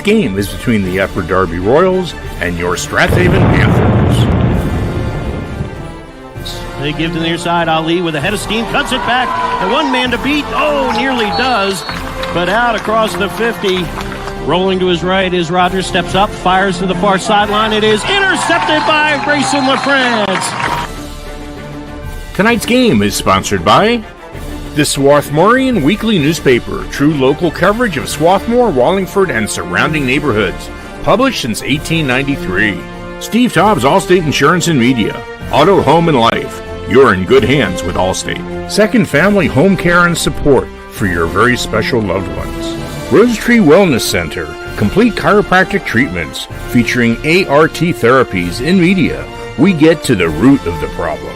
game is between the Upper Darby Royals and your Strathaven Panthers. They give to the near side. Ali with a head of steam, cuts it back. The one man to beat. Oh, nearly does. But out across the 50. Rolling to his right is Rogers. Steps up, fires to the far sideline. It is intercepted by Grayson LaFrance. Tonight's game is sponsored by the Swarthmorean Weekly Newspaper, true local coverage of Swarthmore, Wallingford, and surrounding neighborhoods. Published since 1893. Steve Tobbs, Allstate Insurance and Media. Auto, Home, and Life. You're in good hands with Allstate. Second Family Home Care and Support for your very special loved ones. Rose Tree Wellness Center. Complete chiropractic treatments featuring ART therapies in media. We get to the root of the problem.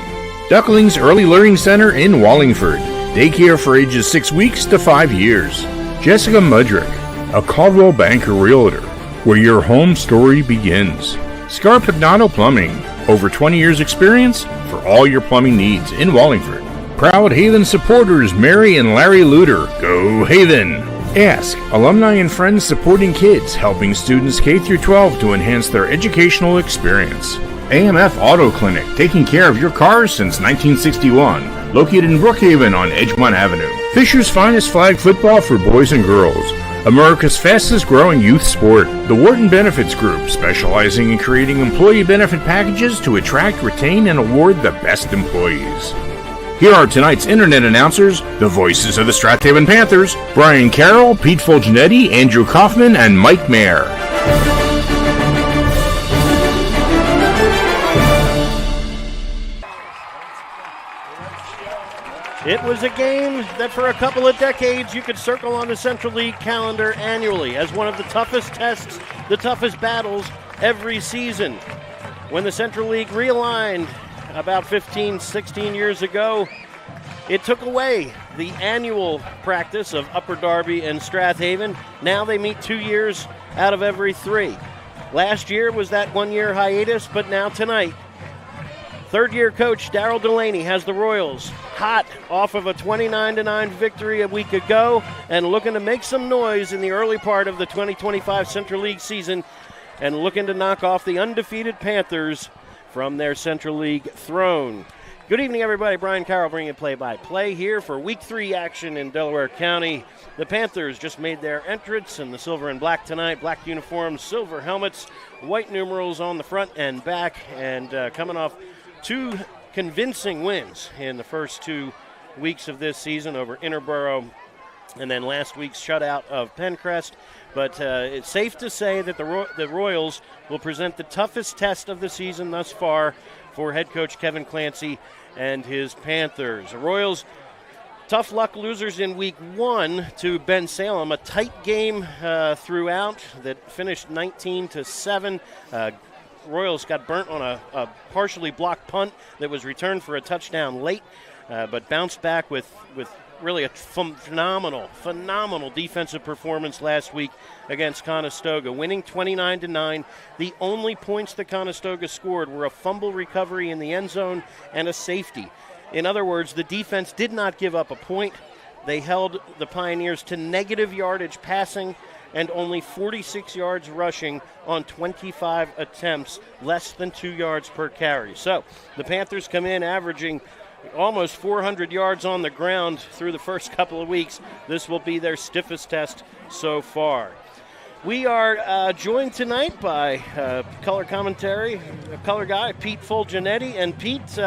Ducklings Early Learning Center in Wallingford. Daycare for ages 6 weeks to 5 years. Jessica Mudrick, a Caldwell Banker Realtor, where your home story begins. Scar Pagnato Plumbing, over 20 years experience for all your plumbing needs in Wallingford. Proud Haven supporters Mary and Larry Luter, go Haven! Ask, alumni and friends supporting kids, helping students K through 12 to enhance their educational experience. AMF Auto Clinic, taking care of your cars since 1961. Located in Brookhaven on Edgemont Avenue. Fisher's finest flag football for boys and girls. America's fastest growing youth sport. The Wharton Benefits Group, specializing in creating employee benefit packages to attract, retain, and award the best employees. Here are tonight's internet announcers, the voices of the Strathaven Panthers, Brian Carroll, Pete Fulgenetti, Andrew Kaufman, and Mike Mayer. It was a game that for a couple of decades you could circle on the Central League calendar annually as one of the toughest tests, the toughest battles every season. When the Central League realigned about 15, 16 years ago, it took away the annual practice of Upper Darby and Strathaven. Now they meet 2 years out of every 3. Last year was that 1 year hiatus, but now tonight, third-year coach Darryl Delaney has the Royals hot off of a 29-9 victory a week ago and looking to make some noise in the early part of the 2025 Central League season and looking to knock off the undefeated Panthers from their Central League throne. Good evening, everybody. Brian Carroll bringing play-by-play here for Week 3 action in Delaware County. The Panthers just made their entrance in the silver and black tonight. Black uniforms, silver helmets, white numerals on the front and back, and coming off 2 convincing wins in the first 2 weeks of this season over Interborough and then last week's shutout of Pencrest. But it's safe to say that the Royals will present the toughest test of the season thus far for head coach Kevin Clancy and his Panthers. The Royals, tough luck losers in Week 1 to Ben Salem, a tight game throughout that finished 19-7. Royals got burnt on a partially blocked punt that was returned for a touchdown late, but bounced back with really a phenomenal defensive performance last week against Conestoga, winning 29-9. The only points that Conestoga scored were a fumble recovery in the end zone and a safety. In other words, the defense did not give up a point. They held the Pioneers to negative yardage passing and only 46 yards rushing on 25 attempts, less than 2 yards per carry. So the Panthers come in averaging almost 400 yards on the ground through the first couple of weeks. This will be their stiffest test so far. We are joined tonight by color commentary, color guy, Pete Fulgenetti. And Pete,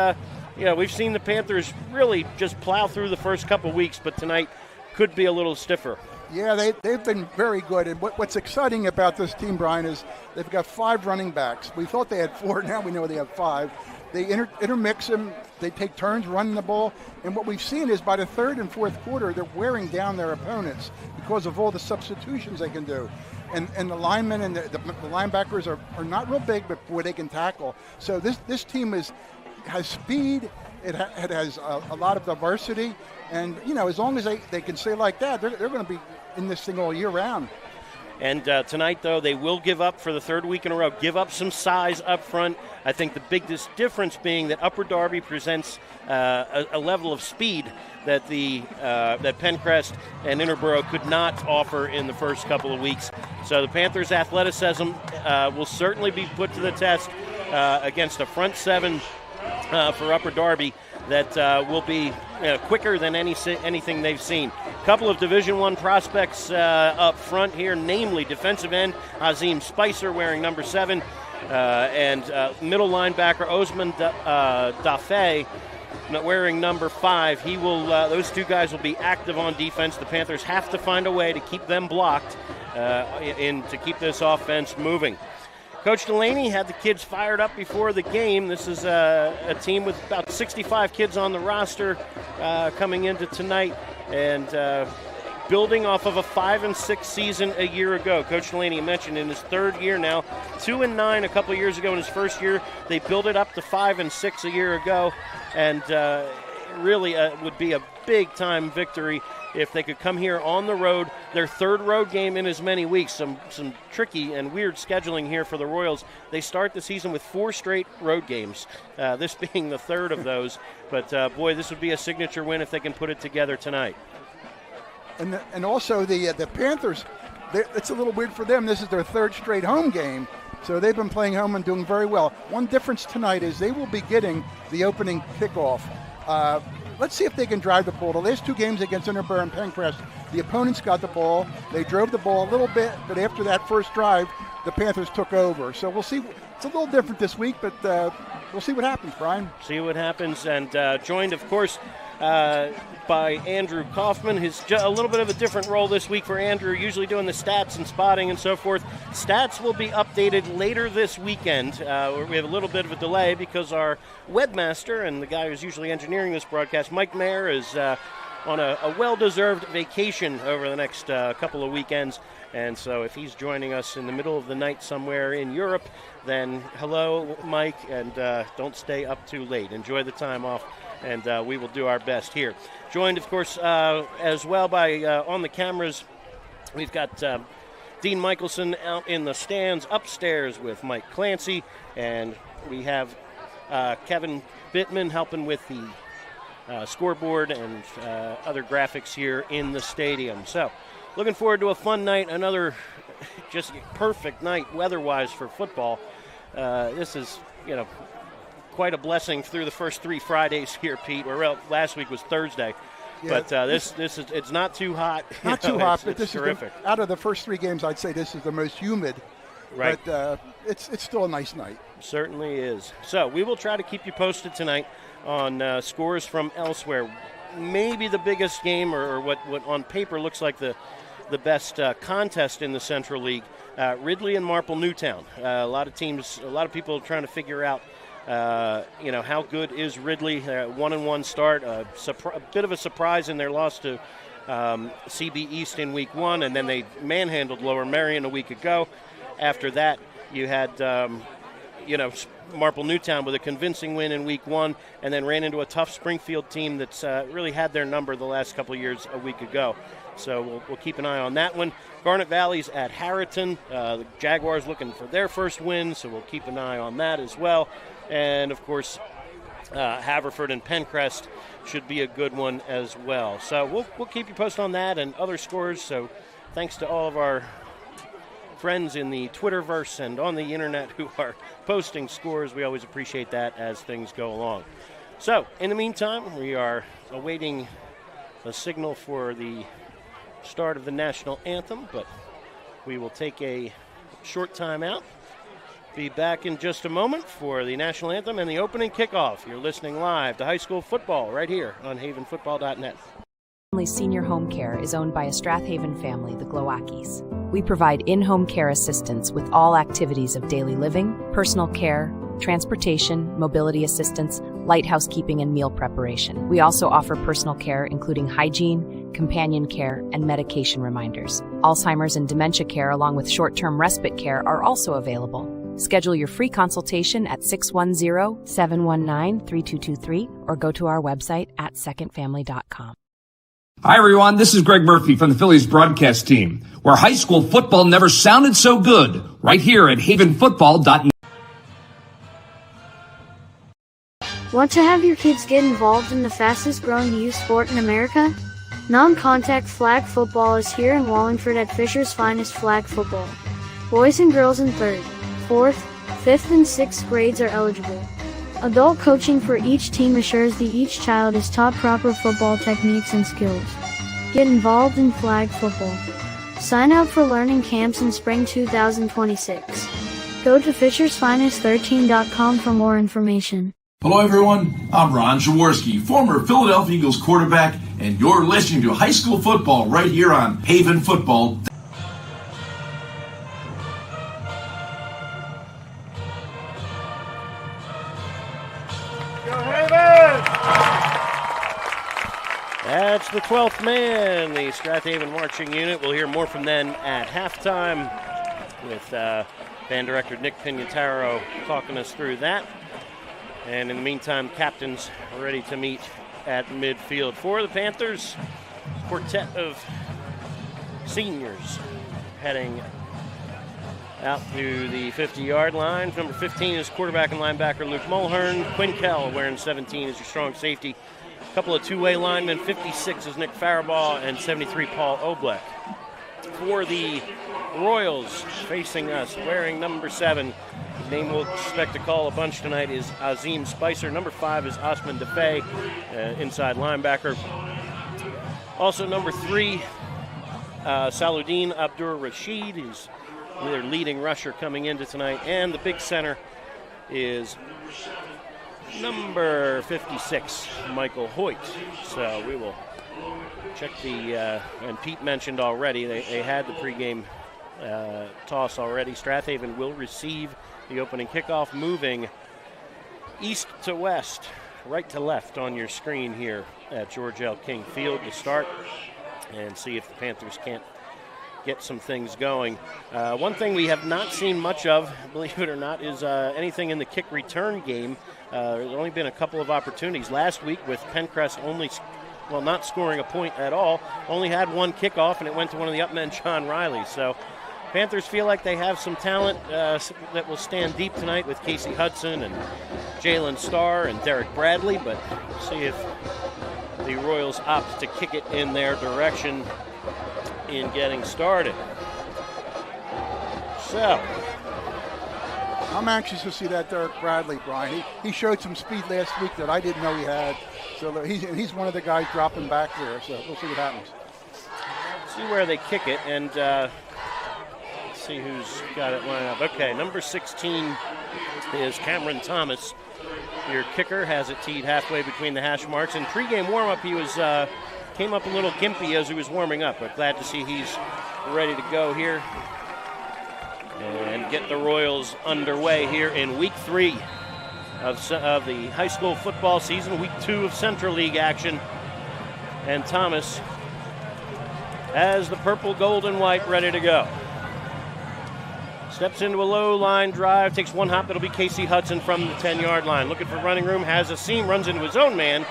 we've seen the Panthers really just plow through the first couple of weeks, but tonight could be a little stiffer. Yeah, they've been very good. And what's exciting about this team, Brian, is they've got 5 running backs. We thought they had 4. Now we know they have 5. They intermix them. They take turns running the ball. And what we've seen is by the third and fourth quarter, they're wearing down their opponents because of all the substitutions they can do. And the linemen and the linebackers are not real big, but boy, they can tackle. So this team has speed. It has a lot of diversity. And, as long as they can stay like that, they're going to be in this thing all year round. And tonight, though, they will give up for the third week in a row, give up some size up front. I think the biggest difference being that Upper Darby presents a level of speed that that Pencrest and Interborough could not offer in the first couple of weeks. So the Panthers' athleticism will certainly be put to the test against a front seven for Upper Darby that will be quicker than anything they've seen. A couple of Division I prospects up front here, namely defensive end Azim Spicer wearing number 7 and middle linebacker Osman Dafay wearing number 5. Those two guys will be active on defense. The Panthers have to find a way to keep them blocked to keep this offense moving. Coach Delaney had the kids fired up before the game. This is a team with about 65 kids on the roster coming into tonight, and building off of a 5-6 season a year ago. Coach Delaney mentioned in his third year now, 2-9 a couple of years ago in his first year. They built it up to 5-6 a year ago, and really would be a big-time victory if they could come here on the road, their third road game in as many weeks. Some tricky and weird scheduling here for the Royals. They start the season with 4 straight road games, this being the third of those. But, boy, this would be a signature win if they can put it together tonight. And also the Panthers, it's a little weird for them. This is their third straight home game, so they've been playing home and doing very well. One difference tonight is they will be getting the opening kickoff. Let's see if they can drive the ball. The last 2 games against Interborough and Pencrest, the opponents got the ball. They drove the ball a little bit, but after that first drive, the Panthers took over. So we'll see. It's a little different this week, but we'll see what happens, Brian. See what happens, and joined, of course, by Andrew Kaufman. He's a little bit of a different role this week for Andrew, usually doing the stats and spotting and so forth. Stats will be updated later this weekend. We have a little bit of a delay because our webmaster and the guy who's usually engineering this broadcast, Mike Mayer, is on a well-deserved vacation over the next couple of weekends. And so if he's joining us in the middle of the night somewhere in Europe, then hello, Mike, and don't stay up too late. Enjoy the time off, and we will do our best here. Joined, of course, as well by on the cameras, we've got Dean Michelson out in the stands upstairs with Mike Clancy, and we have Kevin Bittman helping with the scoreboard and other graphics here in the stadium. So looking forward to a fun night, another just perfect night weather-wise for football. This is, quite a blessing through the first 3 Fridays here, Pete. Last week was Thursday, but this is it's not too hot. Not too hot, but this is terrific. Out of the first 3 games, I'd say this is the most humid. Right. But it's still a nice night. Certainly is. So we will try to keep you posted tonight on scores from elsewhere. Maybe the biggest game, or what on paper looks like the best contest in the Central League, Ridley and Marple Newtown. A lot of people trying to figure out, how good is Ridley? 1-1 start, a bit of a surprise in their loss to CB East in week 1, and then they manhandled Lower Merion a week ago. After that, you had, Marple Newtown with a convincing win in week 1, and then ran into a tough Springfield team that's really had their number the last couple of years a week ago. So we'll keep an eye on that one. Garnet Valley's at Harriton. The Jaguars looking for their first win, so we'll keep an eye on that as well. And, of course, Haverford and Pencrest should be a good one as well. So we'll keep you posted on that and other scores. So thanks to all of our friends in the Twitterverse and on the internet who are posting scores. We always appreciate that as things go along. So in the meantime, we are awaiting the signal for the start of the national anthem, but we will take a short time out. Be back in just a moment for the national anthem and the opening kickoff. You're listening live to high school football right here on havenfootball.net. Senior Home Care is owned by a Strath Haven family, the Glowackies. We provide in-home care assistance with all activities of daily living, personal care, transportation, mobility assistance, light housekeeping, and meal preparation. We also offer personal care, including hygiene, companion care, and medication reminders. Alzheimer's and dementia care, along with short-term respite care, are also available. Schedule your free consultation at 610-719-3223 or go to our website at secondfamily.com. Hi, everyone. This is Greg Murphy from the Phillies broadcast team, where high school football never sounded so good, right here at havenfootball.net. Want to have your kids get involved in the fastest growing youth sport in America? Non-contact flag football is here in Wallingford at Fisher's Finest Flag Football. Boys and girls in 3rd, 4th, 5th, and 6th grades are eligible. Adult coaching for each team assures that each child is taught proper football techniques and skills. Get involved in flag football. Sign up for learning camps in spring 2026. Go to fishersfinest13.com for more information. Hello everyone, I'm Ron Jaworski, former Philadelphia Eagles quarterback, and you're listening to high school football right here on Haven Football. That's the 12th man, the Strath Haven marching unit. We'll hear more from them at halftime with band director Nick Pignataro talking us through that. And in the meantime, captains are ready to meet at midfield. For the Panthers, quartet of seniors heading out to the 50-yard line. Number 15 is quarterback and linebacker Luke Mulhern. Quinn Kell wearing 17 is your strong safety. A couple of two-way linemen, 56 is Nick Faribaugh and 73 Paul Oblek. For the Royals, facing us, wearing number 7, the name we'll expect to call a bunch tonight is Azim Spicer. Number 5 is Osman Defay, inside linebacker. Also number 3, Saluddin Abdur Rashid, is their leading rusher coming into tonight. And the big center is number 56, Michael Hoyt. So we will check the, and Pete mentioned already, they had the pregame toss already. Strath Haven will receive the opening kickoff, moving east to west, right to left on your screen here at George L. King Field to start and see if the Panthers can't get some things going. One thing we have not seen much of, believe it or not, is anything in the kick return game. There's only been a couple of opportunities. Last week with Pencrest not scoring a point at all, only had one kickoff, and it went to one of the upmen, John Riley. So Panthers feel like they have some talent that will stand deep tonight with Casey Hudson and Jalen Starr and Derek Bradley, but we'll see if the Royals opt to kick it in their direction in getting started. So I'm anxious to see that Derek Bradley, Brian. He showed some speed last week that I didn't know he had. So he's one of the guys dropping back there. So we'll see what happens. See where they kick it, and let's see who's got it lined up. Okay, number 16 is Cameron Thomas. Your kicker has it teed halfway between the hash marks. In pregame warm-up, he was came up a little gimpy as he was warming up, but glad to see he's ready to go here and get the Royals underway here in Week 3 of the high school football season, Week 2 of Central League action. And Thomas has the purple, gold, and white ready to go. Steps into a low line drive, takes one hop. It'll be Casey Hudson from the 10-yard line. Looking for running room, has a seam, runs into his own man,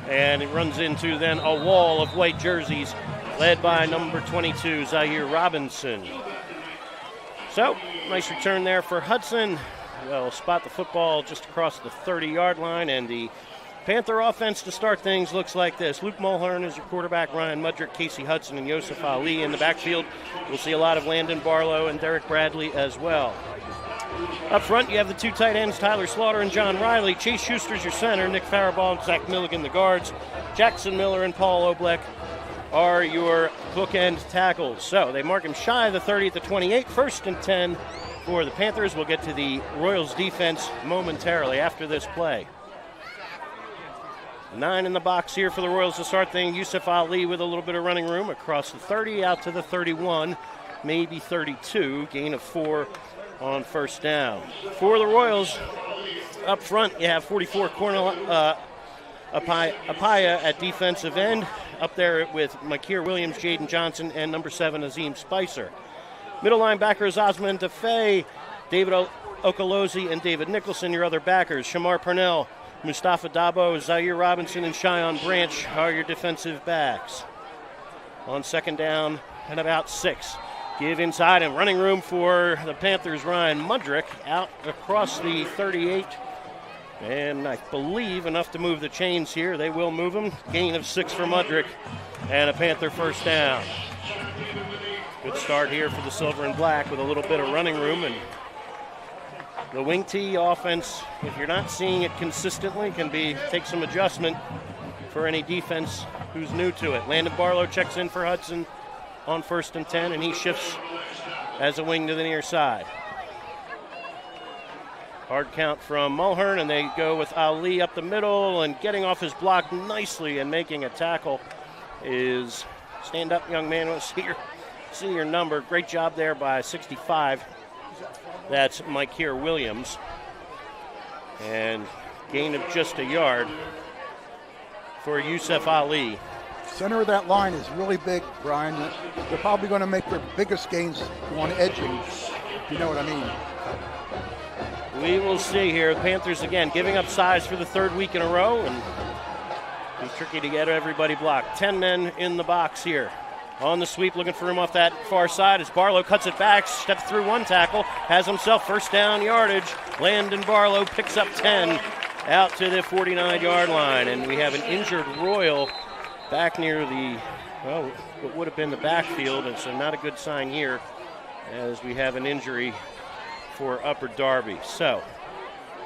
and it runs into then a wall of white jerseys led by number 22, Zaire Robinson. So, nice return there for Hudson. They'll spot the football just across the 30-yard line, and the Panther offense to start things looks like this. Luke Mulhern is your quarterback, Ryan Mudrick, Casey Hudson, and Yosef Ali in the backfield. We'll see a lot of Landon Barlow and Derek Bradley as well. Up front, you have the two tight ends, Tyler Slaughter and John Riley. Chase Schuster's your center, Nick Faribaugh and Zach Milligan the guards. Jackson Miller and Paul Oblek are your bookend tackles. So they mark him shy of the 30 at the 28, 1st and 10 for the Panthers. We'll get to the Royals defense momentarily after this play. 9 in the box here for the Royals to start things. Yusuf Ali with a little bit of running room across the 30 out to the 31, maybe 32, gain of 4 on first down. For the Royals, up front you have 44 Apaya at defensive end. Up there with Makir Williams, Jaden Johnson, and number 7 Azim Spicer. Middle linebackers Osman Defay, David Okolozi, and David Nicholson, your other backers. Shamar Purnell, Mustafa Dabo, Zaire Robinson, and Cheyenne Branch are your defensive backs. on second down and about 6. Give inside and running room for the Panthers. Ryan Mudrick out across the 38. And I believe enough to move the chains here. They will move them. Gain of 6 for Mudrick and a Panther first down. Good start here for the Silver and Black with a little bit of running room. And the wing tee offense, if you're not seeing it consistently, can take some adjustment for any defense who's new to it. Landon Barlow checks in for Hudson on 1st and 10, and he shifts as a wing to the near side. Hard count from Mulhern, and they go with Ali up the middle, and getting off his block nicely and making a tackle is stand up, young man. Let's see your number. Great job there by 65. That's Mike Williams. And gain of just a yard for Yusuf Ali. Center of that line is really big, Brian. They're probably going to make their biggest gains on edging, if you know what I mean. We will see here. The Panthers, again, giving up size for the 3rd week in a row, and it's tricky to get everybody blocked. 10 men in the box here. On the sweep, looking for him off that far side as Barlow cuts it back, steps through one tackle, has himself first down yardage. Landon Barlow picks up 10 out to the 49-yard line, and we have an injured Royal back near what would have been the backfield, and so not a good sign here as we have an injury for Upper Darby. So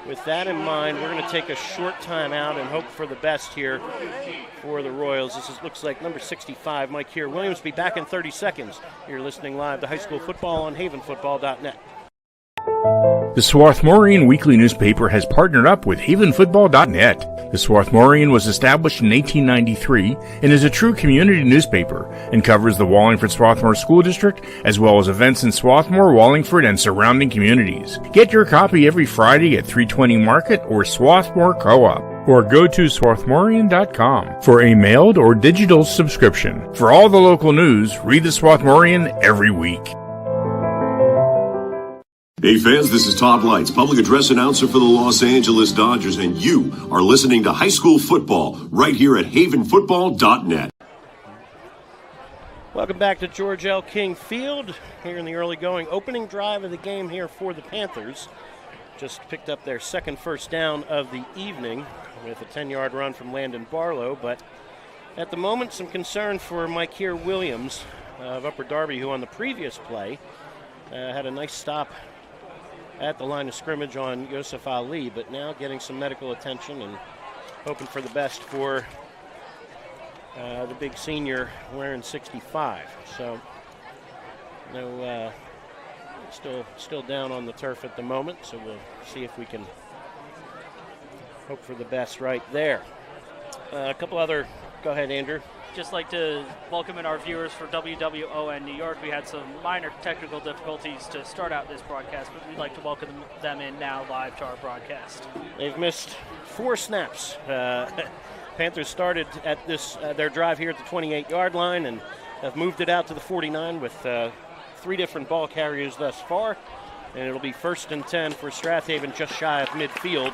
with that in mind, we're going to take a short time out and hope for the best here for the Royals. Looks like number 65, Mike Williams, will be back in 30 seconds. You're listening live to High School Football on havenfootball.net. The Swarthmorean Weekly Newspaper has partnered up with havenfootball.net. The Swarthmorean was established in 1893 and is a true community newspaper and covers the Wallingford Swarthmore School District as well as events in Swarthmore, Wallingford, and surrounding communities. Get your copy every Friday at 320 Market or Swarthmore Co-op, or go to swarthmorean.com for a mailed or digital subscription. For all the local news, read the Swarthmorean every week. Hey fans, this is Todd Lights, public address announcer for the Los Angeles Dodgers, and you are listening to High School Football right here at havenfootball.net. Welcome back to George L. King Field here in the early going. Opening drive of the game here for the Panthers. Just picked up their second first down of the evening with a 10-yard run from Landon Barlow, but at the moment some concern for Mike Williams of Upper Darby, who on the previous play had a nice stop at the line of scrimmage on Yusuf Ali, but now getting some medical attention and hoping for the best for the big senior wearing 65. So, still down on the turf at the moment, so we'll see if we can hope for the best right there. A couple other, go ahead, Andrew. Just like to welcome in our viewers for WWON New York. We had some minor technical difficulties to start out this broadcast, but we'd like to welcome them in now live to our broadcast. They've missed 4 snaps. Panthers started at their drive here at the 28-yard line and have moved it out to the 49 with 3 different ball carriers thus far. And it'll be 1st and 10 for Strath Haven just shy of midfield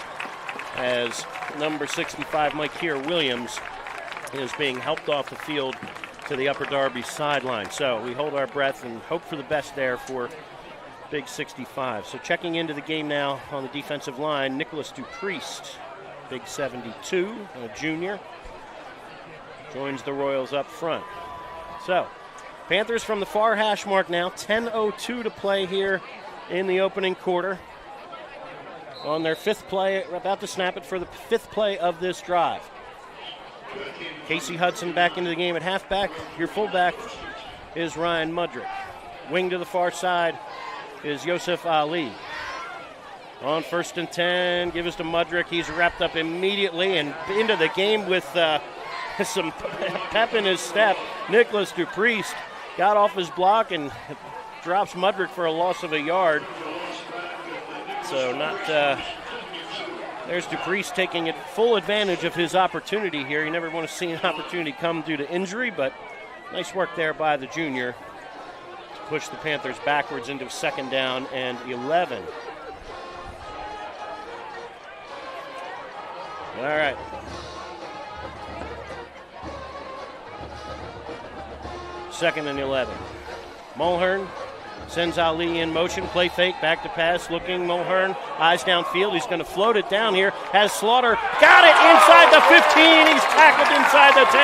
as number 65, Mike Williams, is being helped off the field to the Upper Darby sideline. So we hold our breath and hope for the best there for big 65. So checking into the game now on the defensive line, Nicholas Dupriest, big 72, a junior, joins the Royals up front. So Panthers from the far hash mark now, 10:02 to play here in the opening quarter. On their 5th play, about to snap it for the 5th play of this drive. Casey Hudson back into the game at halfback. Your fullback is Ryan Mudrick. Wing to the far side is Yusuf Ali. On 1st and 10, give us to Mudrick. He's wrapped up immediately and into the game with some pep in his step. Nicholas Dupriest got off his block and drops Mudrick for a loss of a yard. So there's Dupriest taking full advantage of his opportunity here. You never want to see an opportunity come due to injury, but nice work there by the junior to push the Panthers backwards into 2nd down and 11. All right. 2nd and 11. Mulhern sends Ali in motion, play fake, back to pass, looking Mulhern, eyes downfield, he's going to float it down here, has Slaughter, got it inside the 15, he's tackled inside the 10.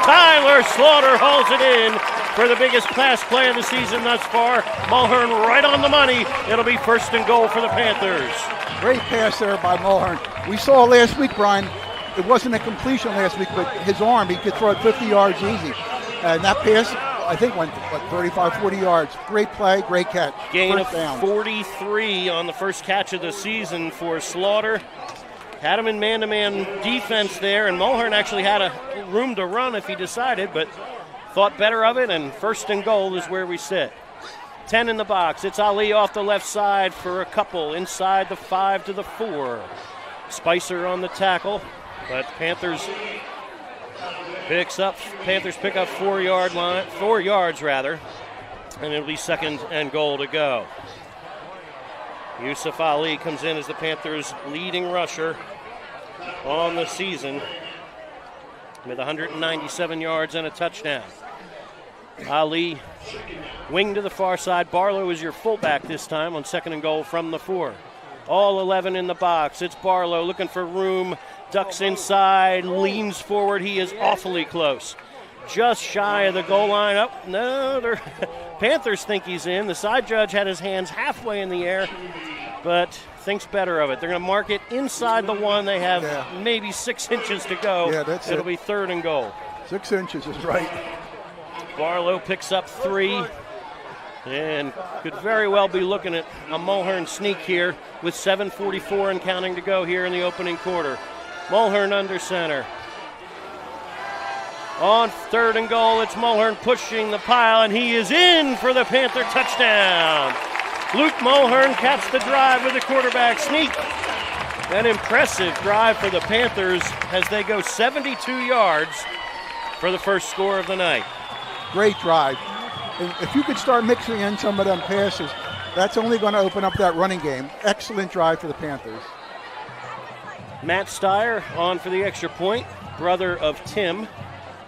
Tyler Slaughter hauls it in for the biggest pass play of the season thus far. Mulhern right on the money. It'll be 1st and goal for the Panthers. Great pass there by Mulhern. We saw last week, Brian, it wasn't a completion last week, but his arm, he could throw it 50 yards easy. And that pass, I think, went 35, 40 yards. Great play, great catch. Gain of 43 on the first catch of the season for Slaughter. Had him in man-to-man defense there, and Mulhern actually had a room to run if he decided, but thought better of it, and 1st and goal is where we sit. 10 in the box. It's Ali off the left side for a couple inside the 5 to the 4. Spicer on the tackle, but Panthers pick up 4 yards, and it'll be 2nd and goal to go. Yusuf Ali comes in as the Panthers' leading rusher on the season with 197 yards and a touchdown. Ali wing to the far side. Barlow is your fullback this time on 2nd and goal from the 4. All 11 in the box. It's Barlow looking for room, ducks inside, leans forward. He is awfully close. Just shy of the goal line. Oh, no, Panthers think he's in. The side judge had his hands halfway in the air, but thinks better of it. They're going to mark it inside the 1. They have maybe 6 inches to go. Yeah, that's It'll be 3rd and goal. 6 inches is right. Barlow picks up 3 and could very well be looking at a Mulhern sneak here with 7:44 and counting to go here in the opening quarter. Mulhern under center. On 3rd and goal, it's Mulhern pushing the pile, and he is in for the Panther touchdown. Luke Mulhern caps the drive with a quarterback sneak. An impressive drive for the Panthers as they go 72 yards for the first score of the night. Great drive. If you could start mixing in some of them passes, that's only going to open up that running game. Excellent drive for the Panthers. Matt Steyer on for the extra point, brother of Tim.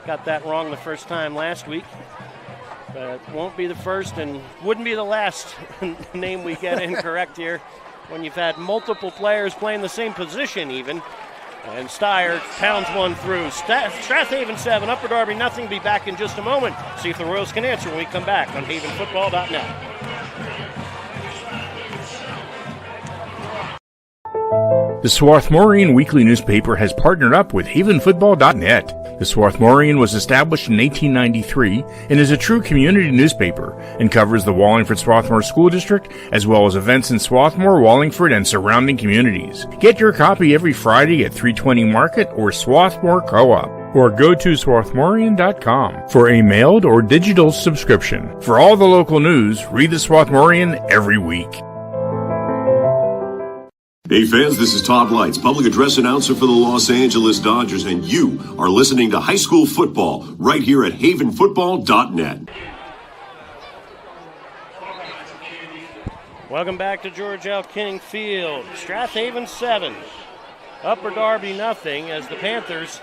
Got that wrong the first time last week. Won't be the first and wouldn't be the last name we get incorrect here when you've had multiple players playing the same position even. And Steyer pounds one through. Strath Haven 7, Upper Darby nothing. Be back in just a moment. See if the Royals can answer when we come back on havenfootball.net. The Swarthmorean Weekly Newspaper has partnered up with havenfootball.net. The Swarthmorean was established in 1893 and is a true community newspaper and covers the Wallingford-Swarthmore School District as well as events in Swarthmore, Wallingford, and surrounding communities. Get your copy every Friday at 320 Market or Swarthmore Co-op, or go to swarthmorean.com for a mailed or digital subscription. For all the local news, read the Swarthmorean every week. Hey fans, this is Todd Lights, public address announcer for the Los Angeles Dodgers, and you are listening to high school football right here at havenfootball.net. Welcome back to George L. King Field. Strath Haven 7, Upper Darby nothing, as the Panthers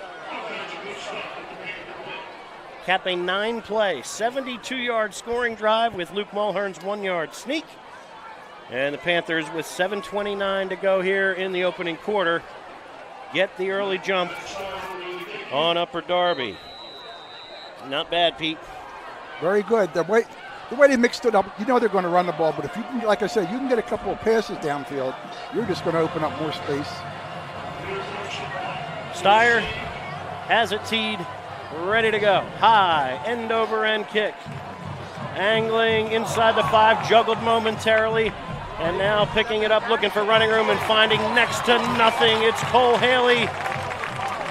cap a 9-play, 72-yard scoring drive with Luke Mulhern's 1-yard sneak. And the Panthers, with 7:29 to go here in the opening quarter, get the early jump on Upper Darby. Not bad, Pete. Very good. The way they mixed it up, you know they're going to run the ball, but if you can, like I said, you can get a couple of passes downfield, you're just going to open up more space. Steyer has it teed, ready to go. High, end over end kick. Angling inside the 5, juggled momentarily. And now picking it up, looking for running room and finding next to nothing. It's Cole Haley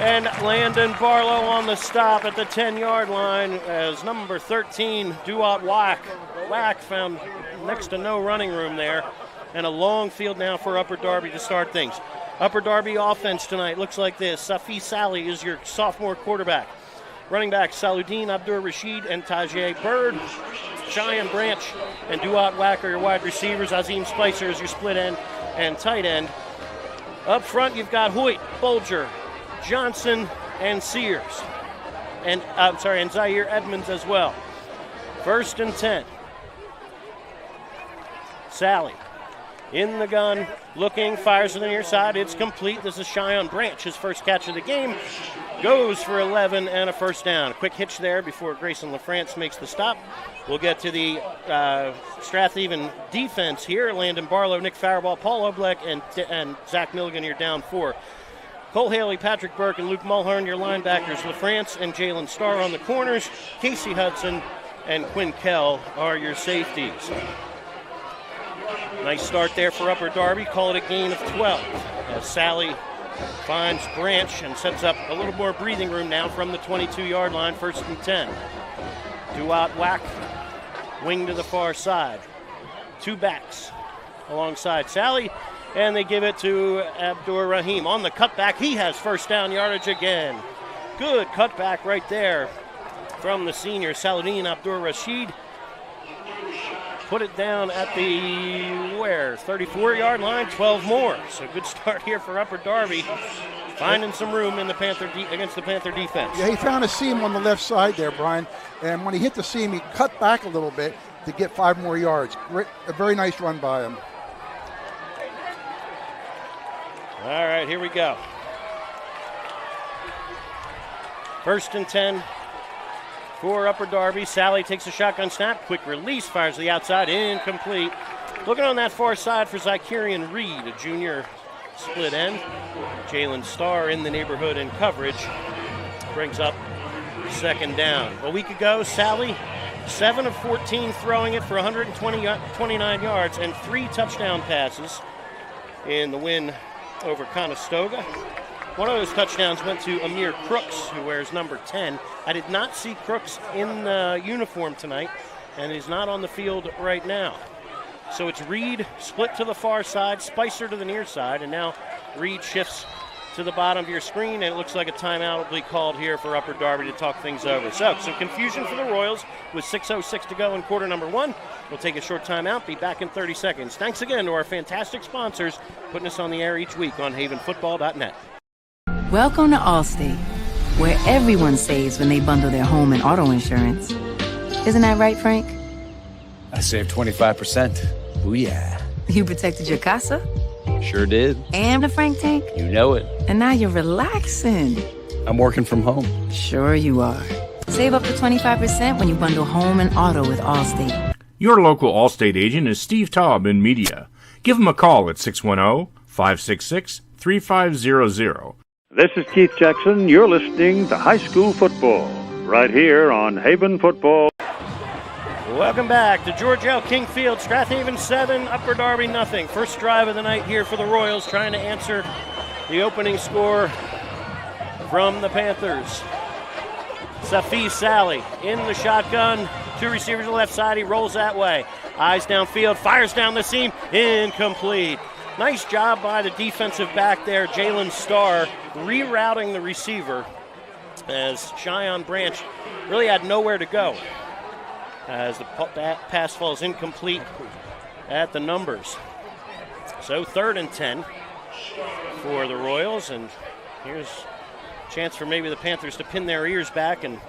and Landon Barlow on the stop at the 10-yard line as number 13, Duat Wack found next to no running room there. And a long field now for Upper Darby to start things. Upper Darby offense tonight looks like this. Safi Sally is your sophomore quarterback. Running back, Saluddin Abdur-Rashid and Tajay Bird. Cheyenne Branch and Duat Wack are your wide receivers. Azim Spicer is your split end and tight end. Up front, you've got Hoyt, Bolger, Johnson, and Sears. And Zaire Edmonds as well. First and 10. Sally in the gun, looking, fires to the near side. It's complete. This is Cheyenne Branch, his first catch of the game. Goes for 11 and a first down. Quick hitch there before Grayson LaFrance makes the stop. We'll get to the Strath even defense here. Landon Barlow, Nick Faribault, Paul Oblek, and Zach Milligan, you're down 4. Cole Haley, Patrick Burke, and Luke Mulhern, your linebackers. LaFrance and Jalen Starr on the corners. Casey Hudson and Quinn Kell are your safeties. Nice start there for Upper Darby. Call it a gain of 12 as Sally finds Branch and sets up a little more breathing room now from the 22-yard line. First and 10. Duat whack, wing to the far side. 2 backs alongside Sally, and they give it to Abdur Rahim. On the cutback, he has first down yardage again. Good cutback right there from the senior, Saladin Abdur Rashid. Put it down at the 34-yard line, 12 more. So good start here for Upper Darby, finding some room in the against the Panther defense. Yeah, he found a seam on the left side there, Brian. And when he hit the seam, he cut back a little bit to get 5 more yards. A very nice run by him. All right, here we go. First and 10. For Upper Darby, Sally takes a shotgun snap, quick release, fires to the outside, incomplete. Looking on that far side for Zacharian Reed, a junior split end. Jalen Starr in the neighborhood in coverage. Brings up second down. A week ago, Sally, 7 of 14 throwing it for 129 yards and 3 touchdown passes in the win over Conestoga. One of those touchdowns went to Amir Crooks, who wears number 10. I did not see Crooks in uniform tonight, and he's not on the field right now. So it's Reed split to the far side, Spicer to the near side, and now Reed shifts to the bottom of your screen, and it looks like a timeout will be called here for Upper Darby to talk things over. So some confusion for the Royals with 6:06 to go in quarter number 1. We'll take a short timeout, be back in 30 seconds. Thanks again to our fantastic sponsors putting us on the air each week on havenfootball.net. Welcome to Allstate, where everyone saves when they bundle their home and auto insurance. Isn't that right, Frank? I saved 25%. Ooh, yeah. You protected your casa? Sure did. And the Frank tank? You know it. And now you're relaxing. I'm working from home. Sure you are. Save up to 25% when you bundle home and auto with Allstate. Your local Allstate agent is Steve Taub in media. Give him a call at 610-566-3500. This is Keith Jackson. You're listening to High School Football right here on Haven Football. Welcome back to George L. King Field. Strath Haven 7, Upper Darby nothing. First drive of the night here for the Royals, trying to answer the opening score from the Panthers. Safi Sally in the shotgun. 2 receivers to the left side. He rolls that way. Eyes downfield, fires down the seam. Incomplete. Nice job by the defensive back there, Jalen Starr, rerouting the receiver as Cheyenne Branch really had nowhere to go as the pass falls incomplete at the numbers. So 3rd and 10 for the Royals, and here's a chance for maybe the Panthers to pin their ears back and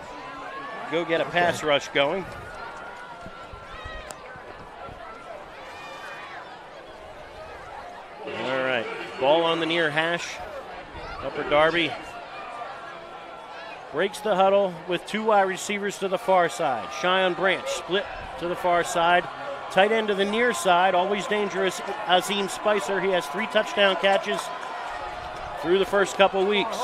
go get a pass rush going. All right, ball on the near hash. Upper Darby breaks the huddle with 2 wide receivers to the far side. Cheyenne Branch split to the far side. Tight end to the near side, always dangerous, Azim Spicer. He has 3 touchdown catches through the first couple weeks.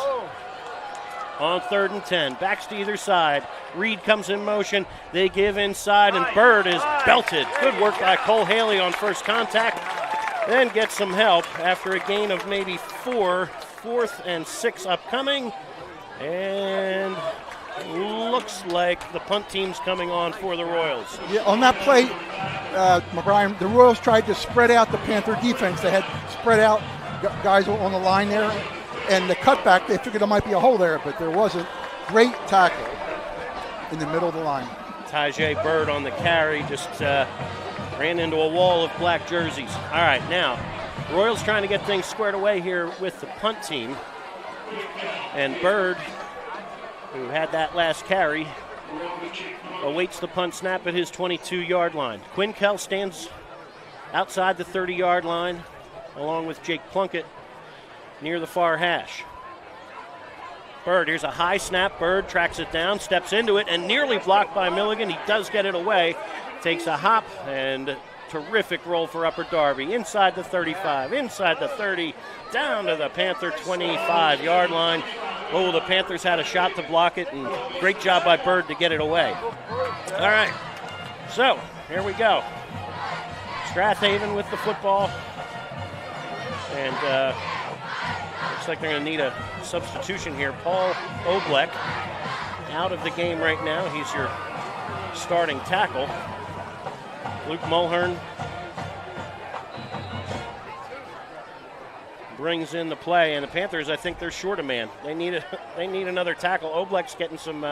On 3rd and 10, backs to either side. Reed comes in motion. They give inside, and Bird is belted. Good work by Cole Haley on first contact. Then gets some help after a gain of maybe 4, 4th and 6 upcoming. And looks like the punt team's coming on for the Royals. Yeah, on that play, Brian, the Royals tried to spread out the Panther defense. They had spread out guys on the line there. And the cutback, they figured there might be a hole there, but there wasn't. Great tackle in the middle of the line. Tajay Bird on the carry, just ran into a wall of black jerseys. All right, now, Royals trying to get things squared away here with the punt team. And Bird, who had that last carry, awaits the punt snap at his 22-yard line. Quinn Kell stands outside the 30-yard line, along with Jake Plunkett near the far hash. Bird, here's a high snap. Bird tracks it down, steps into it, and nearly blocked by Milligan. He does get it away. Takes a hop, and terrific roll for Upper Darby. Inside the 35, inside the 30, down to the Panther 25-yard line. Oh, the Panthers had a shot to block it, and great job by Bird to get it away. All right, so here we go. Strath Haven with the football, and looks like they're going to need a substitution here. Paul Oblek out of the game right now. He's your starting tackle. Luke Mulhern brings in the play, and the Panthers, I think they're short a man. They need another tackle. Oblek's getting some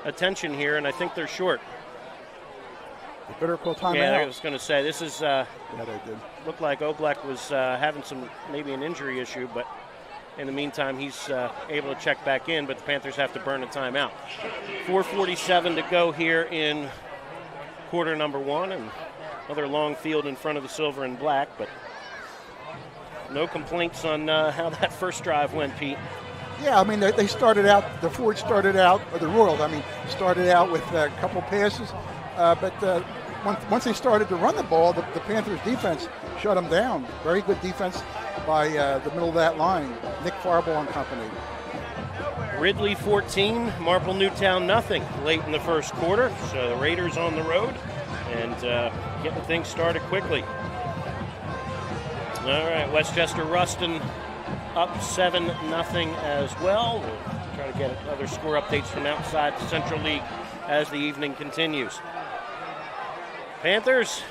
attention here, and I think they're short. They better call timeout. Yeah, I was going to say, this is yeah, they did. Looked like Oblek was having maybe an injury issue, but in the meantime, he's able to check back in, but the Panthers have to burn a timeout. 4:47 to go here in quarter number one, and another long field in front of the silver and black, but no complaints on how that first drive went, Pete. Yeah, I mean, they started out, the Royals started out with a couple passes, but once they started to run the ball, the Panthers defense shut them down. Very good defense by the middle of that line, Nick Farble and company. Ridley 14, Marple Newtown nothing late in the first quarter. So the Raiders on the road and getting things started quickly. All right, Westchester Ruston up 7-0 as well. We'll try to get other score updates from outside the Central League as the evening continues. Panthers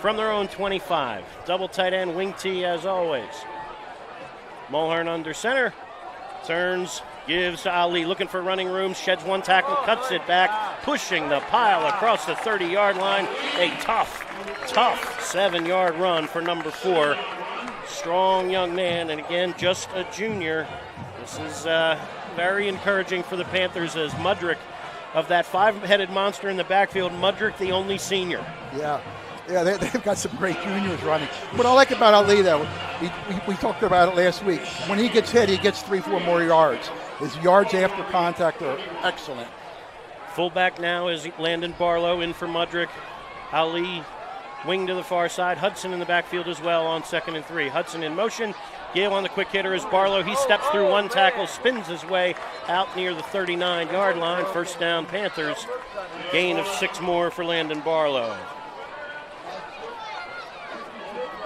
from their own 25. Double tight end wing tee as always. Mulhern under center. Turns, gives to Ali, looking for running room, sheds one tackle, cuts it back, pushing the pile across the 30-yard line. A tough 7-yard run for number 4. Strong young man, and again, just a junior. This is very encouraging for the Panthers as Mudrick, of that 5-headed monster in the backfield, Mudrick the only senior. Yeah, they've got some great juniors running. What I like about Ali, though, we talked about it last week. When he gets hit, he gets 3-4 more yards. His yards after contact are excellent. Fullback now is Landon Barlow in for Mudrick. Ali wing to the far side. Hudson in the backfield as well on 2nd and 3. Hudson in motion. Gale on the quick hitter is Barlow. He steps through one tackle, spins his way out near the 39-yard line. First down, Panthers. Gain of 6 more for Landon Barlow.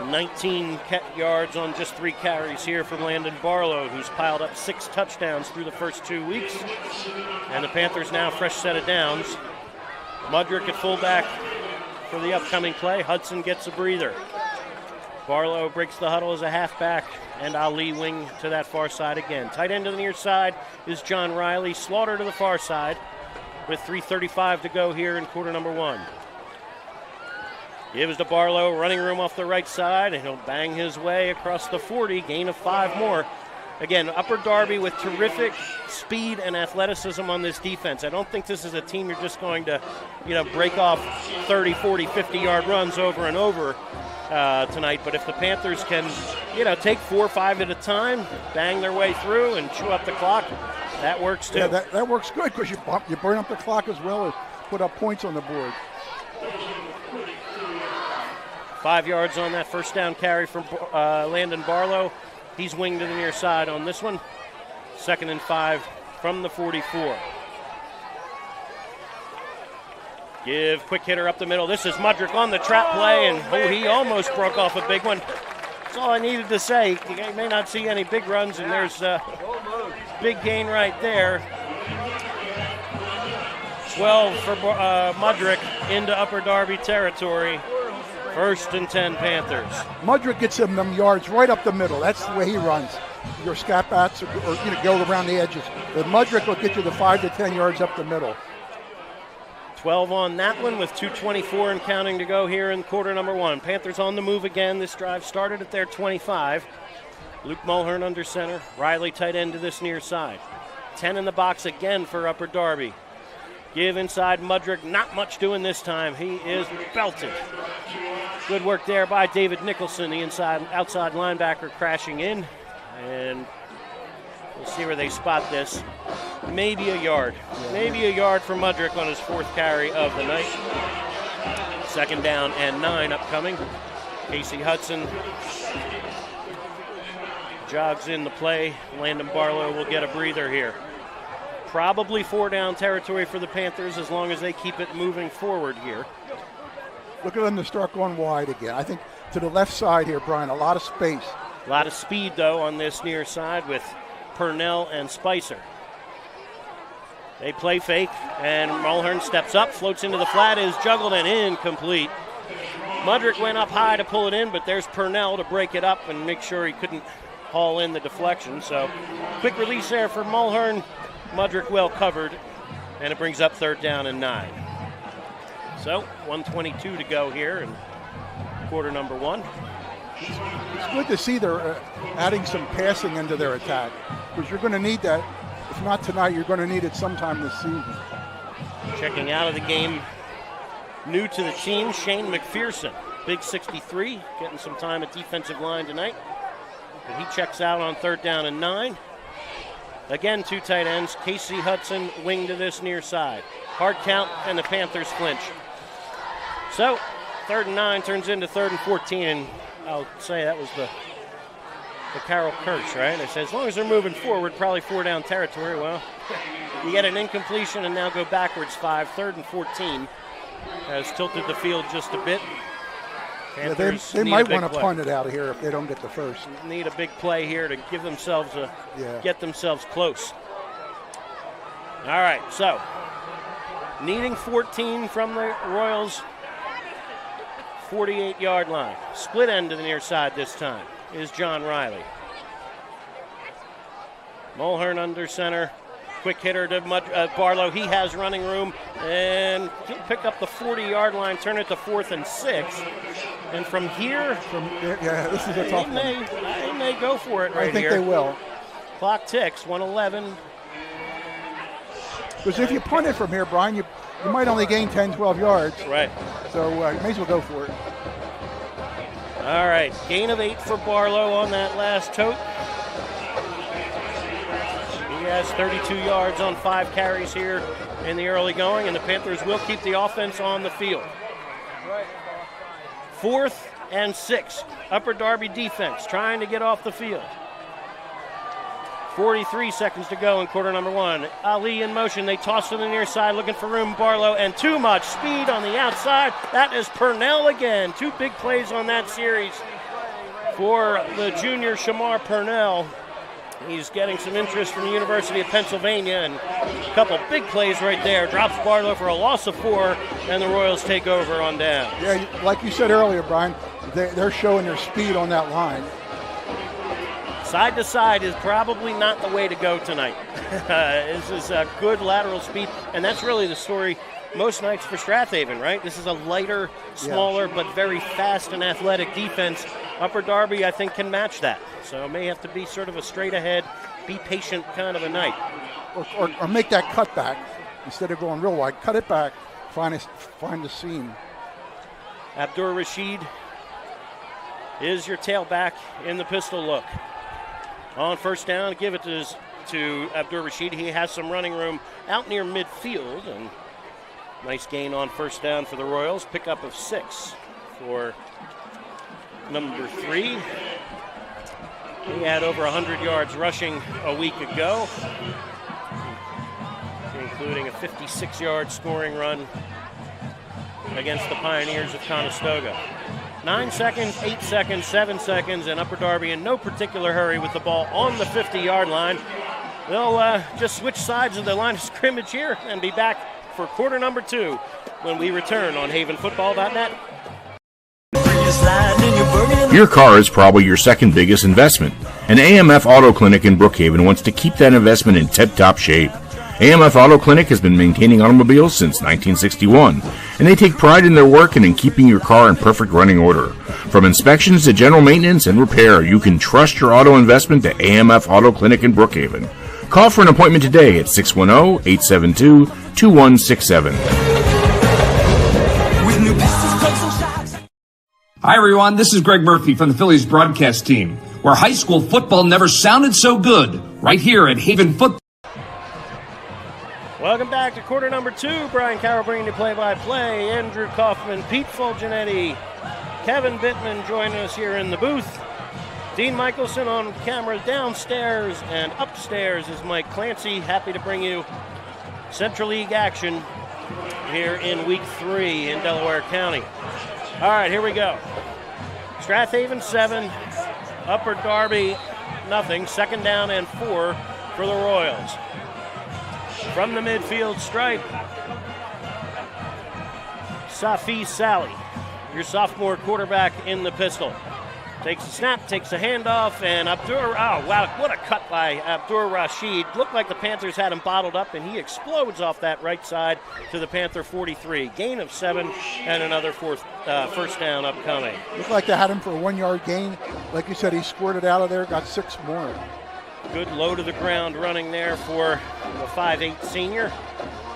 19 yards on just 3 carries here from Landon Barlow, who's piled up 6 touchdowns through the first 2 weeks. And the Panthers now fresh set of downs. Mudrick at fullback for the upcoming play. Hudson gets a breather. Barlow breaks the huddle as a halfback, and Ali wing to that far side again. Tight end to the near side is John Riley. Slaughter to the far side with 3:35 to go here in quarter number 1. Gives to Barlow, running room off the right side, and he'll bang his way across the 40, gain of 5 more. Again, Upper Darby with terrific speed and athleticism on this defense. I don't think this is a team you're just going to, break off 30, 40, 50-yard runs over and over tonight. But if the Panthers can, take 4 or 5 at a time, bang their way through and chew up the clock, that works too. Yeah, that works good because you burn up the clock as well as put up points on the board. 5 yards on that first down carry from Landon Barlow. He's winged to the near side on this one. 2nd and 5 from the 44. Give quick hitter up the middle. This is Mudrick on the trap play, and he almost broke off a big one. That's all I needed to say. You may not see any big runs, and there's a big gain right there. 12 for Mudrick into Upper Darby territory. 1st and 10 Panthers. Mudrick gets him them yards right up the middle. That's the way he runs. Your scat bats or go around the edges. But Mudrick will get you the 5 to 10 yards up the middle. 12 on that one with 2:24 and counting to go here in quarter number 1. Panthers on the move again. This drive started at their 25. Luke Mulhern under center. Riley tight end to this near side. 10 in the box again for Upper Darby. Give inside Mudrick. Not much doing this time. He is belted. Good work there by David Nicholson, the outside linebacker, crashing in. And we'll see where they spot this. Maybe a yard. Maybe a yard for Mudrick on his 4th carry of the night. 2nd down and 9 upcoming. Casey Hudson jogs in the play. Landon Barlow will get a breather here. Probably 4-down territory for the Panthers as long as they keep it moving forward here. Look at them to start going wide again. I think to the left side here, Brian, a lot of space. A lot of speed, though, on this near side with Purnell and Spicer. They play fake, and Mulhern steps up, floats into the flat, is juggled and incomplete. Mudrick went up high to pull it in, but there's Purnell to break it up and make sure he couldn't haul in the deflection. So quick release there for Mulhern. Mudrick well covered, and it brings up 3rd down and 9. So 1:22 to go here in quarter number 1. It's good to see they're adding some passing into their attack, because you're going to need that. If not tonight, you're going to need it sometime this season. Checking out of the game, new to the team, Shane McPherson. Big 63, getting some time at defensive line tonight. And he checks out on 3rd down and 9. Again, 2 tight ends. Casey Hudson, wing to this near side. Hard count, and the Panthers flinch. So, 3rd and 9 turns into 3rd and 14, and I'll say that was the Carroll curse, right? They say as long as they're moving forward, probably 4-down territory. Well, you get an incompletion and now go backwards 5. 3rd and 14 has tilted the field just a bit. Yeah, they might want to punt it out of here if they don't get the first. Need a big play here to give themselves get themselves close. All right, so needing 14 from the Royals' 48-yard line. Split end to the near side this time is John Riley. Mulhern under center. Quick hitter to Barlow. He has running room, and he'll pick up the 40-yard line, turn it to 4th and 6. And from here, this is a tough one. They may go for it right here. I think they will. Clock ticks, 1:11. Because if you punt it from here, Brian, you might only gain 10, 12 yards. Right. So you may as well go for it. All right, gain of 8 for Barlow on that last tote. He has 32 yards on 5 carries here in the early going, and the Panthers will keep the offense on the field. 4th and 6. Upper Darby defense trying to get off the field. 43 seconds to go in quarter number 1. Ali in motion. They toss to the near side looking for room. Barlow, and too much speed on the outside. That is Purnell again. 2 big plays on that series for the junior Shamar Purnell. He's getting some interest from the University of Pennsylvania, and a couple big plays right there. Drops Barlow for a loss of 4, and the Royals take over on down. Yeah, like you said earlier, Brian, they're showing their speed on that line. Side to side is probably not the way to go tonight. This is a good lateral speed, and that's really the story most nights for Strath Haven, right? This is a lighter, smaller, but very fast and athletic defense. Upper Darby, I think, can match that. So it may have to be sort of a straight ahead, be patient kind of a night. Or make that cut back instead of going real wide. Cut it back, find the seam. Abdur Rashid is your tailback in the pistol look. On 1st down, give it to Abdur Rashid. He has some running room out near midfield, and nice gain on 1st down for the Royals. Pickup of 6 for number 3. He had over 100 yards rushing a week ago, including a 56-yard scoring run against the Pioneers of Conestoga. 9 seconds, 8 seconds, 7 seconds, and Upper Darby in no particular hurry with the ball on the 50-yard line. They'll just switch sides of the line of scrimmage here and be back for quarter number 2 when we return on havenfootball.net. Your car is probably your second biggest investment, and AMF Auto Clinic in Brookhaven wants to keep that investment in tip-top shape. AMF Auto Clinic has been maintaining automobiles since 1961, and they take pride in their work and in keeping your car in perfect running order. From inspections to general maintenance and repair, you can trust your auto investment to AMF Auto Clinic in Brookhaven. Call for an appointment today at 610-872 2167. Hi, everyone. This is Greg Murphy from the Phillies broadcast team, where high school football never sounded so good, right here at Haven Football. Welcome back to quarter number 2. Brian Carroll bringing you play-by-play. Andrew Kaufman, Pete Fulgenetti, Kevin Bittman joining us here in the booth. Dean Michelson on camera downstairs, and upstairs is Mike Clancy. Happy to bring you Central League action here in Week 3 in Delaware County. All right, here we go. Strath Haven 7, Upper Darby nothing. 2nd down and 4 for the Royals. From the midfield stripe, Safi Sally, your sophomore quarterback in the pistol. Takes a snap, takes a handoff, and oh wow, what a cut by Abdur Rashid. Looked like the Panthers had him bottled up, and he explodes off that right side to the Panther 43. Gain of 7 and another first down upcoming. Looked like they had him for a 1-yard gain. Like you said, he squirted out of there, got 6 more. Good low to the ground running there for the 5'8 senior.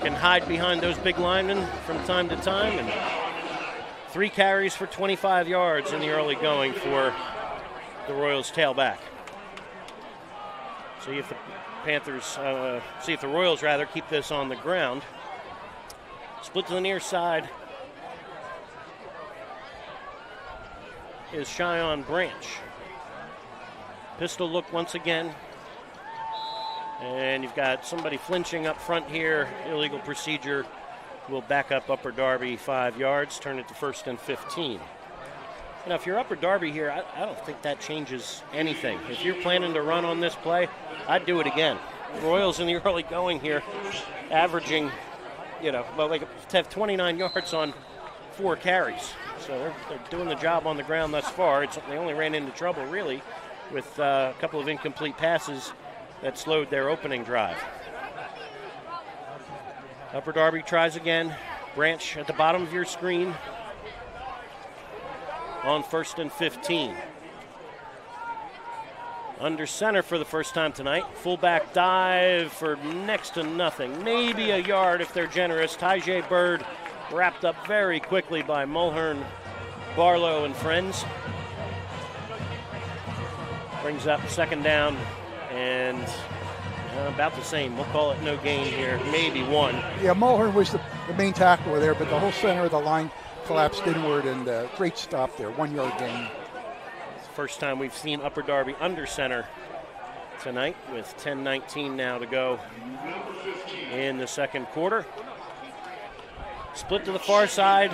Can hide behind those big linemen from time to time, and 3 carries for 25 yards in the early going for the Royals tailback. See if the Royals keep this on the ground. Split to the near side is Cheyenne Branch. Pistol look once again. And you've got somebody flinching up front here. Illegal procedure. Will back up Upper Darby 5 yards, turn it to 1st and 15. Now, if you're Upper Darby here, I don't think that changes anything. If you're planning to run on this play, I'd do it again. Royals in the early going here, averaging, they have 29 yards on 4 carries. So they're doing the job on the ground thus far. They only ran into trouble, really, with a couple of incomplete passes that slowed their opening drive. Upper Darby tries again. Branch at the bottom of your screen on 1st and 15. Under center for the first time tonight. Fullback dive for next to nothing. Maybe a yard if they're generous. Tyjae Bird wrapped up very quickly by Mulhern, Barlow, and friends. Brings up 2nd down and about the same. We'll call it no gain here, maybe 1. Yeah, Mulhern was the main tackler there, but the whole center of the line collapsed inward, and great stop there, 1-yard gain. It's the first time we've seen Upper Darby under center tonight, with 10:19 now to go in the second quarter. Split to the far side.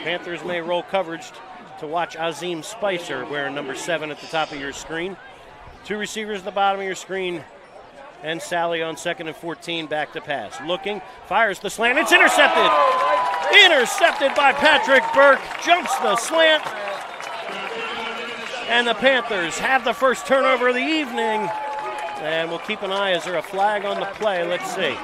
Panthers may roll coverage to watch Azim Spicer wearing number 7 at the top of your screen. 2 receivers at the bottom of your screen. And Sally on 2nd and 14, back to pass. Looking, fires the slant. It's intercepted. Intercepted by Patrick Burke. Jumps the slant. And the Panthers have the first turnover of the evening. And we'll keep an eye. Is there a flag on the play? Let's see.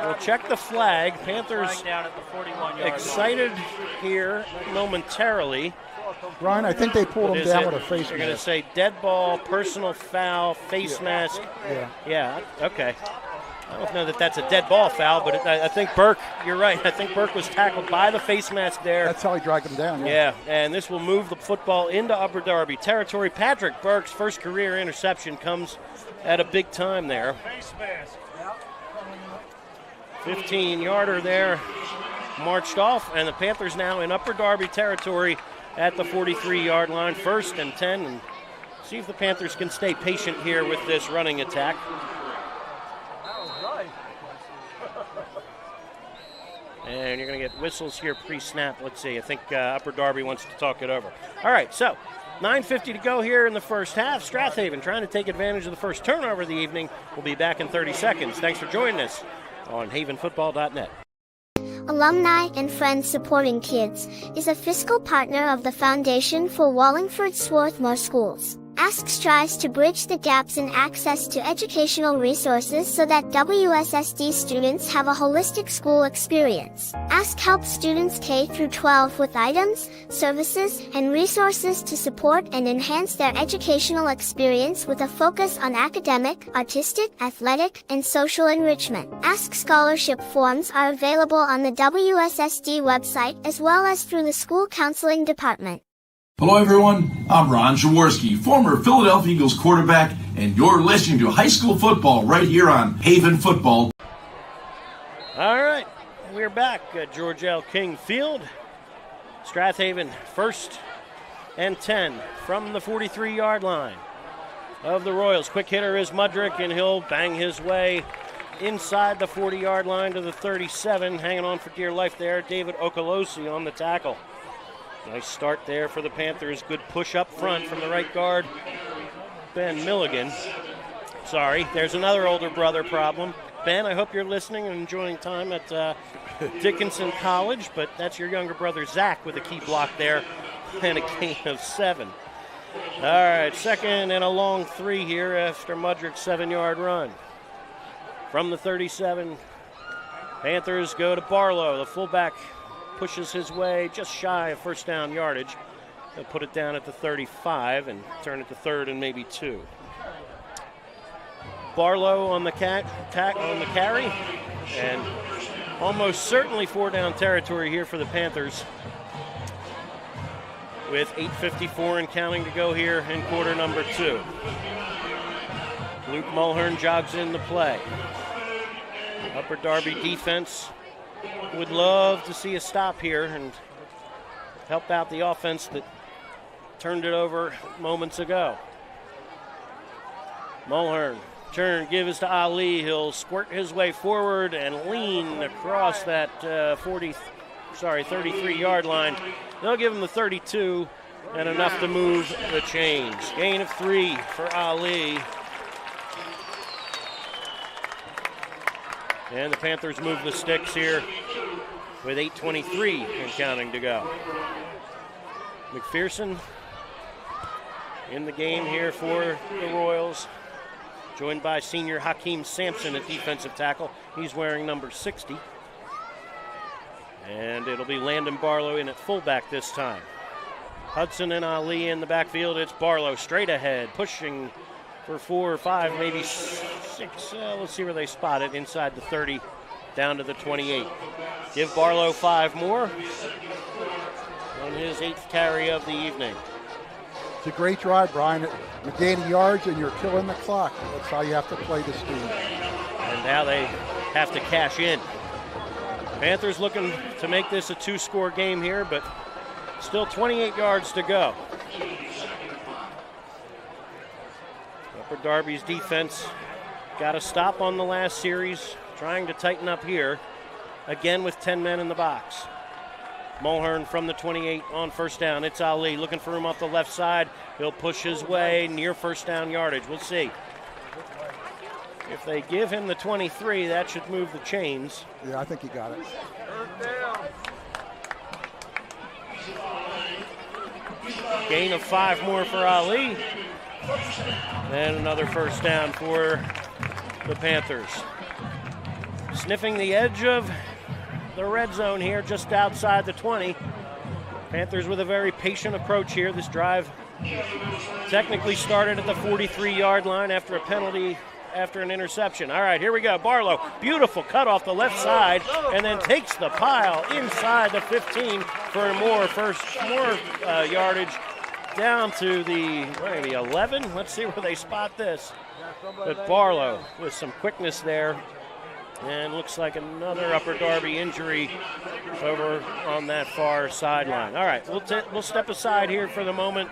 We'll check the flag. Panthers down at the 41-yard excited here momentarily. Brian, I think they pulled him down with a face mask. They're going to say dead ball, personal foul, face mask. Yeah, okay. I don't know that that's a dead ball foul, but I think Burke, you're right. I think Burke was tackled by the face mask there. That's how he dragged him down. Yeah, and this will move the football into Upper Darby territory. Patrick Burke's first career interception comes at a big time there. 15-yarder there, marched off, and the Panthers now in Upper Darby territory at the 43-yard line, 1st and 10, and see if the Panthers can stay patient here with this running attack. And you're going to get whistles here pre-snap. Let's see. I think Upper Darby wants to talk it over. All right, so 9:50 to go here in the first half. Strath Haven trying to take advantage of the first turnover of the evening. We'll be back in 30 seconds. Thanks for joining us on havenfootball.net. Alumni and Friends Supporting Kids is a fiscal partner of the Foundation for Wallingford Swarthmore Schools. Ask strives to bridge the gaps in access to educational resources so that WSSD students have a holistic school experience. Ask helps students K-12 with items, services, and resources to support and enhance their educational experience with a focus on academic, artistic, athletic, and social enrichment. Ask scholarship forms are available on the WSSD website as well as through the school counseling department. Hello, everyone. I'm Ron Jaworski, former Philadelphia Eagles quarterback, and you're listening to high school football right here on Haven Football. All right, we're back at George L. King Field. Strath Haven 1st and 10 from the 43-yard line of the Royals. Quick hitter is Mudrick, and he'll bang his way inside the 40-yard line to the 37. Hanging on for dear life there, David Okolosi on the tackle. Nice start there for the Panthers. Good push up front from the right guard, Ben Milligan. Sorry, there's another older brother problem. Ben, I hope you're listening and enjoying time at Dickinson College, but that's your younger brother, Zach, with a key block there and a gain of 7. All right, 2nd and a long 3 here after Mudrick's 7-yard run. From the 37, Panthers go to Barlow, the fullback. Pushes his way just shy of first down yardage. He'll put it down at the 35 and turn it to 3rd and maybe 2. Barlow on the carry, and almost certainly 4-down territory here for the Panthers, with 8:54 and counting to go here in quarter number 2. Luke Mulhern jogs in the play. Upper Darby defense would love to see a stop here and help out the offense that turned it over moments ago. Mulhern, turn, gives to Ali. He'll squirt his way forward and lean across that 33-yard line. They'll give him the 32 and enough to move the chains. Gain of 3 for Ali. And the Panthers move the sticks here with 8:23 and counting to go. McPherson in the game here for the Royals, joined by senior Hakeem Sampson at defensive tackle. He's wearing number 60. And it'll be Landon Barlow in at fullback this time. Hudson and Ali in the backfield. It's Barlow straight ahead, pushing for 4 or 5, maybe 6. Let's see where they spot it. Inside the 30, down to the 28. Give Barlow 5 more on his 8th carry of the evening. It's a great drive, Brian. You're gaining yards and you're killing the clock. That's how you have to play this game. And now they have to cash in. Panthers looking to make this a 2-score game here, but still 28 yards to go. Upper Darby's defense got a stop on the last series, trying to tighten up here, again with 10 men in the box. Mulhern from the 28 on first down. It's Ali looking for him off the left side. He'll push his way near first down yardage. We'll see. If they give him the 23, that should move the chains. Yeah, I think he got it. Gain of 5 more for Ali. And another first down for the Panthers. Sniffing the edge of the red zone here, just outside the 20. Panthers with a very patient approach here. This drive technically started at the 43-yard line after a penalty, after an interception. All right, here we go. Barlow, beautiful cut off the left side, and then takes the pile inside the 15 for more yardage down to the maybe 11. Let's see where they spot this. But Barlow with some quickness there. And looks like another Upper Darby injury over on that far sideline. All right, we'll step aside here for the moment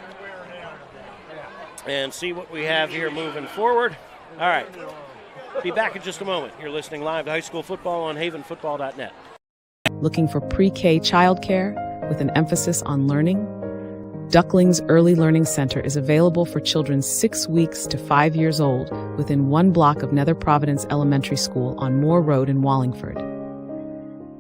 and see what we have here moving forward. All right, be back in just a moment. You're listening live to High School Football on havenfootball.net. Looking for pre-K childcare with an emphasis on learning? Ducklings Early Learning Center is available for children 6 weeks to 5 years old within 1 block of Nether Providence Elementary School on Moore Road in Wallingford.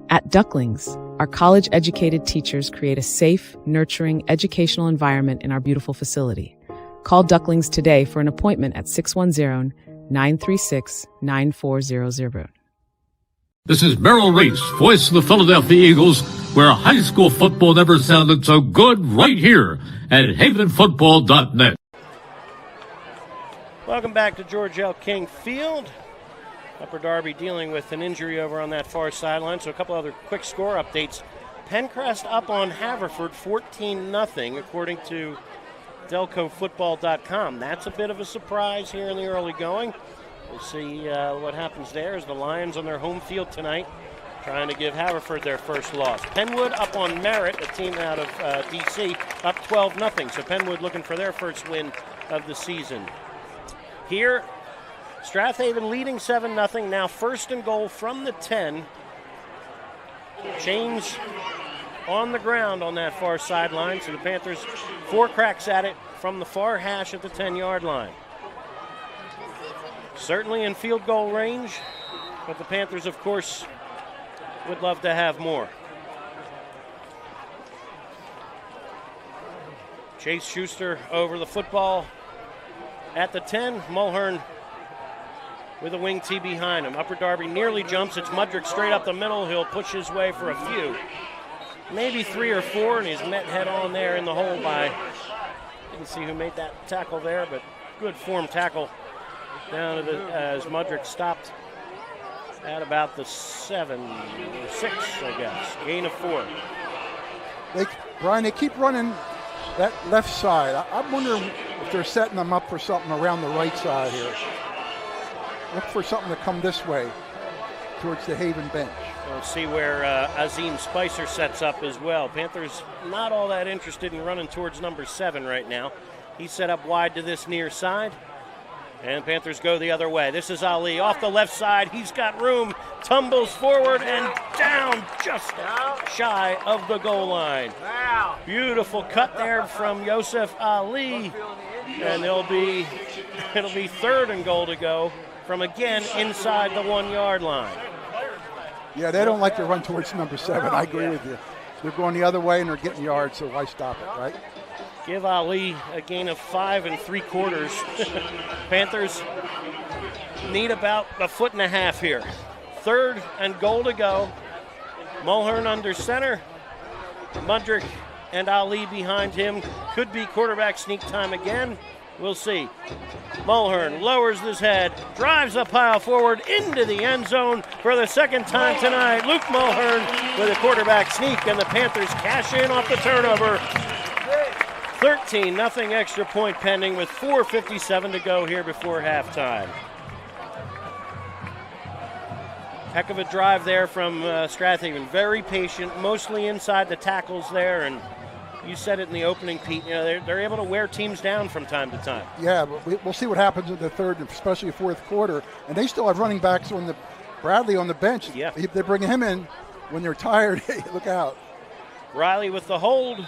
At Ducklings, our college-educated teachers create a safe, nurturing, educational environment in our beautiful facility. Call Ducklings today for an appointment at 610-936-9400. This is Merrill Reese, voice of the Philadelphia Eagles, where high school football never sounded so good, right here at havenfootball.net. Welcome back to George L. King Field. Upper Darby dealing with an injury over on that far sideline, so a couple other quick score updates. Pencrest up on Haverford 14-0, according to DelcoFootball.com. That's a bit of a surprise here in the early going. We'll see what happens there as the Lions on their home field tonight, trying to give Haverford their first loss. Penwood up on Merritt, a team out of D.C., up 12-0. So Penwood looking for their first win of the season. Here, Strath Haven leading 7-0, now first and goal from the 10. Chains on the ground on that far sideline, so the Panthers 4 cracks at it from the far hash at the 10-yard line. Certainly in field goal range, but the Panthers, of course, would love to have more. Chase Schuster over the football at the 10. Mulhern with a wing T behind him. Upper Darby nearly jumps. It's Mudrick straight up the middle. He'll push his way for a few. Maybe 3 or 4, and he's met head on there in the hole by, didn't see who made that tackle there, but good form tackle down to the, as Mudrick stopped at about the 7 or 6, I guess. Gain of 4. Brian, they keep running that left side. I'm wondering if they're setting them up for something around the right side here. Look for something to come this way towards the Haven bench. We'll see where Azim Spicer sets up as well. Panthers not all that interested in running towards number 7 right now. He's set up wide to this near side. And Panthers go the other way. This is Ali off the left side. He's got room, tumbles forward and down just shy of the goal line. Beautiful cut there from Yosef Ali. And it'll be 3rd and goal to go from, again, inside the 1-yard line. Yeah, they don't like to run towards number 7. I agree with you. They're going the other way and they're getting yards, so why stop it, right? Give Ali a gain of 5 3/4. Panthers need about a 1.5 feet here. 3rd and goal to go. Mulhern under center. Mudrick and Ali behind him. Could be quarterback sneak time again. We'll see. Mulhern lowers his head, drives a pile forward into the end zone for the second time tonight. Luke Mulhern with a quarterback sneak, and the Panthers cash in off the turnover. 13-0 extra point pending with 4:57 to go here before halftime. Heck of a drive there from Strath Haven. Very patient, mostly inside the tackles there, and you said it in the opening, Pete. You know, they're able to wear teams down from time to time. Yeah, but we'll see what happens in the third, especially fourth quarter. And they still have running backs on Bradley on the bench. Yeah, they're bringing him in when they're tired. Look out. Riley with the hold.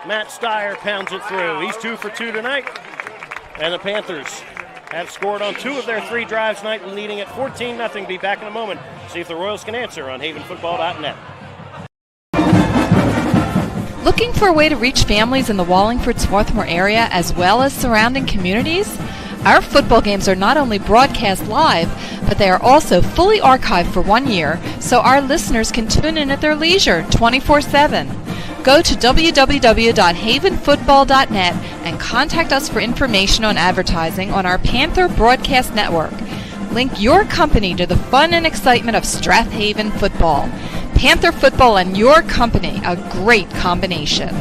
Matt Steyer pounds it through. He's 2 for 2 tonight. And the Panthers have scored on 2 of their 3 drives tonight, leading at 14-0. Be back in a moment. See if the Royals can answer on havenfootball.net. Looking for a way to reach families in the Wallingford-Swarthmore area as well as surrounding communities? Our football games are not only broadcast live, but they are also fully archived for 1 year, so our listeners can tune in at their leisure 24/7. Go to www.havenfootball.net and contact us for information on advertising on our Panther Broadcast Network. Link your company to the fun and excitement of Strath Haven football. Panther football and your company, a great combination.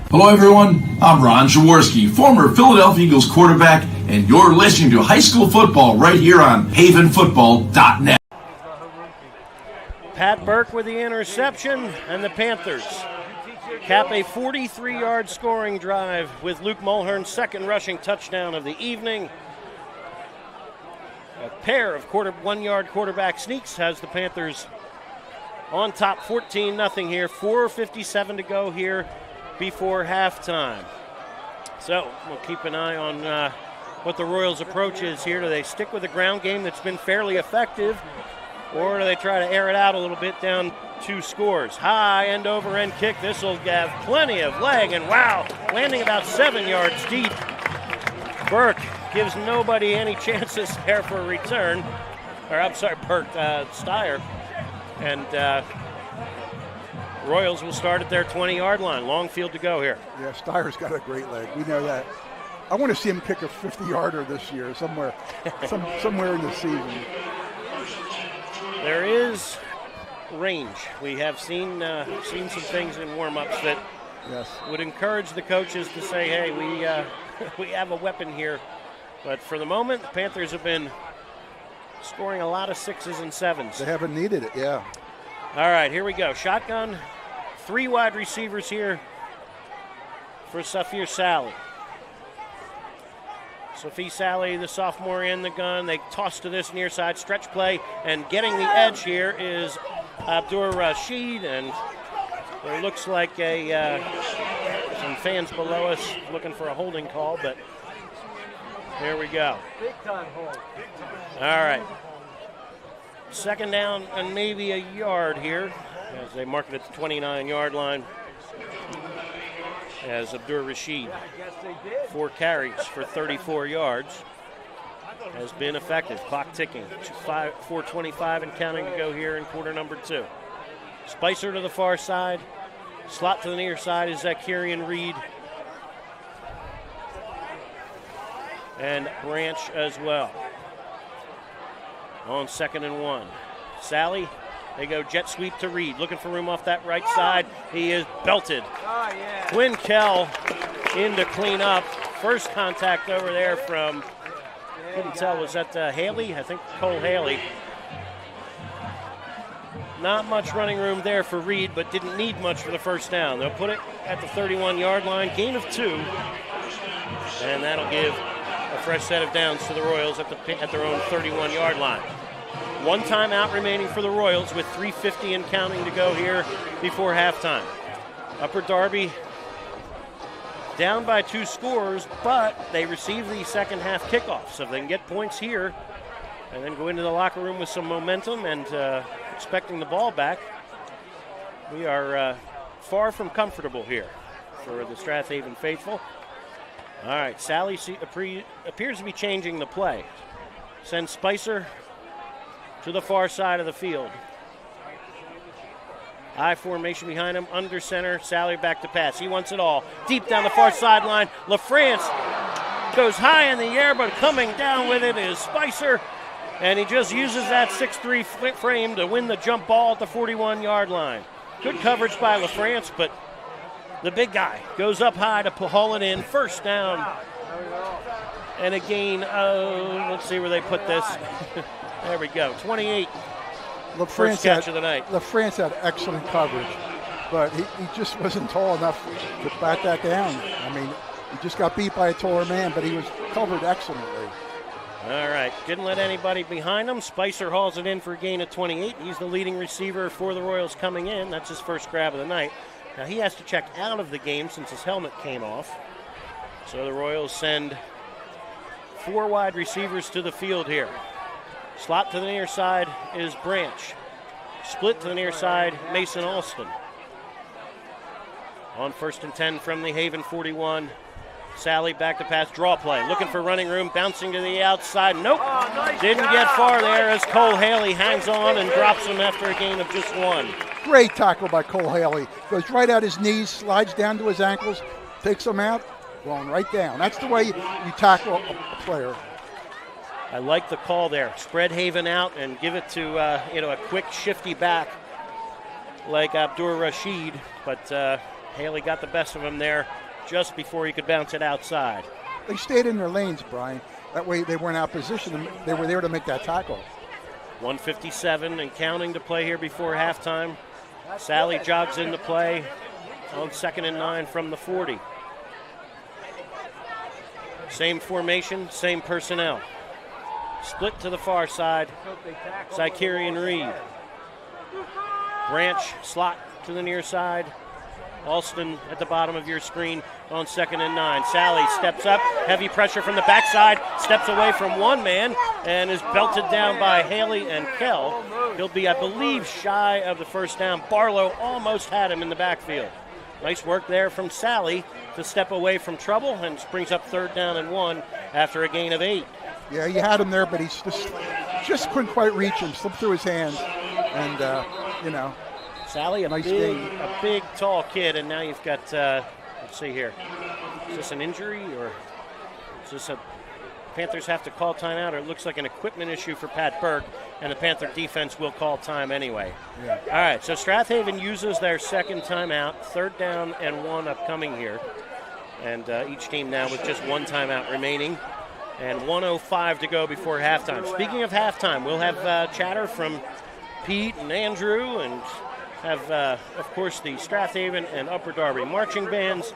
Hello, everyone. I'm Ron Jaworski, former Philadelphia Eagles quarterback, and you're listening to high school football right here on havenfootball.net. Pat Burke with the interception, and the Panthers cap a 43-yard scoring drive with Luke Mulhern's second rushing touchdown of the evening. A pair of 1-yard quarterback sneaks has the Panthers on top 14-0 here. 4:57 to go here before halftime. So we'll keep an eye on what the Royals' approach is here. Do they stick with a ground game that's been fairly effective? Or do they try to air it out a little bit down 2 scores? High end over end kick. This will have plenty of leg, and wow, landing about 7 yards deep. Burke gives nobody any chances there for a return. Or I'm sorry, Steyer. And Royals will start at their 20-yard line. Long field to go here. Yeah, Steyer's got a great leg. We know that. I want to see him kick a 50-yarder this year somewhere in the season. There is range. We have seen some things in warm-ups that would encourage the coaches to say, hey, we have a weapon here. But for the moment, the Panthers have been scoring a lot of 6s and 7s. They haven't needed it, yeah. All right, here we go. Shotgun, 3 wide receivers here for Safir Sally. Sophie Sally, the sophomore, in the gun. They toss to this near side stretch play, and getting the edge here is Abdur Rashid, and there looks like some fans below us looking for a holding call, but here we go. Big time hold. All right. Second down and maybe a yard here as they mark it at the 29-yard line. As Abdur Rashid, 4 carries for 34 yards, has been effective. Clock ticking. 4:25 and counting to go here in quarter number 2. Spicer to the far side. Slot to the near side is Zakarian Reed. And Branch as well. On 2nd and 1. Sally, they go jet sweep to Reed, looking for room off that right side. He is belted. Quinn Kell in to clean up. First contact over there from, couldn't tell, was that Haley? I think Cole Haley. Not much running room there for Reed, but didn't need much for the first down. They'll put it at the 31-yard line, gain of 2. And that'll give a fresh set of downs to the Royals at their own 31-yard line. 1 timeout remaining for the Royals with 3:50 and counting to go here before halftime. Upper Darby down by 2 scores, but they receive the second half kickoff, so if they can get points here and then go into the locker room with some momentum and expecting the ball back, we are far from comfortable here for the Strath Haven faithful. All right, Sally appears to be changing the play. Sends Spicer to the far side of the field. I formation behind him, under center, Sally back to pass. He wants it all. Deep down the far sideline, LaFrance goes high in the air, but coming down with it is Spicer, and he just uses that 6'3" frame to win the jump ball at the 41-yard line. Good coverage by LaFrance, but the big guy goes up high to haul it in. First down. And a gain of, let's see where they put this. There we go, 28. First catch of the night. LaFrance had excellent coverage, but he just wasn't tall enough to bat that down. I mean, he just got beat by a taller man, but he was covered excellently. All right, didn't let anybody behind him. Spicer hauls it in for a gain of 28. He's the leading receiver for the Royals coming in. That's his first grab of the night. Now he has to check out of the game since his helmet came off. So the Royals send 4 wide receivers to the field here. Slot to the near side is Branch. Split to the near side, Mason Alston. On 1st and 10 from the Haven 41. Sally back to pass, draw play. Looking for running room, bouncing to the outside. Nope, didn't get far there as Cole Haley hangs on and drops him after a gain of just 1. Great tackle by Cole Haley. Goes right at his knees, slides down to his ankles, takes him out, going right down. That's the way you tackle a player. I like the call there. Spread Haven out and give it to a quick shifty back like Abdur Rashid, but Haley got the best of him there just before he could bounce it outside. They stayed in their lanes, Brian. That way they weren't out of position. They were there to make that tackle. 1:57 and counting to play here before halftime. Sally jogs into play on 2nd and 9 from the 40. Same formation, same personnel. Split to the far side, Zakarian Reed. Branch slot to the near side. Alston at the bottom of your screen on 2nd and 9. Sally steps up, heavy pressure from the backside, steps away from one man, and is belted down by Haley and Kell. He'll be, I believe, shy of the first down. Barlow almost had him in the backfield. Nice work there from Sally to step away from trouble and brings up 3rd down and 1 after a gain of 8. Yeah, you had him there, but he's just couldn't quite reach him. Slipped through his hands, and Sally, a nice big, tall kid, and now you've got. Let's see here. Is this an injury or is this a Panthers have to call timeout? Or it looks like an equipment issue for Pat Burke, and the Panther defense will call time anyway. Yeah. All right, so Strath Haven uses their 2nd timeout, 3rd down and 1 upcoming here, and each team now with just 1 timeout remaining. And 1:05 to go before halftime. Speaking of halftime, we'll have chatter from Pete and Andrew, and have, of course, the Strath Haven and Upper Darby marching bands.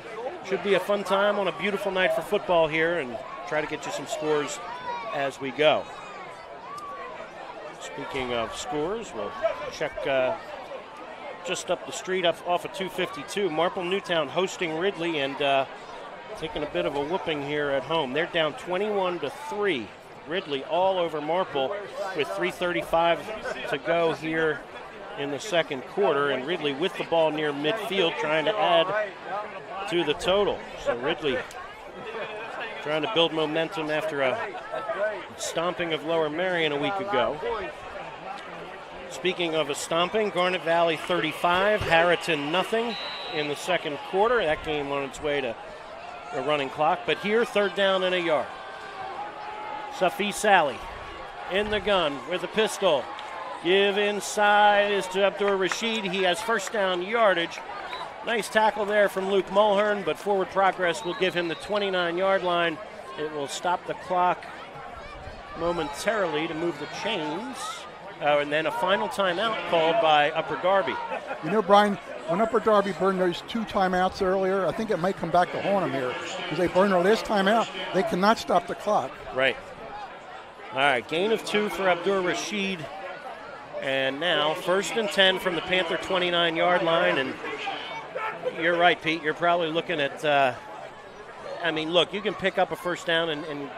Should be a fun time on a beautiful night for football here, and try to get you some scores as we go. Speaking of scores, we'll check just up the street off of 252. Marple Newtown hosting Ridley and taking a bit of a whooping here at home. They're down 21-3. Ridley all over Marple with 3:35 to go here in the 2nd quarter, and Ridley with the ball near midfield trying to add to the total. So Ridley trying to build momentum after a stomping of Lower Merion a week ago. Speaking of a stomping, Garnet Valley 35, Harriton nothing in the 2nd quarter. That game on its way to a running clock, but here 3rd down and a yard. Safi Sally in the gun with a pistol. Give inside is to Abdur Rashid. He has 1st down yardage. Nice tackle there from Luke Mulhern, but forward progress will give him the 29-yard line. It will stop the clock momentarily to move the chains. And then a final timeout called by Upper Darby. You know, Brian, when Upper Darby burned those 2 timeouts earlier, I think it might come back to haunt them here because they burned their last timeout. They cannot stop the clock. Right. All right, gain of 2 for Abdur Rashid. And now 1st and 10 from the Panther 29-yard line. And you're right, Pete. You're probably looking at, look, you can pick up a 1st down and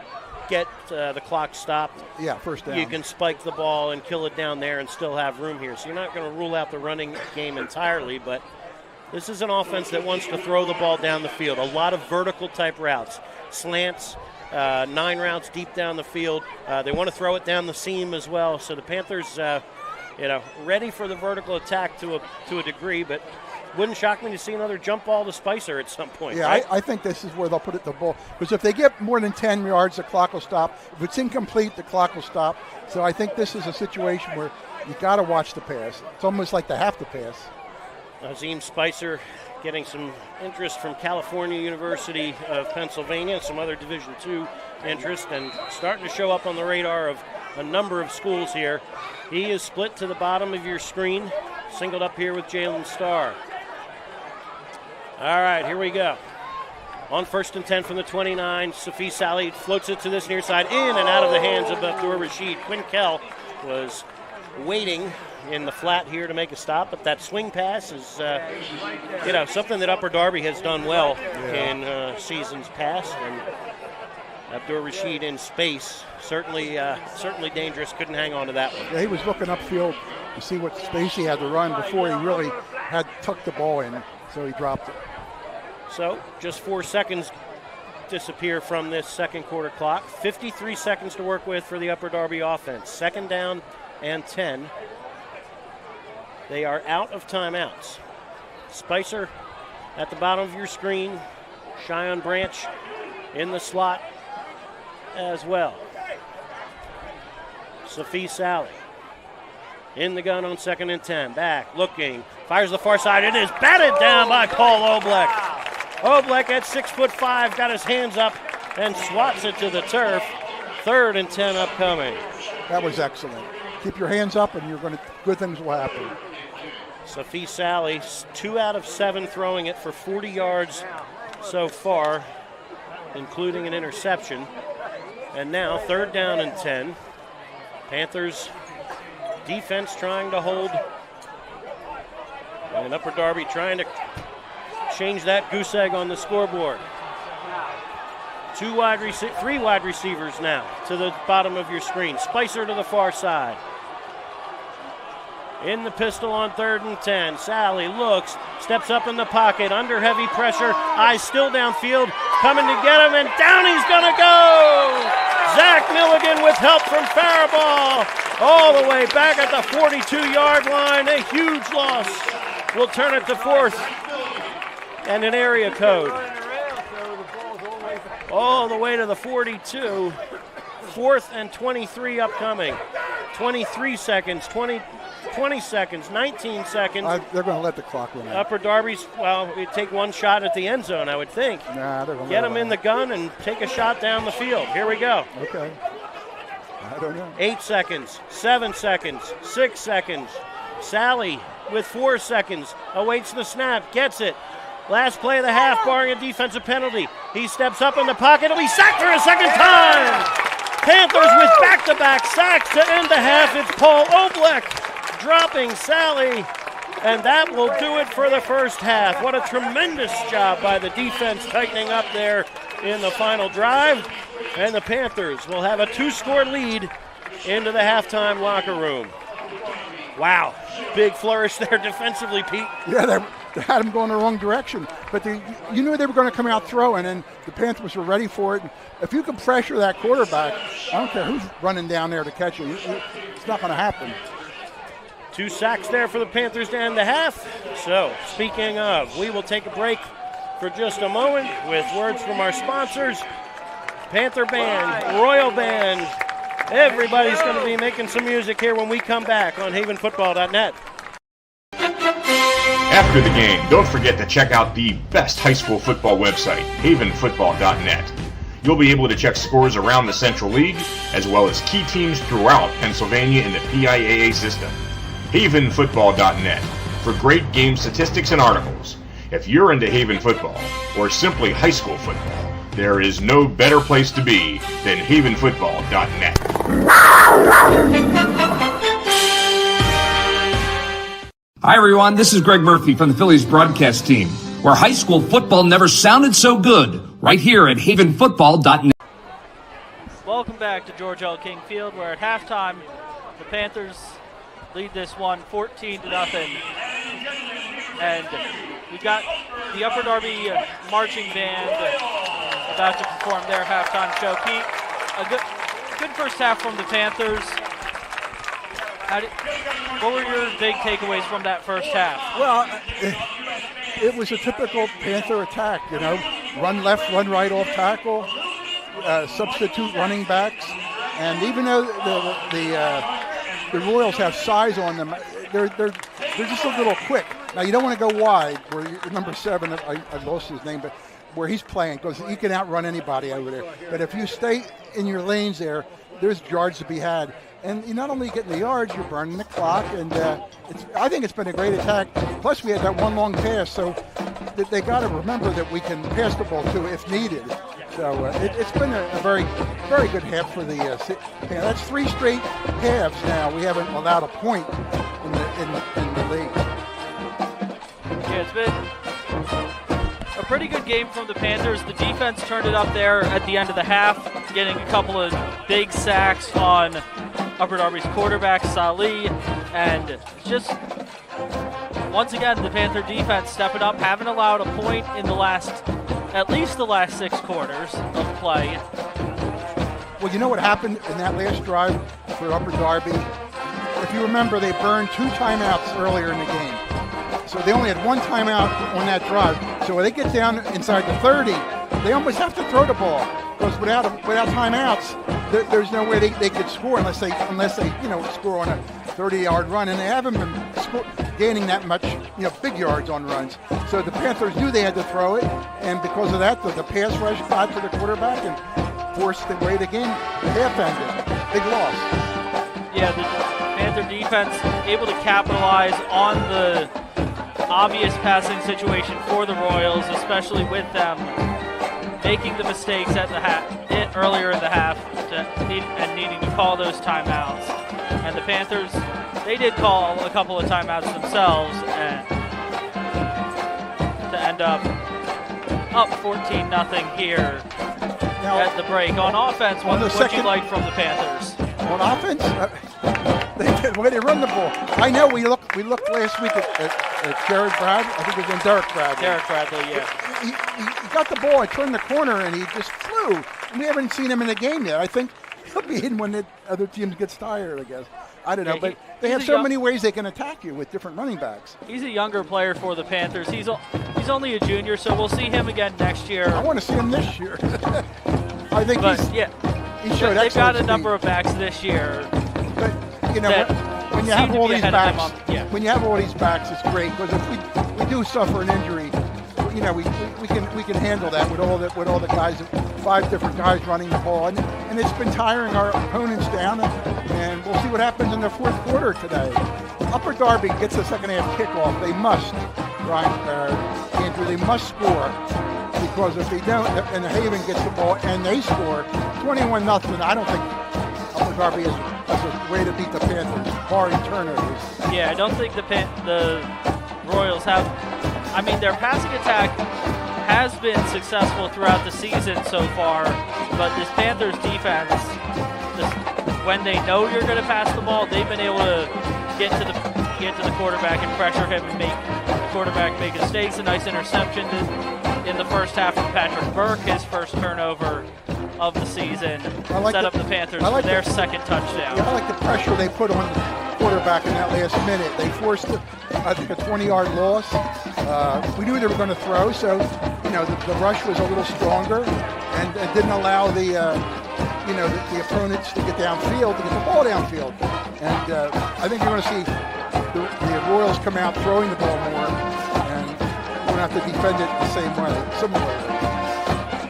get the clock stopped. Yeah, 1st down. You can spike the ball and kill it down there and still have room here. So you're not going to rule out the running game entirely, but this is an offense that wants to throw the ball down the field. A lot of vertical type routes, slants, 9 routes deep down the field. They want to throw it down the seam as well. So the Panthers, ready for the vertical attack to a degree, but wouldn't shock me to see another jump ball to Spicer at some point. Yeah, right? I think this is where they'll put it the ball. Because if they get more than 10 yards, the clock will stop. If it's incomplete, the clock will stop. So I think this is a situation where you got to watch the pass. It's almost like they have to pass. Azim Spicer getting some interest from California University of Pennsylvania, some other Division II interest, and starting to show up on the radar of a number of schools here. He is split to the bottom of your screen, singled up here with Jalen Starr. All right, here we go. On 1st and 10 from the 29, Safi Sally floats it to this near side, in and out of the hands of Abdur Rashid. Quinn Kell was waiting in the flat here to make a stop, but that swing pass is, something that Upper Darby has done well in seasons past. And Abdur Rashid in space, certainly dangerous. Couldn't hang on to that one. Yeah, he was looking upfield to see what space he had to run before he really had tucked the ball in, so he dropped it. So just 4 seconds disappear from this 2nd quarter clock. 53 seconds to work with for the Upper Darby offense. 2nd down and 10. They are out of timeouts. Spicer at the bottom of your screen. Cheyenne Branch in the slot as well. Safi Sally in the gun on 2nd and 10. Back, looking, fires the far side. It is batted down by Paul Oblek. Oblek at 6'5", got his hands up and swats it to the turf. 3rd and 10 upcoming. That was excellent. Keep your hands up and good things will happen. Safi Sally, 2 out of 7 throwing it for 40 yards so far, including an interception. And now 3rd down and 10. Panthers defense trying to hold. And Upper Darby trying to change that goose egg on the scoreboard. 3 wide receivers now to the bottom of your screen. Spicer to the far side. in the pistol on 3rd and 10. Sally looks, steps up in the pocket, under heavy pressure, eyes still downfield, coming to get him, and down he's going to go! Zach Milligan with help from Faribault, all the way back at the 42-yard line. A huge loss. We'll turn it to 4th and an area code. All the way to the 42. 4th and 23 upcoming. 23 seconds, 20 seconds, 19 seconds. They're going to let the clock run out. Upper Darby's, well, we take one shot at the end zone, I would think. Nah, they're going to get him in the gun and take a shot down the field. Here we go. Okay. I don't know. 8 seconds, 7 seconds, 6 seconds. Sally with 4 seconds awaits the snap, gets it. Last play of the half, barring a defensive penalty. He steps up in the pocket. He'll be sacked for a second time. Panthers with back-to-back sacks to end the half. It's Paul Oblek dropping Sally, and that will do it for the first half. What a tremendous job by the defense tightening up there in the final drive. And the Panthers will have a 2-score lead into the halftime locker room. Wow, big flourish there defensively, Pete. Yeah, they had them going the wrong direction. But you knew they were going to come out throwing, and the Panthers were ready for it. If you can pressure that quarterback, I don't care who's running down there to catch you. It's not going to happen. 2 sacks there for the Panthers to end the half. So, speaking of, we will take a break for just a moment with words from our sponsors. Panther Band, Royal Band, everybody's going to be making some music here when we come back on havenfootball.net. After the game, don't forget to check out the best high school football website, havenfootball.net. You'll be able to check scores around the Central League, as well as key teams throughout Pennsylvania in the PIAA system. havenfootball.net for great game statistics and articles. If you're into Haven football, or simply high school football, there is no better place to be than havenfootball.net. Hi, everyone. This is Greg Murphy from the Phillies broadcast team, where high school football never sounded so good, right here at havenfootball.net. Welcome back to George L. King Field, where at halftime, the Panthers lead this one 14-0. And we got the Upper Darby marching band about to perform their halftime show. Pete, a good first half from the Panthers. What were your big takeaways from that first half? Well, it was a typical Panther attack, you know. Run left, run right off tackle, substitute running backs. And even though the Royals have size on them, they're just a little quick. Now, you don't want to go wide, where number 7, I lost his name, but where he's playing, because he can outrun anybody over there. But if you stay in your lanes there, there's yards to be had. And you're not only getting the yards, you're burning the clock. And I think it's been a great attack. Plus, we had that one long pass, so they got to remember that we can pass the ball too if needed. So it's been a very, very good half for the. That's 3 straight halves now. We haven't allowed a point in the league. Yeah, it's been a pretty good game from the Panthers. The defense turned it up there at the end of the half, getting a couple of big sacks on Upper Darby's quarterback, Salih, and just once again the Panther defense stepping up, haven't allowed a point in at least the last 6 quarters of play. Well, you know what happened in that last drive for Upper Darby? If you remember, they burned 2 timeouts earlier in the game. So they only had 1 timeout on that drive. So when they get down inside the 30, they almost have to throw the ball, because without timeouts, there's no way they could score unless they score on a 30-yard run, and they haven't been gaining that much big yards on runs. So the Panthers knew they had to throw it, and because of that, the pass rush got to the quarterback and forced the way the game. The half ended. Big loss. Yeah, the Panther defense able to capitalize on the obvious passing situation for the Royals, especially with them making the mistakes at the earlier in the half and needing to call those timeouts. And the Panthers, they did call a couple of timeouts themselves, and to end up 14-0 here at the break. On offense, what would you like from the Panthers? On offense, The way they run the ball. I know we looked last week at Jared Brad. I think it was Derek Bradley. Derek Bradley, yeah. He got the ball, turned the corner, and he just flew. And we haven't seen him in the game yet. I think he'll be in when the other team gets tired, I guess. I don't know, but they have so many ways they can attack you with different running backs. He's a younger player for the Panthers. He's only a junior, so we'll see him again next year. I want to see him this year. I think he showed they've got a speed. number of backs this year. But you know, when you have all these backs, when you have all these backs, it's great because if we do suffer an injury, you know, we can handle that with all the guys, 5 different guys running the ball, and it's been tiring our opponents down, and we'll see what happens in the fourth quarter today. Upper Darby gets the second half kickoff. They must, Andrew, they must score, because if they don't, and Haven gets the ball and they score 21-0, I don't think Upper Darby has a way to beat the Panthers, barring turnovers. Yeah, I don't think the Royals have. I mean, their passing attack has been successful throughout the season so far, but this Panthers defense, when they know you're going to pass the ball, they've been able to get to the quarterback and pressure him and make the quarterback make mistakes. A nice interception in the first half from Patrick Burke, his first turnover of the season, set up the Panthers for their second touchdown. Yeah, I like the pressure they put on the quarterback in that last minute. They forced, I think, a 20-yard loss. We knew they were going to throw, so you know the rush was a little stronger, and didn't allow the opponents to get downfield, to get the ball downfield. And I think you're going to see the Royals come out throwing the ball more, and we're going to have to defend it the same way, similarly.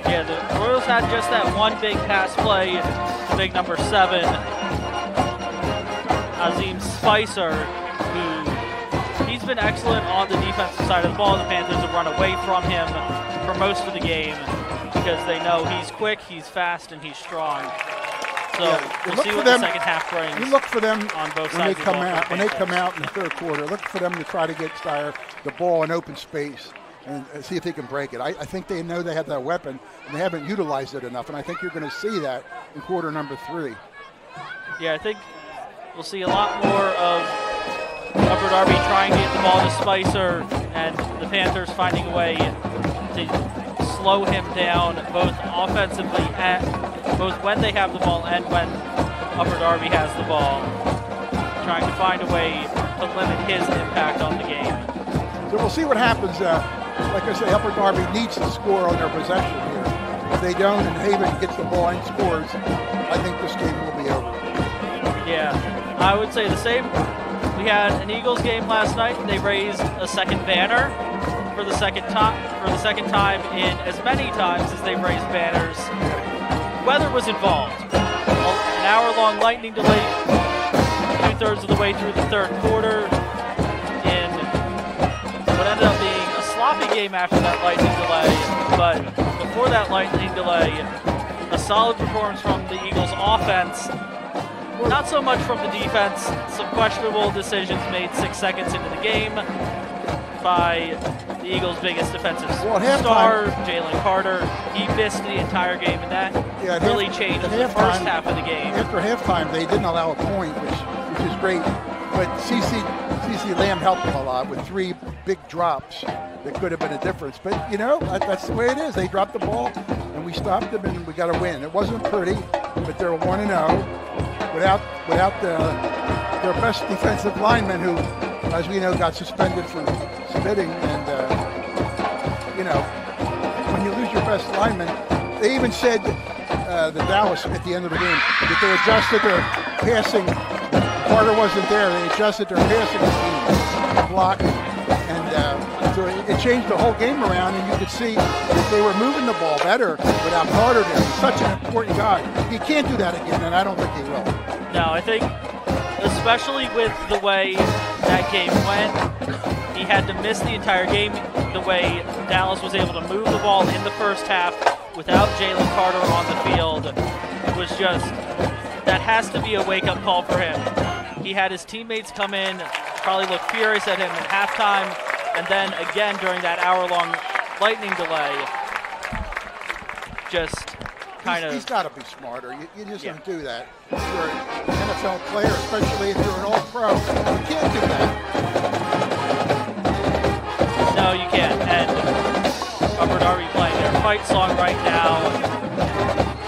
Yeah, the Royals had just that one big pass play, big number 7, Azim Spicer, who he's been excellent on the defensive side of the ball. The Panthers have run away from him for most of the game because they know he's quick, he's fast, and he's strong. So we'll see what the second half brings. You look for them on both when they sides come of the ball out. When they come out in the third quarter, look for them to try to get Steyer the ball in open space and see if they can break it. I think they know they have that weapon, and they haven't utilized it enough. And I think you're going to see that in quarter number 3. Yeah, I think we'll see a lot more of Upper Darby trying to get the ball to Spicer, and the Panthers finding a way to slow him down both offensively, both when they have the ball and when Upper Darby has the ball, trying to find a way to limit his impact on the game. So we'll see what happens. Like I say, Upper Darby needs to score on their possession here. If they don't and Haven gets the ball and scores, I think this game will be over. Yeah, I would say the same. We had an Eagles game last night. They raised a second banner for the second time in as many times as they've raised banners. Weather was involved. An hour-long lightning delay 2/3 of the way through the third quarter in what ended up being a sloppy game after that lightning delay. But before that lightning delay, a solid performance from the Eagles offense. Not so much from the defense. Some questionable decisions made 6 seconds into the game by the Eagles' biggest defensive star, Jalen Carter. He missed the entire game, and that really changed the first half of the game. After halftime, they didn't allow a point, which is great. But CeCe Lamb helped them a lot with 3 big drops that could have been a difference. But, you know, that's the way it is. They dropped the ball, and we stopped them, and we got a win. It wasn't pretty, but they're 1-0 without their best defensive lineman, who, as we know, got suspended for spitting. And, you know, when you lose your best lineman, they even said, the Dallas at the end of the game, that they adjusted their passing. Carter wasn't there. They adjusted their passing scheme, block, and so it changed the whole game around. And you could see that they were moving the ball better without Carter there. He's such an important guy. He can't do that again, and I don't think he will. No, I think, especially with the way that game went, he had to miss the entire game. The way Dallas was able to move the ball in the first half without Jalen Carter on the field was just, that has to be a wake-up call for him. He had his teammates come in, probably look furious at him at halftime, and then again during that hour-long lightning delay, just kind of... He's got to be smarter. You just don't do that. You're NFL player, especially if you're an all-pro. You can't do that. No, you can't. And Upper Darby playing their fight song right now.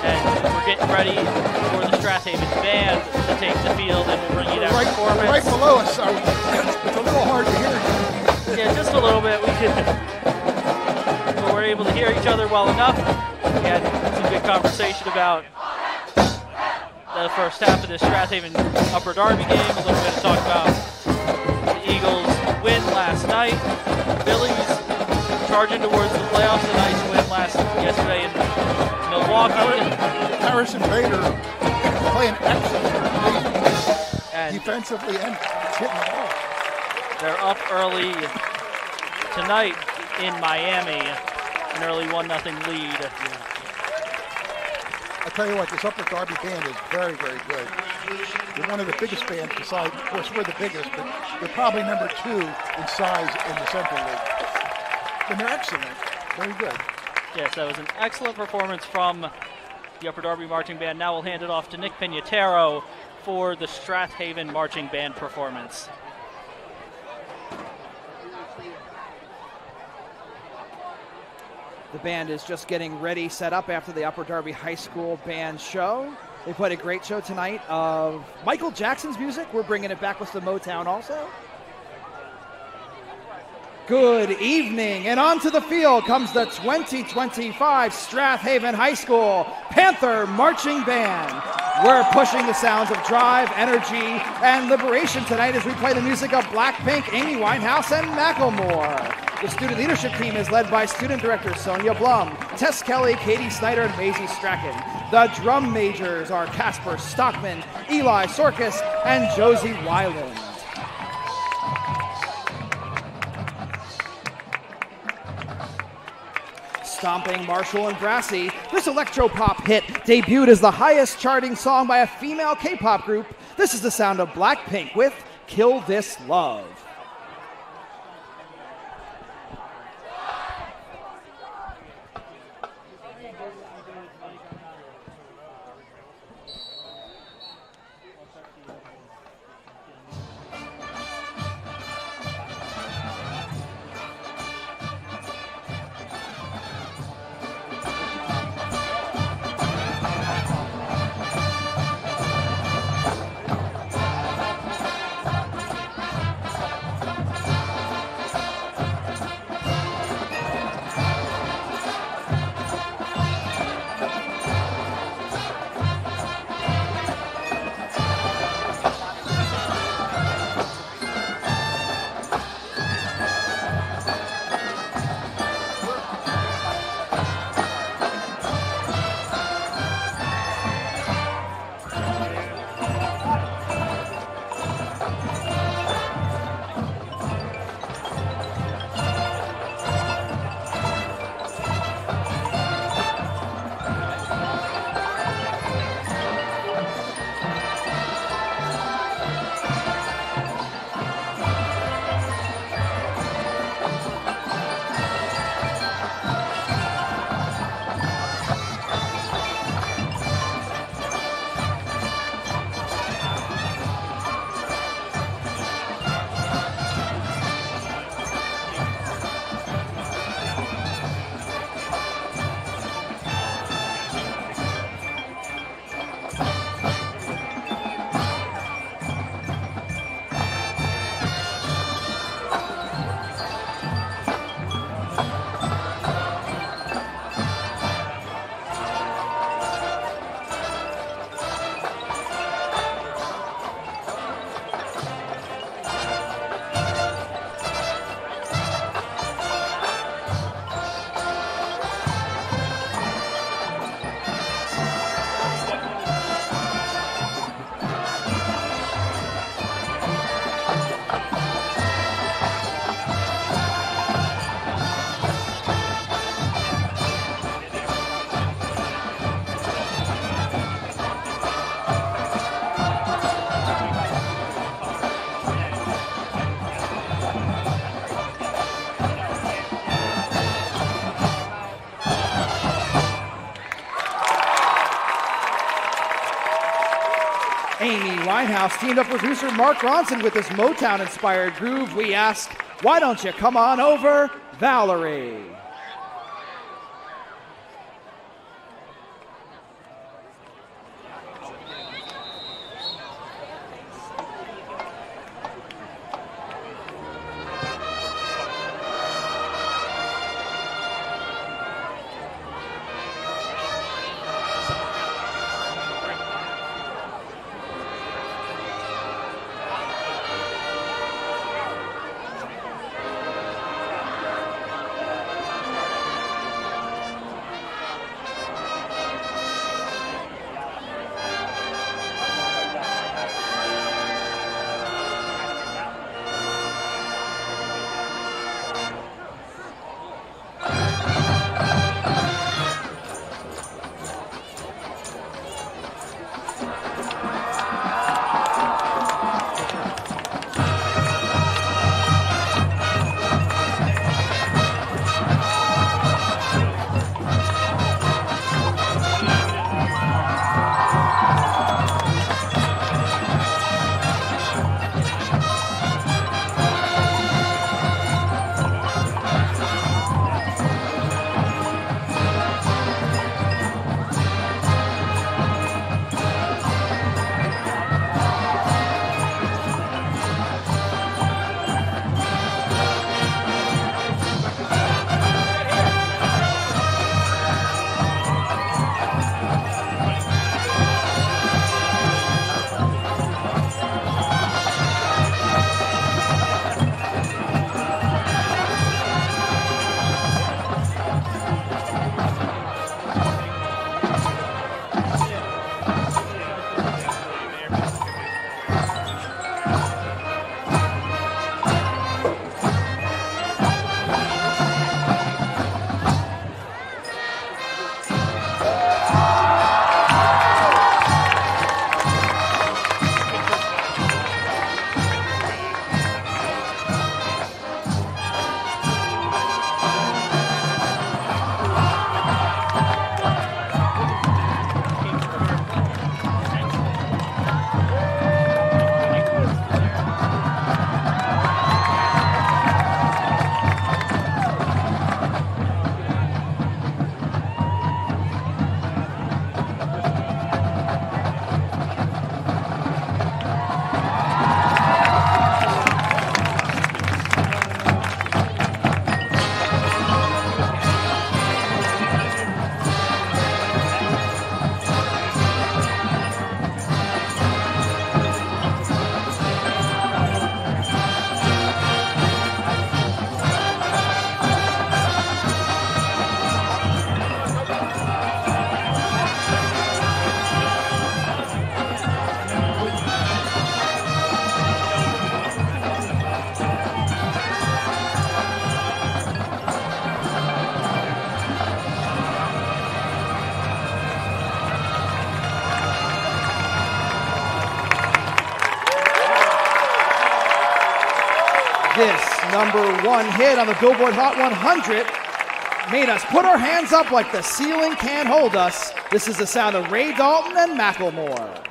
And we're getting ready for the Strath Haven band to take the field, and we'll bring you that performance. Right below us, so it's a little hard to hear. Yeah, just a little bit. But we're able to hear each other well enough. We had some good conversation about the first half of this Strath Haven Upper Darby game. A little bit of talk about the Eagles' win last night. Phillies charging towards the playoffs. A nice win yesterday in Milwaukee. Harrison Bader playing excellent and defensively and hitting the ball. They're up early tonight in Miami, an early 1-0 lead. I tell you what, this Upper Darby band is very, very good. They're one of the biggest bands besides, of course, we're the biggest, but they're probably number 2 in size in the Central League. And they're excellent. Very good. Yes, that was an excellent performance from the Upper Darby Marching Band. Now we'll hand it off to Nick Pignataro for the Strath Haven Marching Band performance. The band is just getting ready, set up after the Upper Darby High School band show. They played a great show tonight of Michael Jackson's music. We're bringing it back with some Motown also. Good evening, and onto the field comes the 2025 Strath Haven High School Panther Marching Band. We're pushing the sounds of drive, energy, and liberation tonight as we play the music of Blackpink, Amy Winehouse, and Macklemore. The student leadership team is led by student directors Sonia Blum, Tess Kelly, Katie Snyder, and Maisie Strachan. The drum majors are Casper Stockman, Eli Sorkis, and Josie Weiland. Stomping Marshall and Brassy, this electro-pop hit debuted as the highest charting song by a female K-pop group. This is the sound of Blackpink with Kill This Love. Linehouse teamed up with producer Mark Ronson with this Motown-inspired groove. We ask, why don't you come on over, Valerie? This #1 hit on the Billboard Hot 100 made us put our hands up like the ceiling can't hold us. This is the sound of Ray Dalton and Macklemore.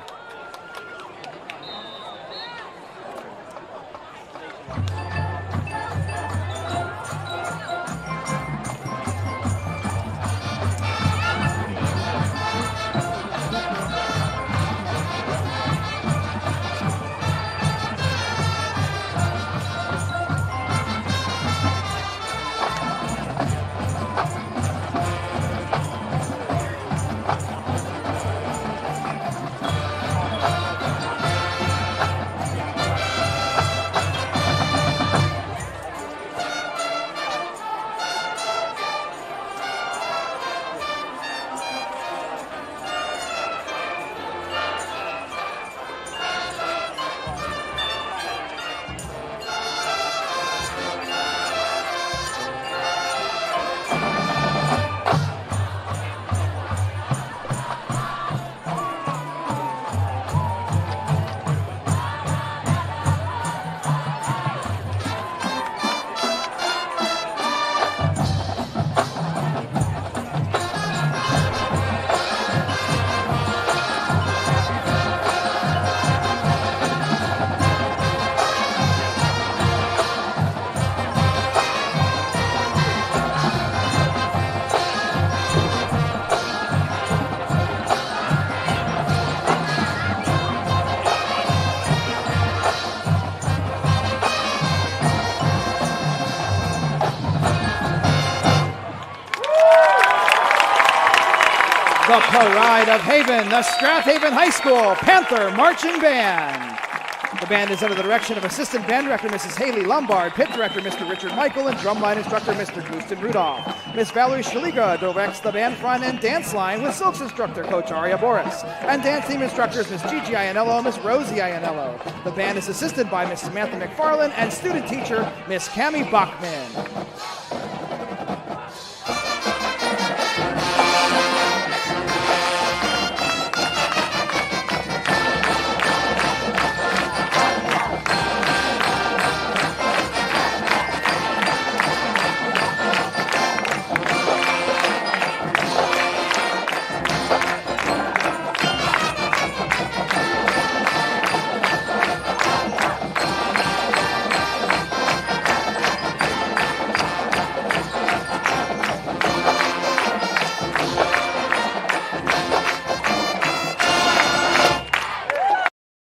the pride of Haven, the Strath Haven High School Panther Marching Band. The band is under the direction of Assistant Band Director Mrs. Haley Lombard, Pit Director Mr. Richard Michael, and Drumline Instructor Mr. Gustin Rudolph. Miss Valerie Shaliga directs the band front and dance line with Silks Instructor Coach Aria Boris, and dance team instructors Miss Gigi Ianello and Miss Rosie Ianello. The band is assisted by Miss Samantha McFarland and student teacher Miss Cami Bachman.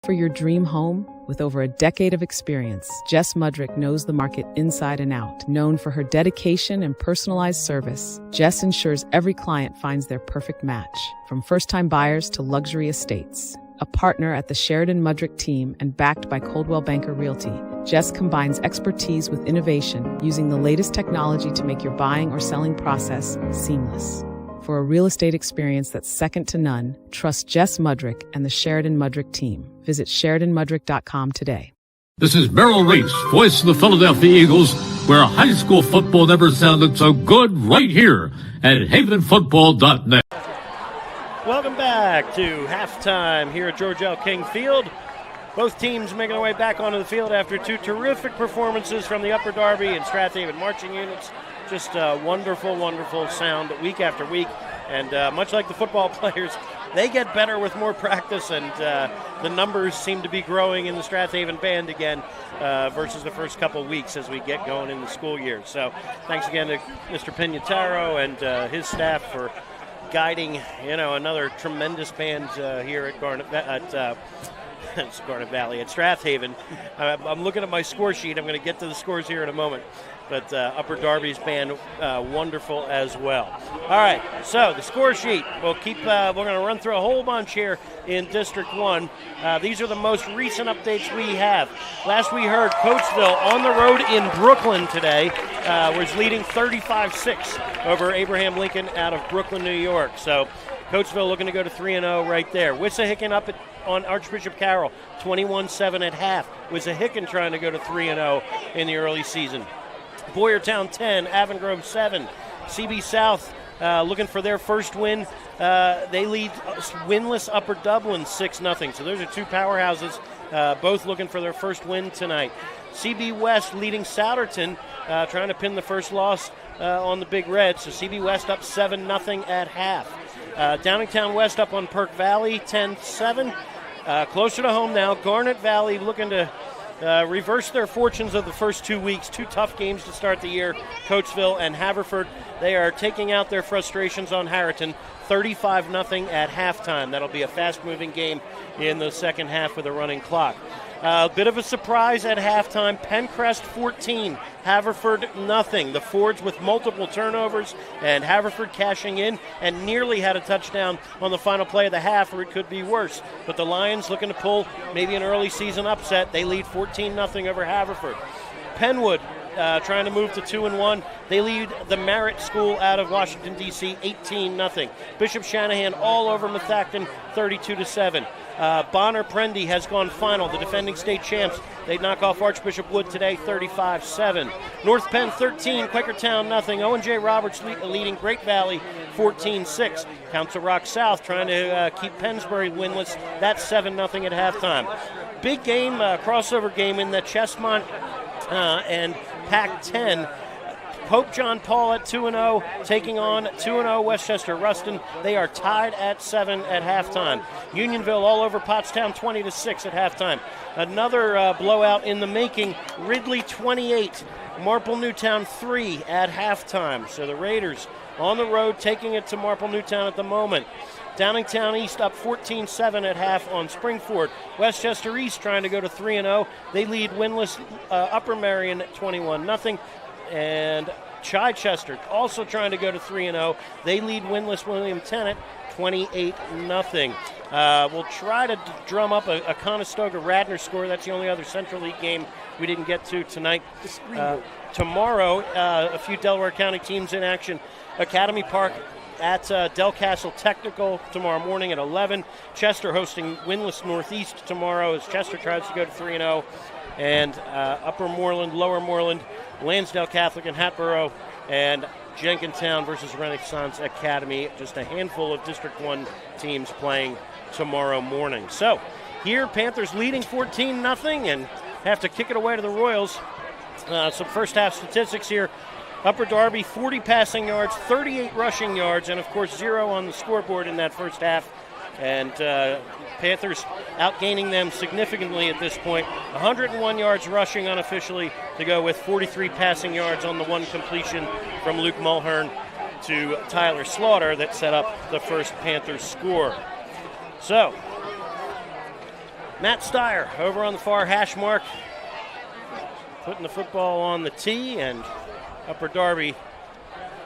For your dream home, with over a decade of experience, Jess Mudrick knows the market inside and out. Known for her dedication and personalized service, Jess ensures every client finds their perfect match, from first-time buyers to luxury estates. A partner at the Sheridan Mudrick team and backed by Coldwell Banker Realty, Jess combines expertise with innovation, using the latest technology to make your buying or selling process seamless. For a real estate experience that's second to none, trust Jess Mudrick and the Sheridan Mudrick team. Visit SheridanMudrick.com today. This is Merrill Reese, voice of the Philadelphia Eagles, where high school football never sounded so good, right here at havenfootball.net. Welcome back to halftime here at George L. King Field. Both teams making their way back onto the field after two terrific performances from the Upper Darby and Strath Haven marching units. Just wonderful, wonderful sound week after week. And much like the football players, they get better with more practice, and the numbers seem to be growing in the Strath Haven band again versus the first couple of weeks as we get going in the school year. So thanks again to Mr. Pinataro and his staff for guiding, another tremendous band here at Garnet Valley, at Strath Haven. I'm looking at my score sheet. I'm going to get to the scores here in a moment. But Upper Darby's band, wonderful as well. All right, so the score sheet. We're going to run through a whole bunch here in District 1. These are the most recent updates we have. Last we heard, Coatesville on the road in Brooklyn today was leading 35-6 over Abraham Lincoln out of Brooklyn, New York. So Coatesville looking to go to 3-0 right there. Wissahickon up on Archbishop Carroll, 21-7 at half. Wissahickon trying to go to 3-0 in the early season. Boyertown 10, Avon 7. CB South looking for their first win. They lead winless Upper Dublin 6-0. So those are two powerhouses, both looking for their first win tonight. CB West leading Souderton, trying to pin the first loss on the Big Red. So CB West up 7-0 at half. Downingtown West up on Perk Valley 10-7. Closer to home now, Garnet Valley looking to reverse their fortunes of the first 2 weeks. Two tough games to start the year. Coatesville and Haverford, they are taking out their frustrations on Harriton, 35-0 at halftime. That'll be a fast-moving game in the second half with a running clock. A bit of a surprise at halftime. Pencrest 14, Haverford nothing. The Fords with multiple turnovers and Haverford cashing in and nearly had a touchdown on the final play of the half, or it could be worse. But the Lions looking to pull maybe an early season upset. They lead 14-0 over Haverford. Penwood trying to move to 2-1. They lead the Merritt School out of Washington, D.C., 18-0. Bishop Shanahan all over Methacton, 32-7. Bonner Prendy has gone final, the defending state champs. They knock off Archbishop Wood today, 35-7. North Penn 13, Quakertown nothing. Owen J. Roberts leading Great Valley 14-6. Council Rock South trying to keep Pennsbury winless. That's 7-0 at halftime. Big game, crossover game in the Chestmont and Pac-10. Pope John Paul at 2-0, taking on 2-0 Westchester Ruston. They are tied at 7 at halftime. Unionville all over Pottstown, 20-6 at halftime. Another blowout in the making. Ridley 28, Marple Newtown 3 at halftime. So the Raiders on the road taking it to Marple Newtown at the moment. Downingtown East up 14-7 at half on Springford. Westchester East trying to go to 3-0. They lead winless Upper Marion 21-0. And Chichester also trying to go to 3-0. They lead winless William Tennant 28-0. We'll try to drum up a Conestoga-Radnor score. That's the only other Central League game we didn't get to tonight. Tomorrow, a few Delaware County teams in action. Academy Park at Del Castle Technical tomorrow morning at 11. Chester hosting winless Northeast tomorrow as Chester tries to go to 3-0. And Upper Moreland, Lower Moreland, Lansdale Catholic and Hatboro, and Jenkintown versus Renaissance Academy. Just a handful of District 1 teams playing tomorrow morning. So here, Panthers leading 14-0 and have to kick it away to the Royals. Some first half statistics here. Upper Darby, 40 passing yards, 38 rushing yards, and of course 0 on the scoreboard in that first half. And Panthers outgaining them significantly at this point. 101 yards rushing unofficially to go with 43 passing yards on the one completion from Luke Mulhern to Tyler Slaughter that set up the first Panthers score. So, Matt Steyer over on the far hash mark, putting the football on the tee, and Upper Darby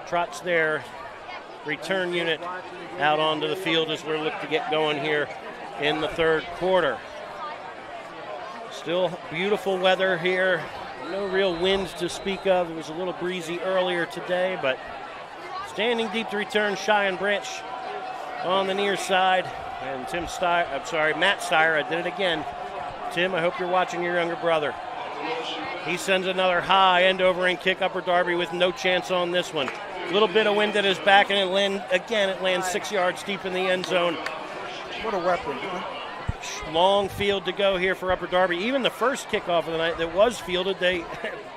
trots their return unit out onto the field as we're looking to get going here in the third quarter. Still beautiful weather here. No real wind to speak of. It was a little breezy earlier today, but standing deep to return, Cheyenne Branch on the near side. And Matt Steyer, I did it again. Tim, I hope you're watching your younger brother. He sends another high end-over-end kick. Upper Darby with no chance on this one. A little bit of wind at his back, and it lands 6 yards deep in the end zone. What a weapon. Long field to go here for Upper Darby. Even the first kickoff of the night that was fielded,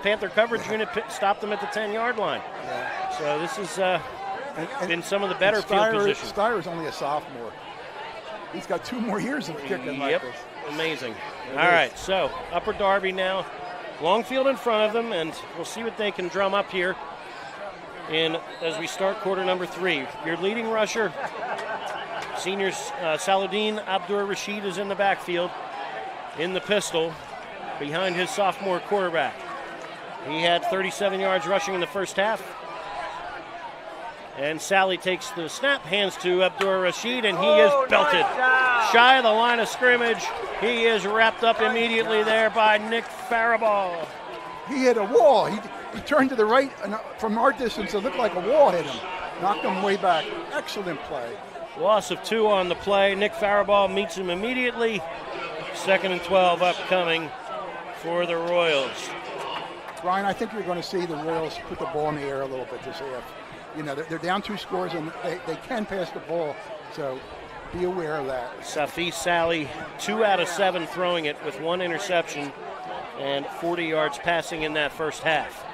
Panther coverage unit stopped them at the 10-yard line. Yeah. So this has been some of the better field position. Steyer's only a sophomore. He's got 2 more years of kicking like this. Amazing. All right, so Upper Darby now. Long field in front of them, and we'll see what they can drum up here as we start quarter number 3. Your leading rusher, senior Saladin Abdur-Rashid, is in the backfield in the pistol behind his sophomore quarterback. He had 37 yards rushing in the first half. And Sally takes the snap, hands to Abdur-Rashid, and he is belted. Shy of the line of scrimmage. He is wrapped up immediately there by Nick Faribault. He hit a wall. He turned to the right, and from our distance, it looked like a wall hit him. Knocked him way back. Excellent play. Loss of 2 on the play. Nick Faribault meets him immediately. 2nd and 12 upcoming for the Royals. Brian, I think you're going to see the Royals put the ball in the air a little bit to see if, they're down 2 scores and they can pass the ball, so be aware of that. Safi Sally, 2 out of 7 throwing it with 1 interception and 40 yards passing in that first half.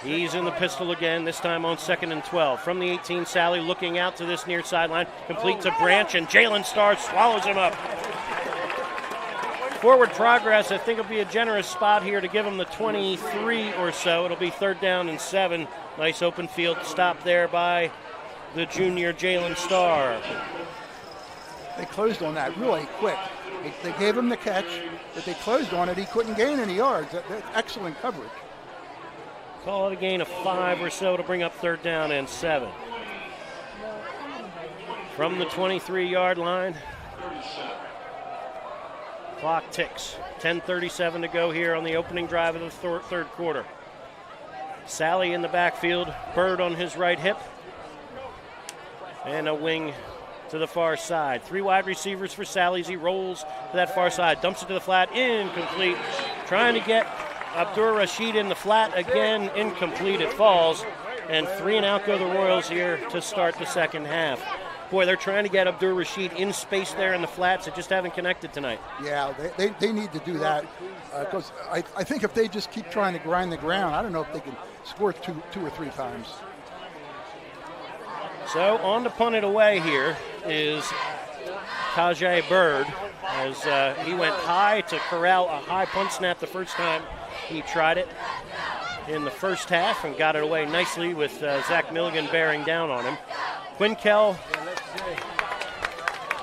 He's in the pistol again, this time on 2nd and 12. From the 18, Sally looking out to this near sideline, complete to Branch, and Jalen Starr swallows him up. Forward progress, I think it'll be a generous spot here to give him the 23 or so. It'll be 3rd down and 7. Nice open field stop there by the junior Jalen Starr. They closed on that really quick. They gave him the catch, but they closed on it. He couldn't gain any yards. That's excellent coverage. Call it a gain of 5 or so to bring up 3rd down and 7. From the 23-yard line, clock ticks. 10:37 to go here on the opening drive of the third quarter. Sally in the backfield, Bird on his right hip, and a wing to the far side. 3 wide receivers for Sally's. He rolls to that far side, dumps it to the flat, incomplete. Trying to get Abdur-Rashid in the flat again, incomplete. It falls, and 3 and out go the Royals here to start the second half. Boy, they're trying to get Abdur-Rashid in space there in the flats. They just haven't connected tonight. Yeah, they need to do that because I think if they just keep trying to grind the ground, I don't know if they can score two or 3 times. So on to punt it away here is Tajay Bird as he went high to corral a high punt snap the first time he tried it in the first half and got it away nicely with Zach Milligan bearing down on him. Quinkel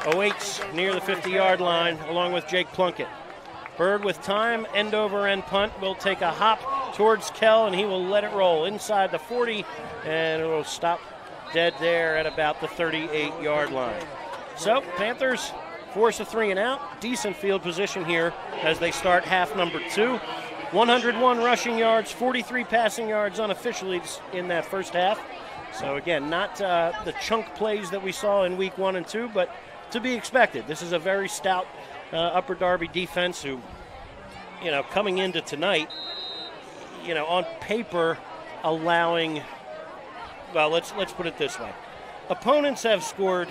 awaits near the 50-yard line along with Jake Plunkett. Bird with time, end-over-end punt, will take a hop towards Kell, and he will let it roll inside the 40, and it will stop dead there at about the 38-yard line. So Panthers force a 3 and out. Decent field position here as they start half number 2. 101 rushing yards, 43 passing yards unofficially in that first half. So again, not the chunk plays that we saw in week 1 and 2, but to be expected. This is a very stout Upper Darby defense who, coming into tonight, on paper allowing, well, let's put it this way. Opponents have scored,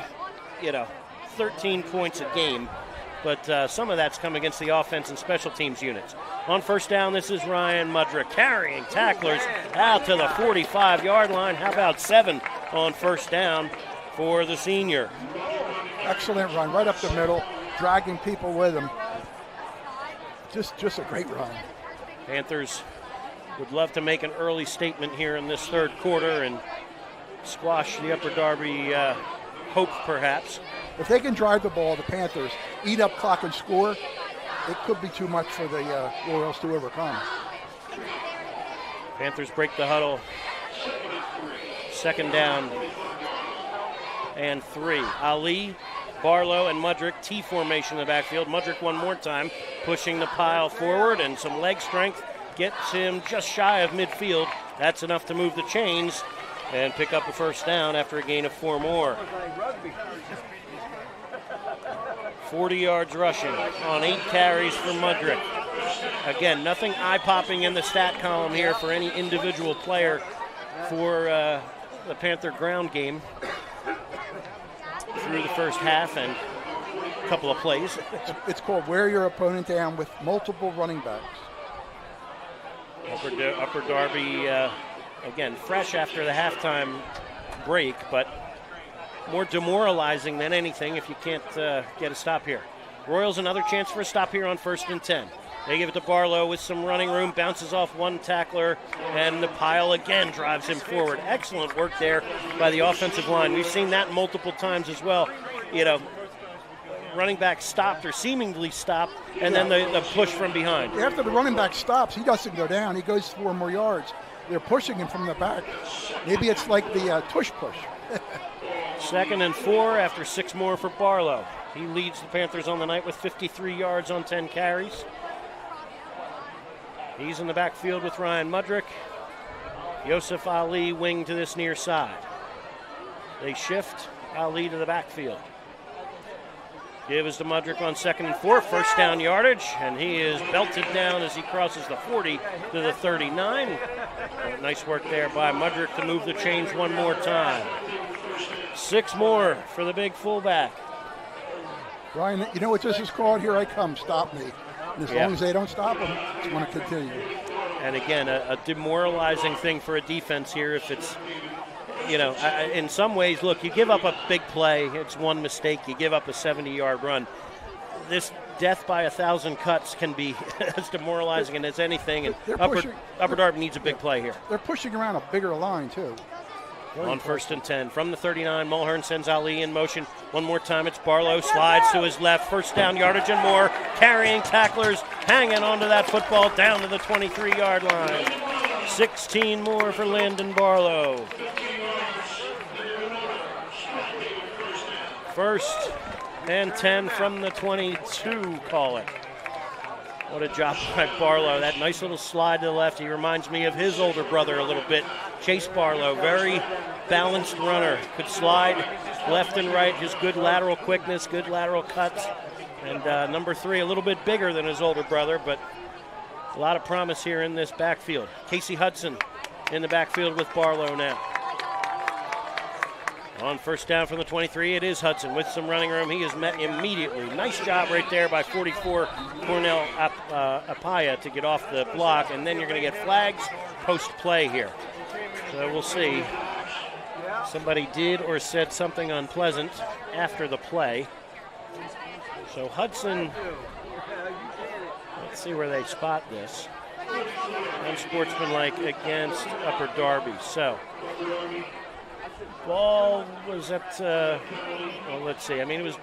13 points a game, but some of that's come against the offense and special teams units. On first down, this is Ryan Mudrick carrying tacklers out to the 45-yard line. How about 7 on first down for the senior? Excellent run, right up the middle, dragging people with him. Just a great run. Panthers would love to make an early statement here in this third quarter and squash the Upper Darby hope, perhaps. If they can drive the ball, the Panthers, eat up clock and score, it could be too much for the Royals to overcome. Panthers break the huddle. Second down and 3. Ali, Barlow, and Mudrick, T formation in the backfield. Mudrick one more time, pushing the pile forward, and some leg strength gets him just shy of midfield. That's enough to move the chains and pick up a first down after a gain of 4 more. 40 yards rushing on 8 carries for Mudrick. Again, nothing eye-popping in the stat column here for any individual player for the Panther ground game through the first half and a couple of plays. It's called wear your opponent down with multiple running backs. Upper Darby, again, fresh after the halftime break, but more demoralizing than anything if you can't get a stop here. Royals another chance for a stop here on 1st and 10. They give it to Barlow with some running room, bounces off one tackler, and the pile again drives him forward. Excellent work there by the offensive line. We've seen that multiple times as well. Running back stopped or seemingly stopped, and then the push from behind. After the running back stops, he doesn't go down. He goes 4 more yards. They're pushing him from the back. Maybe it's like the tush push. 2nd and 4 after 6 more for Barlow. He leads the Panthers on the night with 53 yards on 10 carries. He's in the backfield with Ryan Mudrick. Yosef Ali wing to this near side. They shift Ali to the backfield. Give is to Mudrick on 2nd and 4, first down yardage, and he is belted down as he crosses the 40 to the 39. Nice work there by Mudrick to move the chains one more time. 6 more for the big fullback. Ryan, you know what this is called? Here I come, stop me. And as long as they don't stop him, it's going to continue. And again, a demoralizing thing for a defense here if it's, in some ways, look, you give up a big play, it's one mistake, you give up a 70-yard run. This death by 1,000 cuts can be as demoralizing as anything, and Upper Darby needs a big play here. They're pushing around a bigger line, too. On 1st and 10 from the 39, Mulhern sends Ali in motion. One more time, it's Barlow, slides to his left, first down yardage and more, carrying tacklers, hanging onto that football down to the 23-yard line. 16 more for Landon Barlow. 1st and 10 from the 22, call it. What a job by Barlow. That nice little slide to the left. He reminds me of his older brother a little bit, Chase Barlow. Very balanced runner. Could slide left and right. Just good lateral quickness, good lateral cuts. And number 3, a little bit bigger than his older brother, but a lot of promise here in this backfield. Casey Hudson in the backfield with Barlow now. On first down from the 23, it is Hudson with some running room. He is met immediately. Nice job right there by 44 Cornell Apaya to get off the block, and then you're going to get flags post-play here. So we'll see. Somebody did or said something unpleasant after the play. So Hudson, let's see where they spot this. Unsportsmanlike against Upper Darby. So ball was at, well, let's see. I mean, it was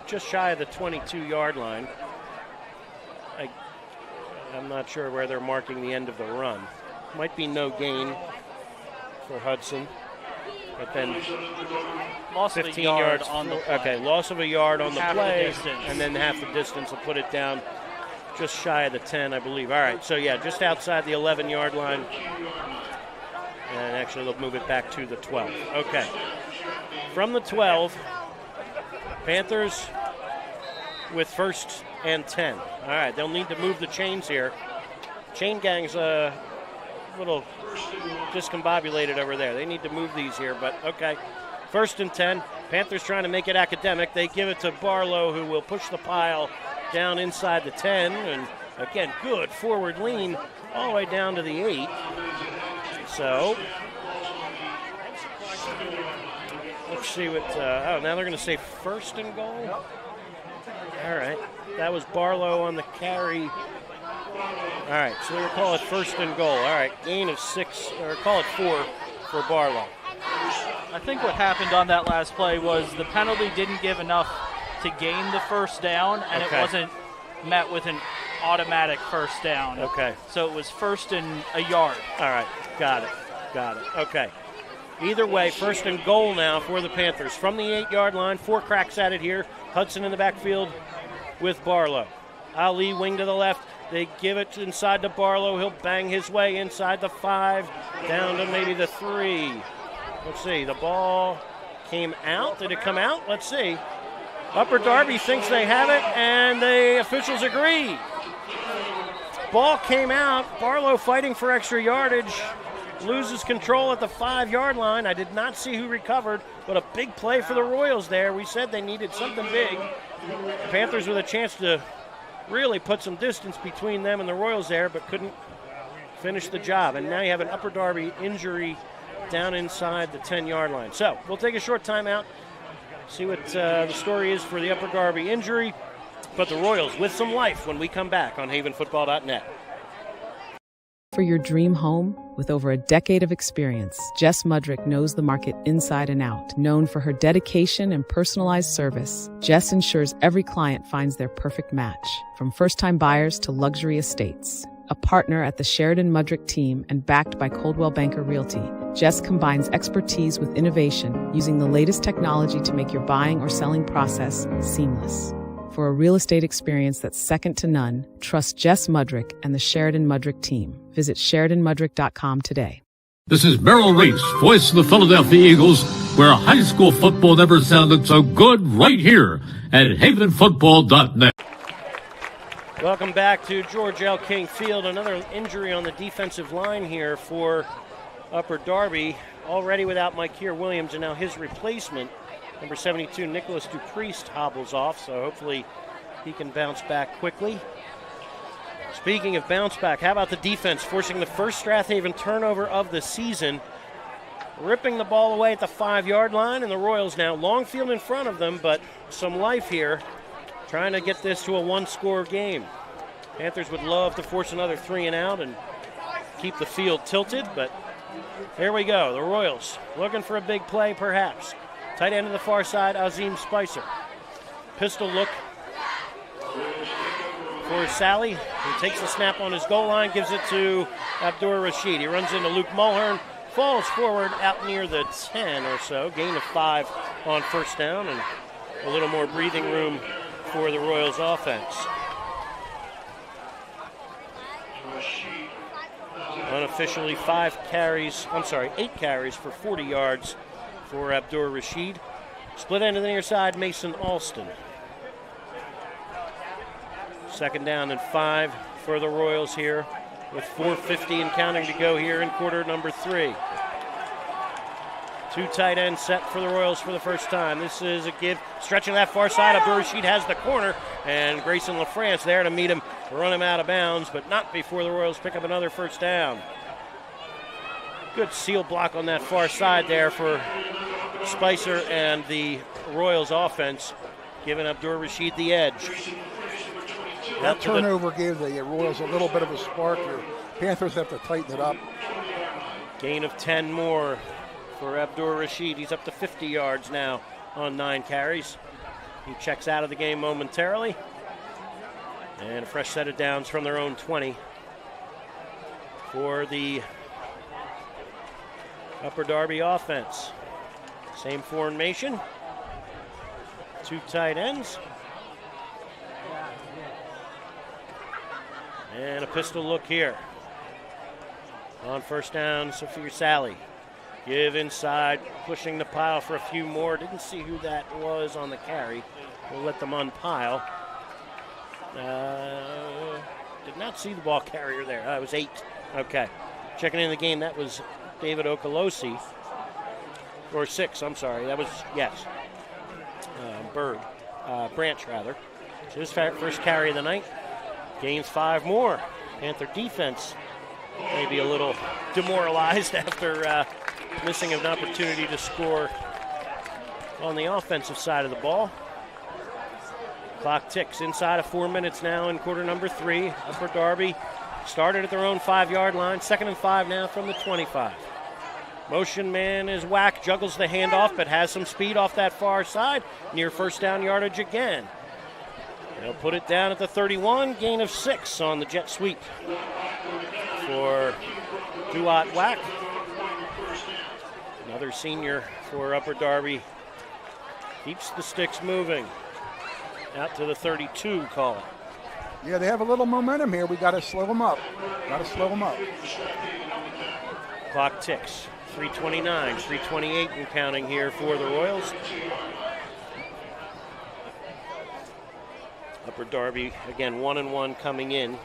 just shy of the 22-yard line. I'm not sure where they're marking the end of the run. Might be no gain for Hudson. But then loss 15 of a yard yards on the play. Okay, loss of a yard on the Half play. the distance. And then half the distance will put it down just shy of the 10, I believe. All right, so yeah, just outside the 11-yard line. And actually, they'll move it back to the 12. Okay. From the 12, Panthers with 1st and 10. All right, they'll need to move the chains here. Chain gang's a little discombobulated over there. They need to move these here, but okay. 1st and 10. Panthers trying to make it academic. They give it to Barlow, who will push the pile down inside the 10. And again, good forward lean all the way down to the 8. So, let's see what, now they're going to say 1st and goal. All right, that was Barlow on the carry. All right, so we'll call it 1st and goal. All right, gain of 6, or call it 4 for Barlow. I think what happened on that last play was the penalty didn't give enough to gain the 1st down, and Okay. it wasn't met with an automatic 1st down. Okay. So it was 1st and a yard. All right, got it. Okay. Either way, 1st and goal now for the Panthers. From the 8-yard line, 4 cracks at it here. Hudson in the backfield with Barlow. Ali wing to the left. They give it inside to Barlow. He'll bang his way inside the 5, down to maybe the 3. Let's see, the ball came out. Did it come out? Let's see. Upper Darby thinks they have it, and the officials agree. Ball came out. Barlow fighting for extra yardage. Loses control at the 5-yard line. I did not see who recovered, but a big play for the Royals there. We said they needed something big. The Panthers with a chance to really put some distance between them and the Royals there, but couldn't finish the job. And now you have an Upper Darby injury down inside the 10-yard line. So we'll take a short timeout, see what the story is for the Upper Darby injury. But the Royals with some life when we come back on havenfootball.net. For your dream home, with over a decade of experience, Jess Mudrick knows the market inside and out. Known for her dedication and personalized service, Jess ensures every client finds their perfect match. From first-time buyers to luxury estates. A partner at the Sheridan Mudrick team and backed by Coldwell Banker Realty, Jess combines expertise with innovation, using the latest technology to make your buying or selling process seamless. For a real estate experience that's second to none, trust Jess Mudrick and the Sheridan Mudrick team. Visit SheridanMudrick.com today. This is Merrill Reese, voice of the Philadelphia Eagles, where high school football never sounded so good, right here at havenfootball.net. Welcome back to George L. King Field. Another injury on the defensive line here for Upper Darby. Already without Mykere Williams, and now his replacement, number 72, Nicholas Dupriest, hobbles off, so hopefully he can bounce back quickly. Speaking of bounce back, how about the defense forcing the first Strath Haven turnover of the season, ripping the ball away at the 5-yard line, and the Royals now long field in front of them, but some life here, trying to get this to a 1-score game. Panthers would love to force another 3 and out and keep the field tilted, but here we go. The Royals looking for a big play, perhaps. Tight end to the far side, Azim Spicer. Pistol look for Sally, who takes the snap on his goal line, gives it to Abdur Rashid. He runs into Luke Mulhern, falls forward out near the 10 or so. Gain of 5 on 1st down, and a little more breathing room for the Royals offense. Unofficially 8 carries for 40 yards for Abdur Rashid. Split end to the near side, Mason Alston. 2nd down and 5 for the Royals here, with 4:50 and counting to go here in quarter number 3. 2 tight ends set for the Royals for the first time. This is a give, stretching that far side. Abdur Rashid has the corner, and Grayson LaFrance there to meet him, run him out of bounds, but not before the Royals pick up another 1st down. Good seal block on that far side there for Spicer and the Royals offense, giving Abdur Rashid the edge. That turnover gave the Royals a little bit of a spark here. Panthers have to tighten it up. Gain of 10 more for Abdur Rashid. He's up to 50 yards now on 9 carries. He checks out of the game momentarily. And a fresh set of downs from their own 20 for the Upper Darby offense. Same formation. 2 tight ends. And a pistol look here. On first down, Sophia Sally. Give inside, pushing the pile for a few more. Didn't see who that was on the carry. We'll let them unpile. Did not see the ball carrier there. It was 8. Okay. Checking in the game, that was David Okolosi. Or 6, I'm sorry. That was, yes. Branch, rather. So his first carry of the night. Gains 5 more. Panther defense maybe a little demoralized after missing an opportunity to score on the offensive side of the ball. Clock ticks inside of 4 minutes now in quarter number 3. Upper Darby started at their own 5-yard line. 2nd and 5 now from the 25. Motion man is Whack, juggles the handoff, but has some speed off that far side. Near first down yardage again. They'll put it down at the 31, gain of 6 on the jet sweep for Duat Whack. Another senior for Upper Darby. Keeps the sticks moving. Out to the 32, call it. Yeah, they have a little momentum here. We got to slow them up. Clock ticks. 3:29, 3:28 and counting here for the Royals. Upper Darby, again, 1-1 coming in.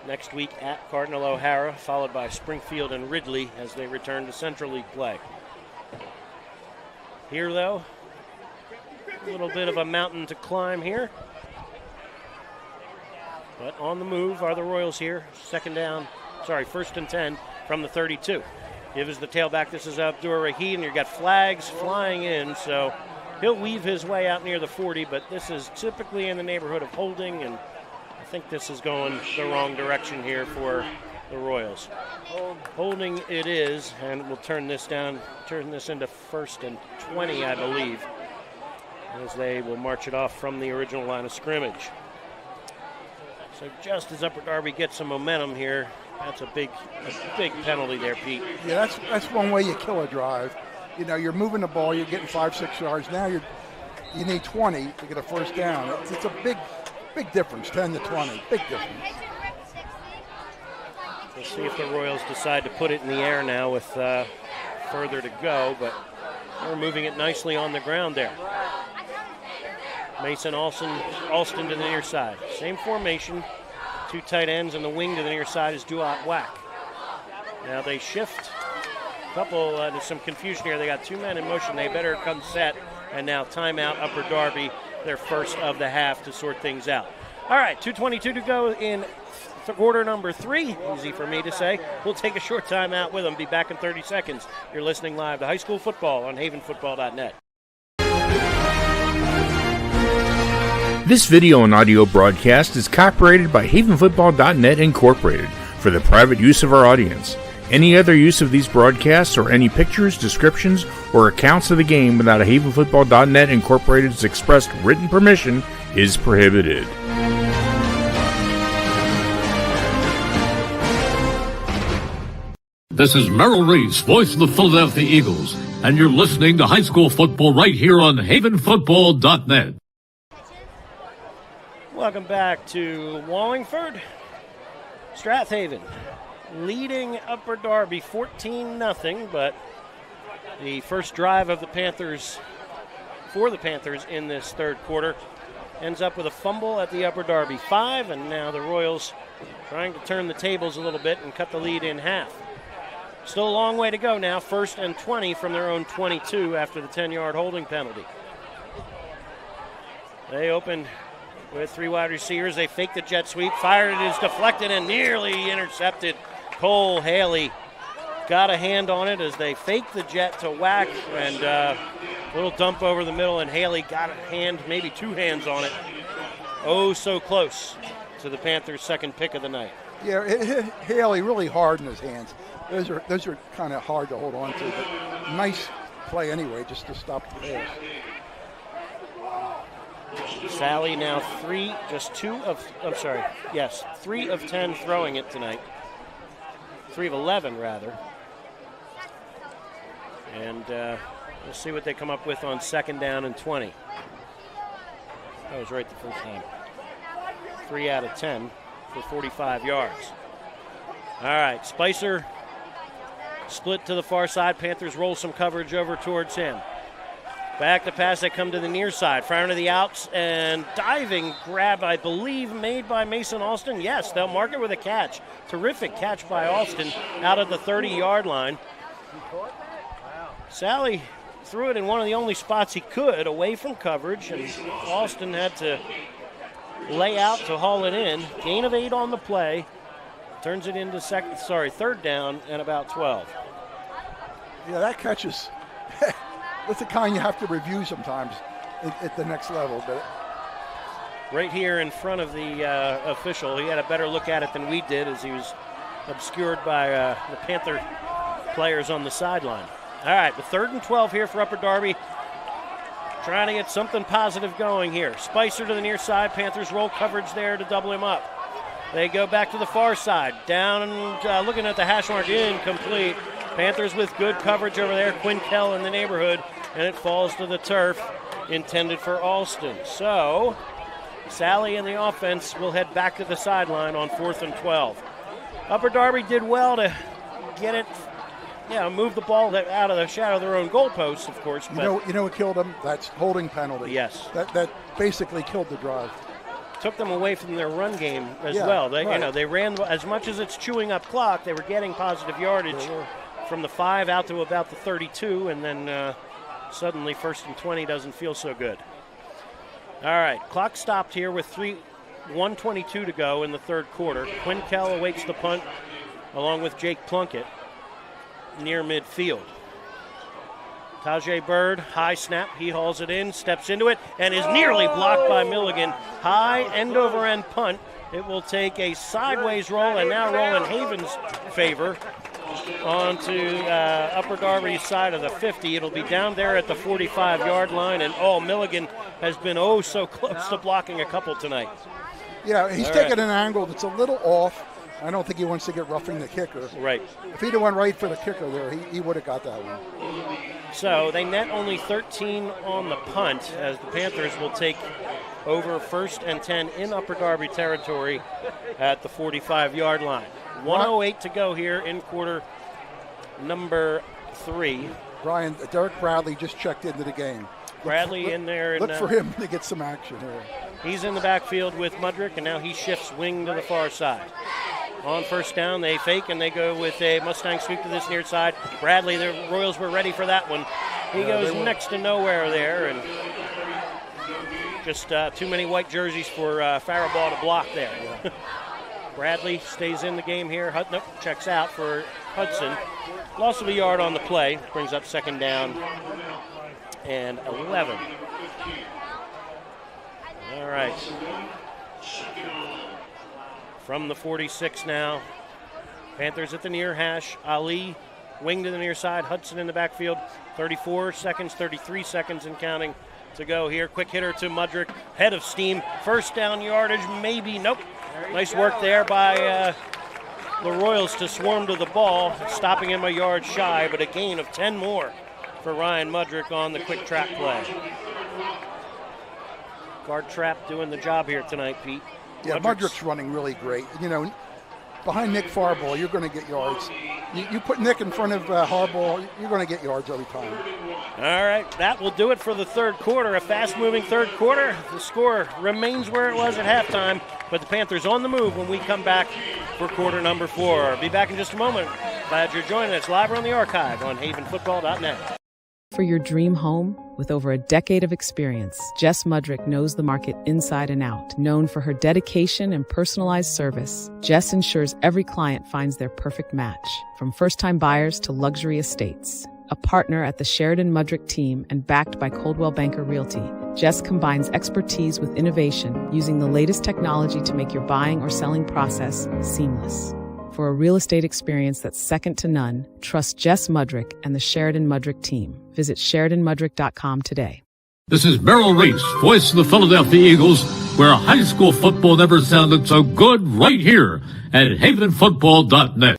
Next week at Cardinal O'Hara, followed by Springfield and Ridley as they return to Central League play. Here, though, a little bit of a mountain to climb here. But on the move are the Royals here. First and 10 from the 32. Give us the tailback. This is Abdur Rahid, and you've got flags flying in, so he'll weave his way out near the 40, but this is typically in the neighborhood of holding, and I think this is going the wrong direction here for the Royals. Holding it is, and we'll turn this into 1st and 20, I believe, as they will march it off from the original line of scrimmage. So just as Upper Darby gets some momentum here, that's a big penalty there, Pete. Yeah, that's one way you kill a drive. You know, you're moving the ball, you're getting 5-6 yards. Now you need 20 to get a first down. It's a big difference, 10 to 20, big difference. We'll see if the Royals decide to put it in the air now with further to go, but they're moving it nicely on the ground there. Mason Alston to the near side. Same formation, 2 tight ends, and the wing to the near side is Duat Whack. Now they shift. There's some confusion here. They got 2 men in motion. They better come set. And now timeout, Upper Darby, their first of the half to sort things out. All right, 2:22 to go in quarter number 3. Easy for me to say. We'll take a short timeout with them. Be back in 30 seconds. You're listening live to High School Football on havenfootball.net. This video and audio broadcast is copyrighted by havenfootball.net Incorporated for the private use of our audience. Any other use of these broadcasts or any pictures, descriptions, or accounts of the game without a havenfootball.net Incorporated's expressed written permission is prohibited. This is Merrill Reese, voice of the Philadelphia Eagles, and you're listening to High School Football right here on havenfootball.net. Welcome back to Wallingford. Strath Haven leading Upper Darby 14-0, but the first drive of the Panthers for the Panthers in this third quarter ends up with a fumble at the Upper Darby 5, and now the Royals trying to turn the tables a little bit and cut the lead in half. Still a long way to go now, 1st and 20 from their own 22 after the 10-yard holding penalty. They open with 3 wide receivers. They fake the jet sweep. Fired, it is deflected and nearly intercepted. Cole Haley got a hand on it as they faked the jet to Whack, and a little dump over the middle, and Haley got a hand, maybe 2 hands on it. Oh, so close to the Panthers' second pick of the night. Yeah, it hit Haley really hard in his hands. Those are kind of hard to hold on to, but nice play anyway, just to stop the pass. Sally now 3 of 10 throwing it tonight. 3 of 11, rather. And we'll see what they come up with on 2nd down and 20. That was right the first time. 3 out of 10 for 45 yards. All right, Spicer split to the far side. Panthers roll some coverage over towards him. Back to pass, they come to the near side. Fire to the outs and diving grab, I believe, made by Mason Alston. Yes, they'll mark it with a catch. Terrific catch by Alston out of the 30-yard line. Sally threw it in one of the only spots he could, away from coverage, and Alston had to lay out to haul it in. Gain of 8 on the play. Turns it into 3rd down and about 12. Yeah, that catch is that's the kind you have to review sometimes at the next level. But right here in front of the official, he had a better look at it than we did as he was obscured by the Panther players on the sideline. All right, the 3rd and 12 here for Upper Darby. Trying to get something positive going here. Spicer to the near side. Panthers roll coverage there to double him up. They go back to the far side. Down, looking at the hash mark, incomplete. Panthers with good coverage over there. Quinkel in the neighborhood, and it falls to the turf, intended for Alston. So, Sally and the offense will head back to the sideline on 4th and 12. Upper Darby did well to get it, move the ball out of the shadow of their own goalposts, of course. You know what killed them? That's holding penalty. Yes. That basically killed the drive. Took them away from their run game as well. They ran as much as it's chewing up clock. They were getting positive yardage from the 5 out to about the 32, and then suddenly 1st and 20 doesn't feel so good. All right, clock stopped here with 1:22 to go in the 3rd quarter. Quinkel awaits the punt along with Jake Plunkett near midfield. Tajay Bird, high snap, he hauls it in, steps into it, and is nearly blocked by Milligan. High end-over-end punt. It will take a sideways roll and now roll in Haven's favor onto Upper Darby's side of the 50. It'll be down there at the 45-yard line, and Milligan has been so close to blocking a couple tonight. Yeah, he's taking an angle that's a little off. I don't think he wants to get roughing the kicker. Right. If he'd have went right for the kicker there, he would have got that one. So they net only 13 on the punt, as the Panthers will take over 1st and 10 in Upper Darby territory at the 45-yard line. 1:08 to go here in quarter number 3. Brian, Derek Bradley just checked into the game. Bradley in there. Look for him to get some action here. He's in the backfield with Mudrick, and now he shifts wing to the far side. On 1st down, they fake, and they go with a Mustang sweep to this near side. Bradley, the Royals were ready for that one. He goes next to nowhere there, and just too many white jerseys for Faraball to block there. Yeah. Bradley stays in the game here. Checks out for Hudson. Loss of a yard on the play. Brings up 2nd down and 11. All right. From the 46 now. Panthers at the near hash. Ali wing to the near side. Hudson in the backfield. 34 seconds, 33 seconds and counting to go here. Quick hitter to Mudrick. Head of steam. 1st down yardage, maybe. Nope. Nice work there by the Royals to swarm to the ball, stopping him a yard shy, but a gain of 10 more for Ryan Mudrick on the quick trap play. Guard trap doing the job here tonight, Pete. Yeah, Mudrick's running really great. Behind Nick Farball, you're going to get yards. You put Nick in front of Harbaugh, you're going to get yards every time. All right, that will do it for the 3rd quarter. A fast-moving 3rd quarter. The score remains where it was at halftime, but the Panthers on the move when we come back for quarter number 4. Be back in just a moment. Glad you're joining us live on the archive on havenfootball.net. For your dream home, with over a decade of experience, Jess Mudrick knows the market inside and out. Known for her dedication and personalized service, Jess ensures every client finds their perfect match. From first-time buyers to luxury estates. A partner at the Sheridan Mudrick team and backed by Coldwell Banker Realty, Jess combines expertise with innovation, using the latest technology to make your buying or selling process seamless. For a real estate experience that's second to none, trust Jess Mudrick and the Sheridan Mudrick team. Visit SheridanMudrick.com today. This is Merrill Reese, voice of the Philadelphia Eagles, where high school football never sounded so good, right here at havenfootball.net.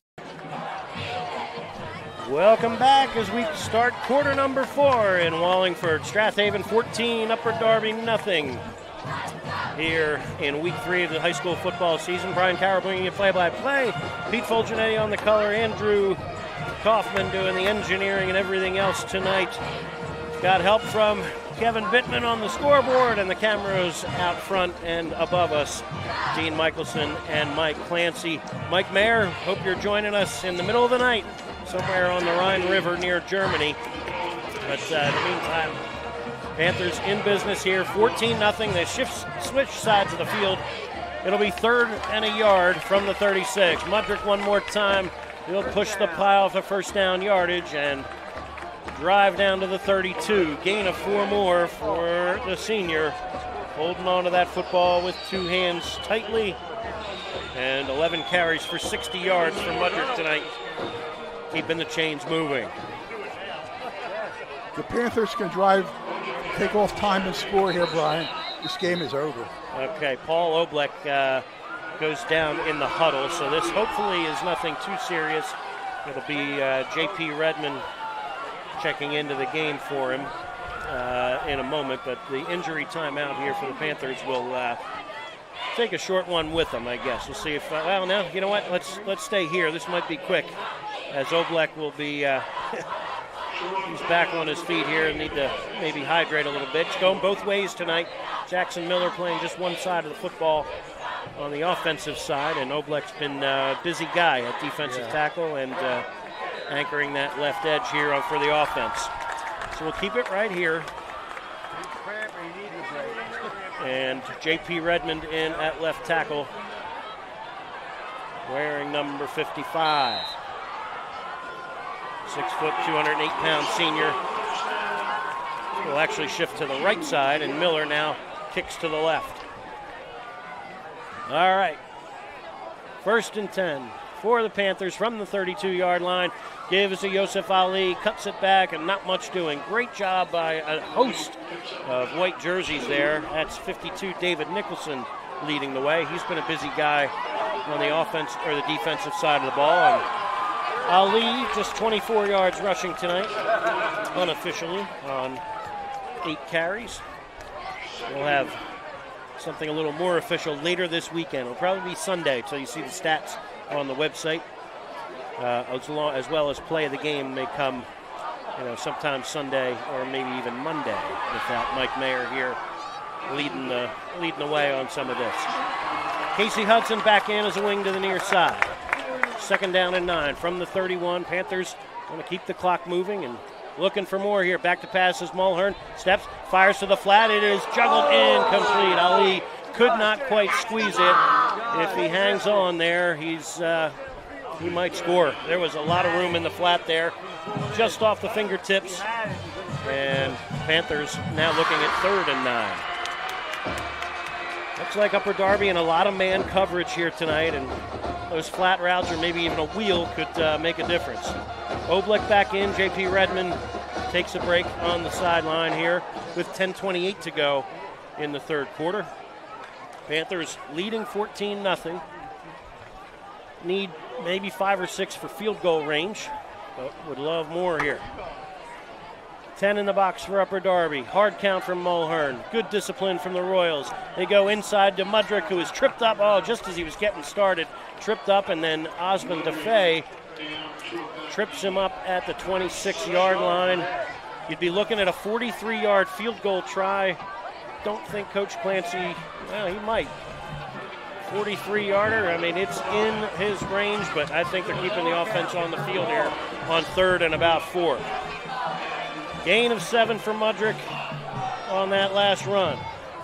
Welcome back as we start quarter number 4 in Wallingford. Strath Haven 14, Upper Darby nothing. Here in week 3 of the high school football season. Brian Carroll bringing you play-by-play. Pete Fulgenetti on the color. Andrew Kaufman doing the engineering and everything else tonight. Got help from Kevin Bittman on the scoreboard, and the cameras out front and above us. Dean Michelson and Mike Clancy. Mike Mayer, hope you're joining us in the middle of the night somewhere on the Rhine River near Germany. But in the meantime, Panthers in business here, 14-0. They switch sides of the field. It'll be 3rd and a yard from the 36. Mudrick one more time. He'll push the pile for first down yardage and drive down to the 32. Gain of 4 more for the senior. Holding on to that football with 2 hands tightly. And 11 carries for 60 yards for Mudrick tonight. Keeping the chains moving. The Panthers can drive, take off time and score here, Brian. This game is over. Okay, Paul Oblek goes down in the huddle, so this hopefully is nothing too serious. It'll be J.P. Redmond checking into the game for him in a moment, but the injury timeout here for the Panthers will take a short one with them, I guess. We'll see if, well, no, you know what? Let's stay here. This might be quick, as Oblek will be, he's back on his feet here and need to maybe hydrate a little bit. It's going both ways tonight. Jackson Miller playing just one side of the football on the offensive side, and Oblek's been a busy guy at defensive tackle and anchoring that left edge here for the offense. So we'll keep it right here. And J.P. Redmond in at left tackle, wearing number 55. 6 foot, 208-pound senior. Will actually shift to the right side, and Miller now kicks to the left. All right. 1st and 10 for the Panthers from the 32-yard line. Gives to Yosef Ali, cuts it back, and not much doing. Great job by a host of white jerseys there. That's 52 David Nicholson leading the way. He's been a busy guy on the offense or the defensive side of the ball. And Ali just 24 yards rushing tonight, unofficially on 8 carries. We'll have something a little more official later this weekend. It'll probably be Sunday until you see the stats on the website. As well as play of the game may come, sometime Sunday or maybe even Monday without Mike Mayer here leading the way on some of this. Casey Hudson back in as a wing to the near side. 2nd down and 9 from the 31. Panthers want to keep the clock moving and looking for more here. Back to pass as Mulhern steps, fires to the flat. It is juggled incomplete. Ali could not quite squeeze it. If he hangs on there, he might score. There was a lot of room in the flat there, just off the fingertips. And Panthers now looking at 3rd and 9. Looks like Upper Darby and a lot of man coverage here tonight, and those flat routes or maybe even a wheel could make a difference. Oblek back in. J.P. Redmond takes a break on the sideline here with 10:28 to go in the 3rd quarter. Panthers leading 14-0. Need maybe 5 or 6 for field goal range, but would love more here. 10 in the box for Upper Darby. Hard count from Mulhern. Good discipline from the Royals. They go inside to Mudrick, who is tripped up. Oh, just as he was getting started, tripped up, and then Osmond DeFay trips him up at the 26-yard line. You'd be looking at a 43-yard field goal try. Don't think Coach Clancy, well, he might. 43-yarder, I mean, it's in his range, but I think they're keeping the offense on the field here on 3rd and about 4. Gain of 7 for Mudrick on that last run.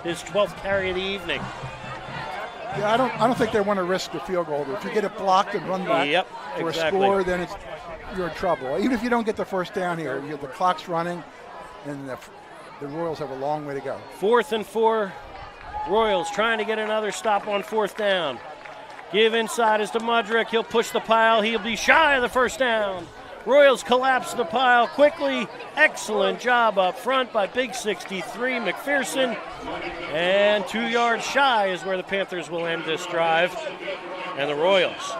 His 12th carry of the evening. Yeah, I don't think they want to risk a field goal. If you get it blocked and run back for a score, then you're in trouble. Even if you don't get the first down here, the clock's running, and the Royals have a long way to go. 4th and 4. Royals trying to get another stop on 4th down. Give inside is to Mudrick. He'll push the pile. He'll be shy of the first down. Royals collapse the pile quickly. Excellent job up front by Big 63 McPherson. And 2 yards shy is where the Panthers will end this drive. And the Royals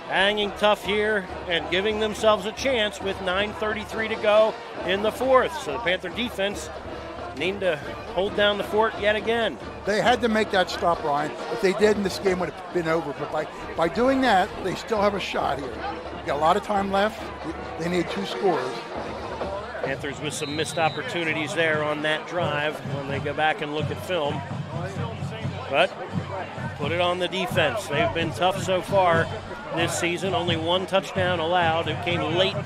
hanging tough here and giving themselves a chance with 9:33 to go in the fourth. So the Panther defense needing to hold down the fort yet again. They had to make that stop, Ryan. If they didn't, this game would have been over. But by doing that, they still have a shot here. Got a lot of time left. They need 2 scores. Panthers with some missed opportunities there on that drive when they go back and look at film. But put it on the defense. They've been tough so far this season. Only 1 touchdown allowed. It came late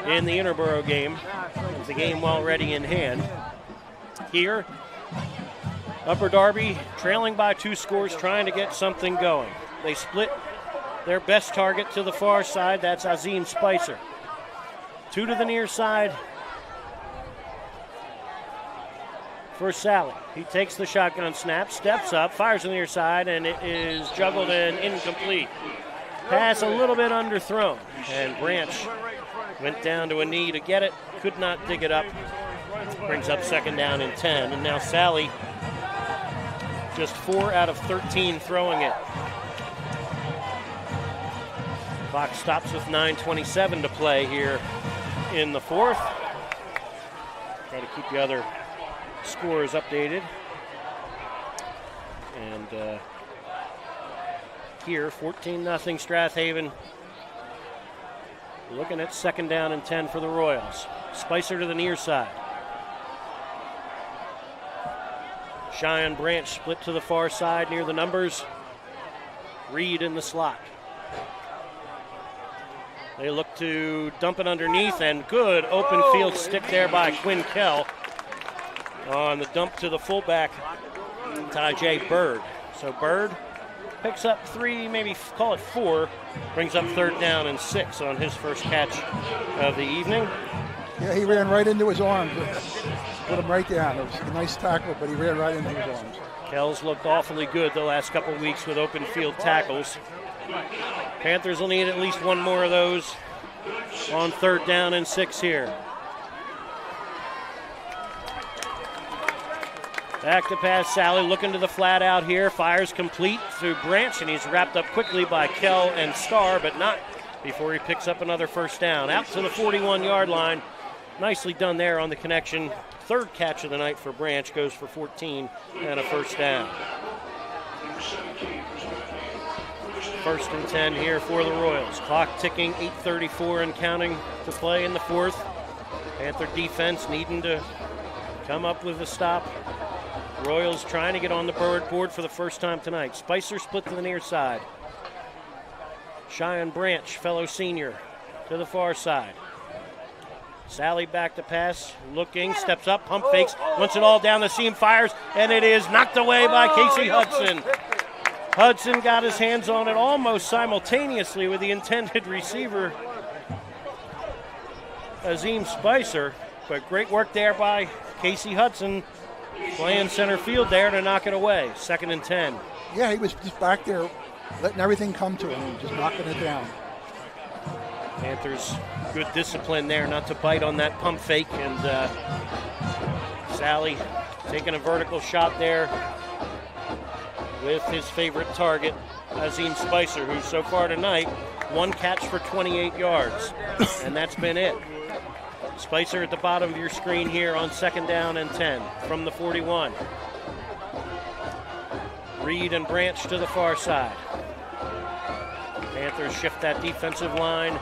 in the Interborough game. With the game already in hand. Here, Upper Darby trailing by 2 scores, trying to get something going. They split their best target to the far side. That's Azim Spicer. 2 to the near side for Sally. He takes the shotgun snap, steps up, fires to the near side, and it is juggled and incomplete. Pass a little bit underthrown, and Branch went down to a knee to get it, could not dig it up. Brings up 2nd down and 10, and now Sally just 4 out of 13 throwing it. Clock stops with 9:27 to play here in the fourth. Try to keep the other scores updated. And here, 14-0 Strath Haven. Looking at 2nd down and 10 for the Royals. Spicer to the near side. Cheyenne Branch split to the far side near the numbers. Reed in the slot. They look to dump it underneath, and good open field stick there by Quinn Kell on the dump to the fullback, Ty J. Bird. So Bird picks up 3, maybe call it 4, brings up 3rd down and 6 on his first catch of the evening. Yeah, he ran right into his arms. Put him right down. It was a nice tackle, but he ran right into his arms. Kell's looked awfully good the last couple of weeks with open field tackles. Panthers will need at least 1 more of those on 3rd down and 6 here. Back to pass, Sally looking to the flat out here. Fires complete through Branch, and he's wrapped up quickly by Kell and Starr, but not before he picks up another 1st down. Out to the 41-yard line. Nicely done there on the connection. 3rd catch of the night for Branch, goes for 14 and a 1st down. 1st and 10 here for the Royals. Clock ticking, 8:34 and counting to play in the fourth. Panther defense needing to come up with a stop. Royals trying to get on the board for the first time tonight. Spicer split to the near side. Cheyenne Branch, fellow senior, to the far side. Sally back to pass, looking, steps up, pump fakes, wants it all down the seam, fires, and it is knocked away by Casey Hudson. Hudson got his hands on it almost simultaneously with the intended receiver, Azim Spicer, but great work there by Casey Hudson, playing center field there to knock it away. 2nd and 10. Yeah, he was just back there letting everything come to him and just knocking it down. Panthers, good discipline there not to bite on that pump fake, and Sally taking a vertical shot there with his favorite target, Azim Spicer, who so far tonight, 1 catch for 28 yards, and that's been it. Spicer at the bottom of your screen here on 2nd down and 10 from the 41. Reed and Branch to the far side. Panthers shift that defensive line,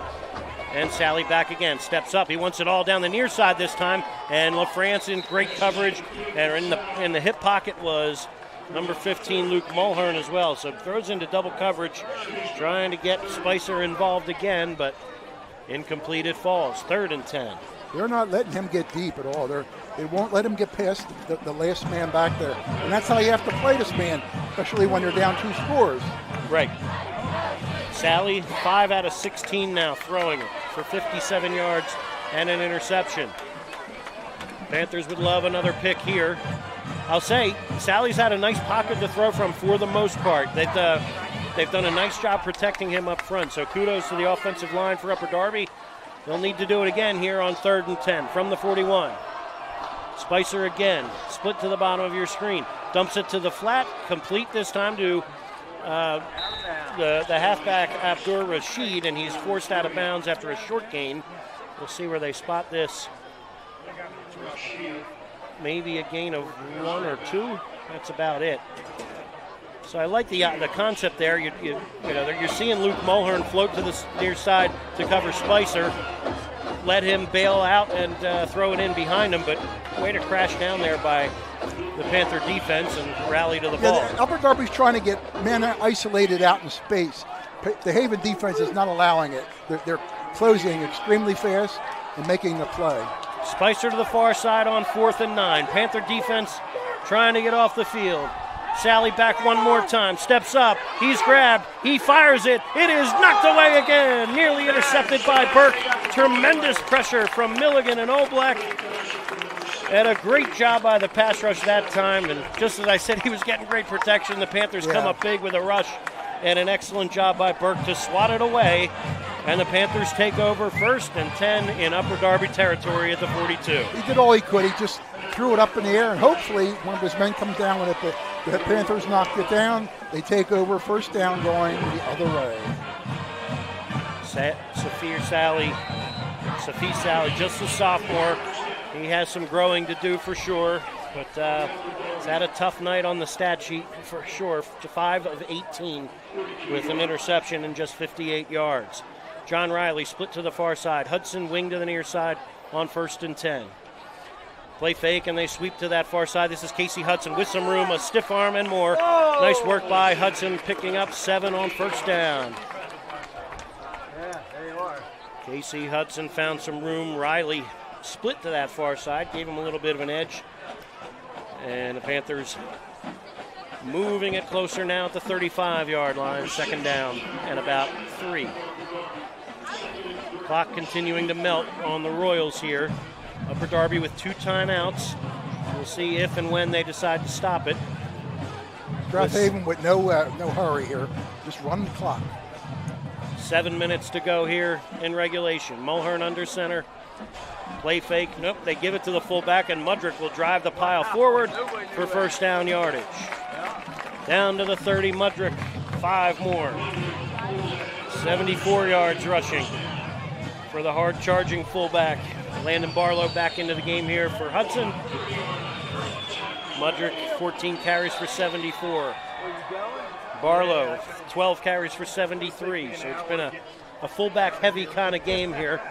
and Sally back again, steps up. He wants it all down the near side this time, and LaFrance in great coverage, and in the hip pocket was number 15, Luke Mulhern as well. So throws into double coverage, trying to get Spicer involved again, but incomplete it falls. 3rd and 10. They're not letting him get deep at all. They won't let him get past the last man back there. And that's how you have to play this man, especially when they're down 2 scores. Right. Sally, 5 out of 16 now throwing it for 57 yards and an interception. Panthers would love another pick here. I'll say, Sally's had a nice pocket to throw from for the most part. They've done a nice job protecting him up front, so kudos to the offensive line for Upper Darby. They'll need to do it again here on 3rd and 10 from the 41. Spicer again, split to the bottom of your screen. Dumps it to the flat, complete this time to the halfback Abdur Rashid, and he's forced out of bounds after a short gain. We'll see where they spot this. Maybe a gain of 1 or 2. That's about it. So I like the concept there. You're seeing Luke Mulhern float to the near side to cover Spicer. Let him bail out and throw it in behind him, but way to crash down there by the Panther defense and rally to the ball. Upper Darby's trying to get men isolated out in space. The Haven defense is not allowing it. They're closing extremely fast and making the play. Spicer to the far side on 4th and 9. Panther defense trying to get off the field. Sally back one more time, steps up, he's grabbed, he fires it, it is knocked away again, nearly intercepted by Burke. Tremendous pressure from Milligan and Oblak. And a great job by the pass rush that time, and just as I said, he was getting great protection. The Panthers come up big with a rush, and an excellent job by Burke to swat it away. And the Panthers take over 1st and 10 in Upper Darby territory at the 42. He did all he could. He just threw it up in the air, and hopefully one of his men comes down with it. The Panthers knocked it down. They take over, 1st down going the other way. Sophie Sally, just a sophomore. He has some growing to do for sure, but he's had a tough night on the stat sheet for sure. 5 of 18 with an interception and just 58 yards. John Riley split to the far side. Hudson wing to the near side on 1st and 10. Play fake, and they sweep to that far side. This is Casey Hudson with some room, a stiff arm and more. Oh! Nice work by Hudson, picking up 7 on 1st down. Yeah, there you are. Casey Hudson found some room. Riley split to that far side, gave him a little bit of an edge. And the Panthers moving it closer now at the 35-yard line. 2nd down and about 3. Clock continuing to melt on the Royals here. Upper Darby with 2 timeouts. We'll see if and when they decide to stop it. Strath Haven with no hurry here. Just run the clock. 7 minutes to go here in regulation. Mulhern under center. Play fake. Nope, they give it to the fullback, and Mudrick will drive the pile forward for 1st down yardage. Down to the 30, Mudrick. 5 more. 74 yards rushing for the hard-charging fullback. Landon Barlow back into the game here for Hudson. Mudrick, 14 carries for 74. Barlow, 12 carries for 73. So it's been a fullback-heavy kind of game here,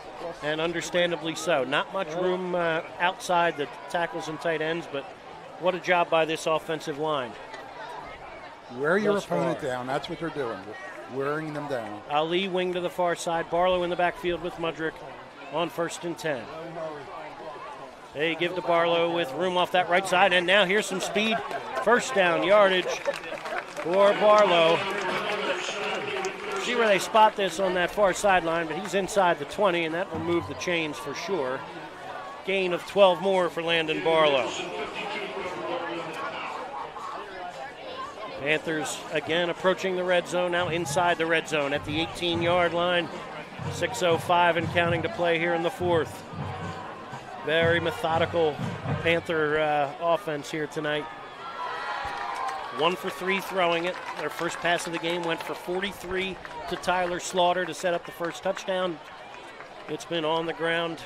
and understandably so. Not much room outside the tackles and tight ends, but what a job by this offensive line. Wear your opponent down. That's what they're doing, wearing them down. Ali wing to the far side. Barlow in the backfield with Mudrick on 1st and 10. They give to Barlow with room off that right side, and now here's some speed. 1st down yardage for Barlow. See where they spot this on that far sideline, but he's inside the 20, and that will move the chains for sure. Gain of 12 more for Landon Barlow. Panthers again approaching the red zone, now inside the red zone at the 18-yard line. 6:05 and counting to play here in the 4th. Very methodical Panther offense here tonight. 1 for 3 throwing it. Their first pass of the game went for 43 to Tyler Slaughter to set up the first touchdown. It's been on the ground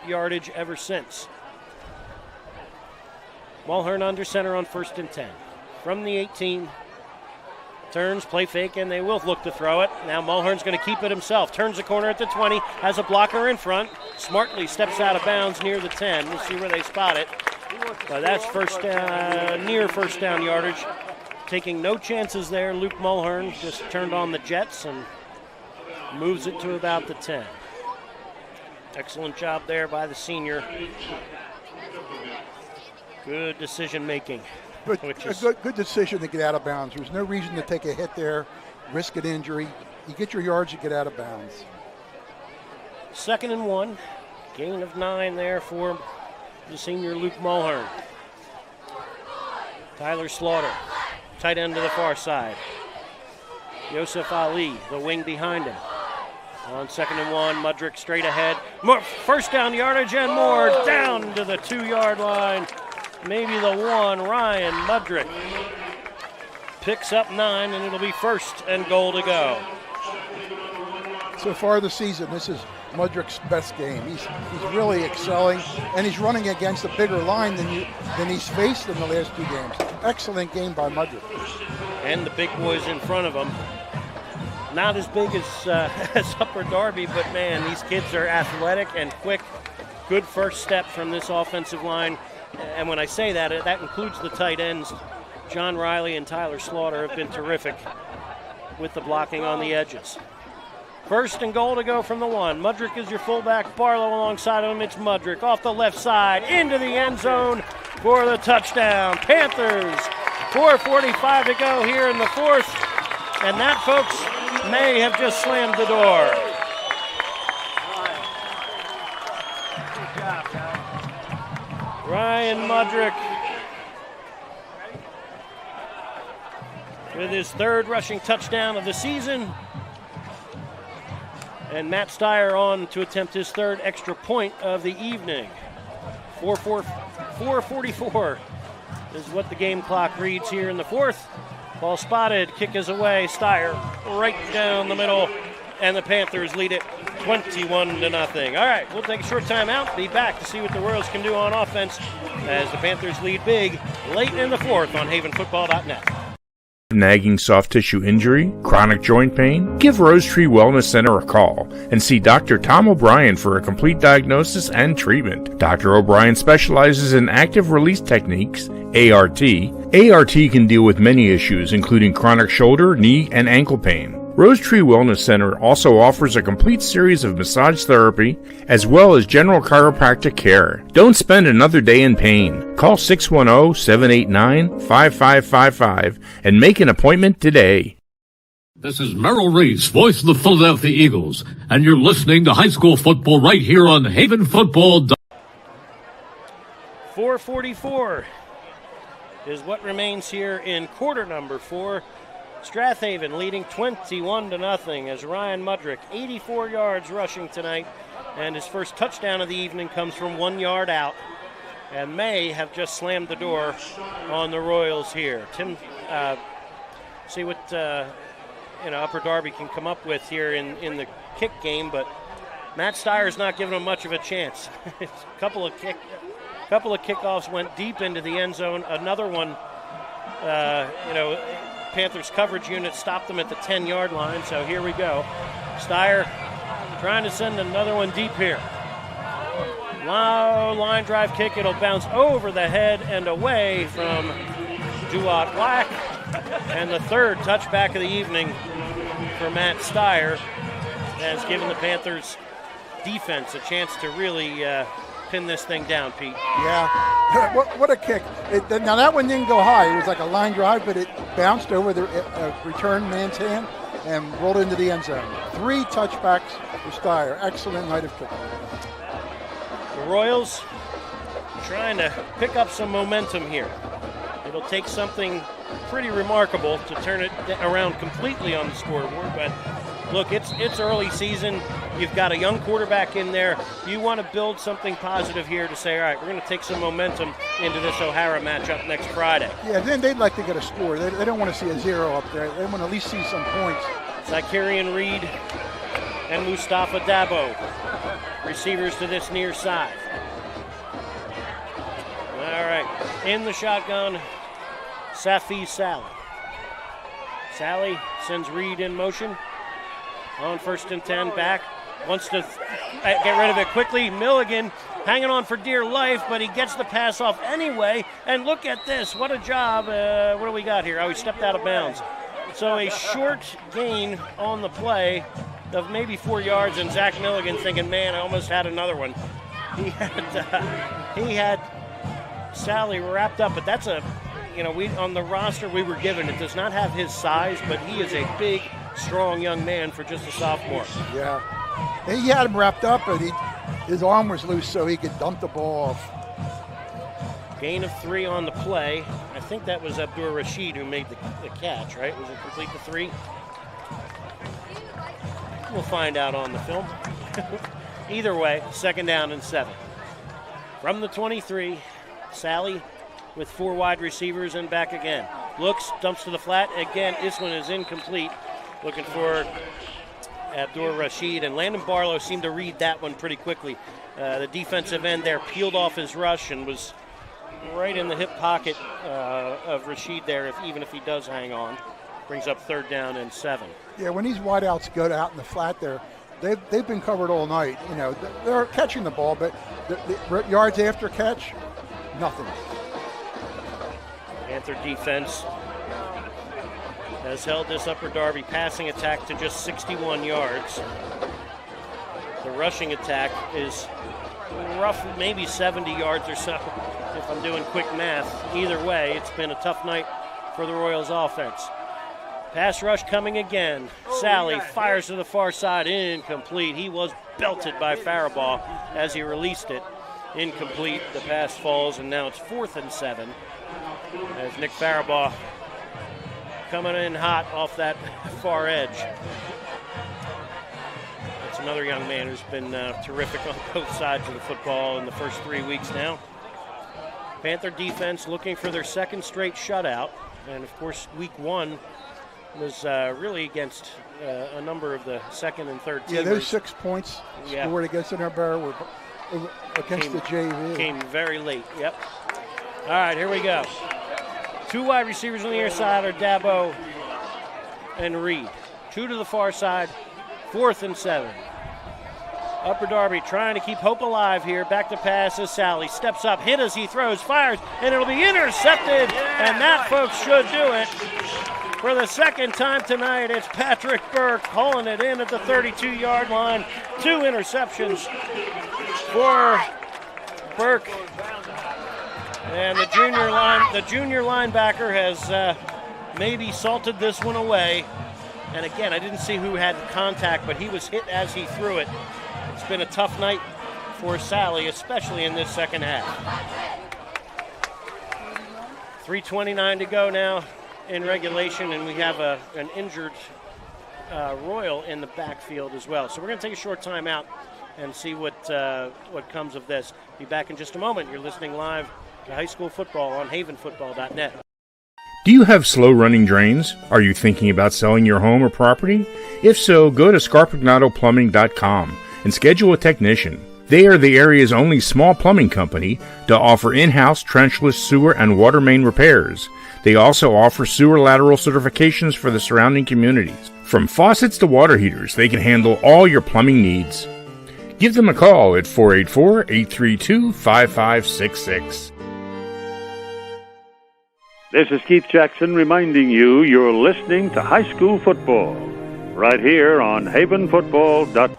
yardage ever since. Mulhern under center on 1st and 10. From the 18, turns, play fake, and they will look to throw it. Now Mulhern's going to keep it himself. Turns the corner at the 20, has a blocker in front. Smartly steps out of bounds near the 10. We'll see where they spot it. That's near 1st down yardage. Taking no chances there. Luke Mulhern just turned on the jets and moves it to about the 10. Excellent job there by the senior. Good decision making. Good decision to get out of bounds. There's no reason to take a hit there, risk an injury. You get your yards, you get out of bounds. 2nd and 1. Gain of 9 there for the senior Luke Mulhern. Tyler Slaughter, tight end to the far side. Yosef Ali, the wing behind him. On 2nd and 1, Mudrick straight ahead. 1st down yardage and more, down to the 2-yard line. Maybe the 1, Ryan Mudrick. picks up 9, and it'll be 1st and goal to go. So far this season, this is Mudrick's best game. He's really excelling, and he's running against a bigger line than he's faced in the last 2 games. Excellent game by Mudrick. And the big boys in front of him. Not as big as Upper Darby, but man, these kids are athletic and quick. Good first step from this offensive line. And when I say that, that includes the tight ends. John Riley and Tyler Slaughter have been terrific with the blocking on the edges. 1st and goal to go from the 1. Mudrick is your fullback. Barlow alongside of him. It's Mudrick off the left side into the end zone for the touchdown. Panthers, 4:45 to go here in the 4th. And that, folks, may have just slammed the door. Good job, guys. Ryan Mudrick with his 3rd rushing touchdown of the season. And Matt Steyer on to attempt his 3rd extra point of the evening. 4:44 is what the game clock reads here in the 4th. Ball spotted, kick is away. Steyer right down the middle, and the Panthers lead it 21-0. All right, we'll take a short timeout. Be back to see what the Royals can do on offense as the Panthers lead big late in the 4th on havenfootball.net. Nagging soft tissue injury, chronic joint pain? Give Rose Tree Wellness Center a call and see Dr. Tom O'Brien for a complete diagnosis and treatment. Dr. O'Brien specializes in active release techniques, ART. ART can deal with many issues, including chronic shoulder, knee, and ankle pain. Rose Tree Wellness Center also offers a complete series of massage therapy as well as general chiropractic care. Don't spend another day in pain. Call 610-789-5555 and make an appointment today. This is Merrill Reese, voice of the Philadelphia Eagles, and you're listening to high school football right here on Haven Football. 4:44 is what remains here in quarter number 4. Strath Haven leading 21-0 as Ryan Mudrick, 84 yards rushing tonight, and his first touchdown of the evening comes from 1 yard out, and may have just slammed the door on the Royals here. Tim, see what Upper Darby can come up with here in the kick game, but Matt Steyer's not giving him much of a chance. A couple of kickoffs went deep into the end zone. Another one, Panthers coverage unit stopped them at the 10-yard line, so here we go. Steyer trying to send another one deep here. Low line drive kick. It'll bounce over the head and away from Duat Black. And the 3rd touchback of the evening for Matt Steyer has given the Panthers defense a chance to really pin this thing down, Pete. Yeah, what a kick. Now that one didn't go high. It was like a line drive, but it bounced over the return man's hand and rolled into the end zone. 3 touchbacks for Steyer. Excellent night of kicking. The Royals trying to pick up some momentum here. It'll take something pretty remarkable to turn it around completely on the scoreboard, but look, it's early season. You've got a young quarterback in there. You want to build something positive here to say, all right, we're going to take some momentum into this O'Hara matchup next Friday. Yeah, then they'd like to get a score. They don't want to see a 0 up there. They want to at least see some points. Zacharian Reed and Mustafa Dabo, receivers to this near side. All right, in the shotgun, Safi Sally. Sally sends Reed in motion. On 1st and 10, back. Wants to get rid of it quickly. Milligan hanging on for dear life, but he gets the pass off anyway. And look at this. What a job. What do we got here? Oh, he stepped out of bounds. So a short gain on the play of maybe 4 yards, and Zach Milligan thinking, man, I almost had another one. He had Sally wrapped up, but that's we on the roster we were given, it does not have his size, but he is a big, strong young man for just a sophomore. Yeah. He had him wrapped up, but his arm was loose so he could dump the ball off. Gain of 3 on the play. I think that was Abdur Rashid who made the catch, right? Was it complete the 3? We'll find out on the film. Either way, 2nd down and 7. From the 23, Sally with 4 wide receivers and back again. Looks, dumps to the flat. Again, this one is incomplete. Looking for Abdur Rashid, and Landon Barlow seemed to read that one pretty quickly. The defensive end there peeled off his rush and was right in the hip pocket of Rashid there, even if he does hang on. Brings up 3rd down and 7. Yeah, when these wideouts go out in the flat there, they've been covered all night. You know, they're catching the ball, but the yards after catch, nothing. Panther defense has held this Upper Darby passing attack to just 61 yards. The rushing attack is roughly maybe 70 yards or so, if I'm doing quick math. Either way, it's been a tough night for the Royals offense. Pass rush coming again. Sally fires to the far side, incomplete. He was belted by Faribaugh as he released it. Incomplete, the pass falls, and now it's 4th and 7. As Nick Faribaugh coming in hot off that far edge. That's another young man who's been terrific on both sides of the football in the first 3 weeks now. Panther defense looking for their 2nd straight shutout. And of course, week 1 was really against a number of the 2nd and 3rd teamers. Yeah, those 6 points scored against Innerbear were against the JV. Came very late, yep. All right, here we go. 2 wide receivers on the near side are Dabo and Reed. 2 to the far side, 4th and 7. Upper Darby trying to keep hope alive here. Back to pass as Sally steps up, hit as he throws, fires, and it'll be intercepted. And that, folks, should do it. For the 2nd time tonight, it's Patrick Burke hauling it in at the 32-yard line. 2 interceptions for Burke. And the junior linebacker has maybe salted this one away. And again, I didn't see who had contact, but he was hit as he threw it. It's been a tough night for Sally, especially in this second half. 3:29 to go now in regulation, and we have an injured Royal in the backfield as well. So we're going to take a short time out and see what comes of this. Be back in just a moment. You're listening live to High School Football on havenfootball.net. Do you have slow-running drains? Are you thinking about selling your home or property? If so, go to scarpagnatoplumbing.com and schedule a technician. They are the area's only small plumbing company to offer in-house trenchless sewer and water main repairs. They also offer sewer lateral certifications for the surrounding communities. From faucets to water heaters, they can handle all your plumbing needs. Give them a call at 484-832-5566. This is Keith Jackson reminding you you're listening to High School Football right here on havenfootball.com.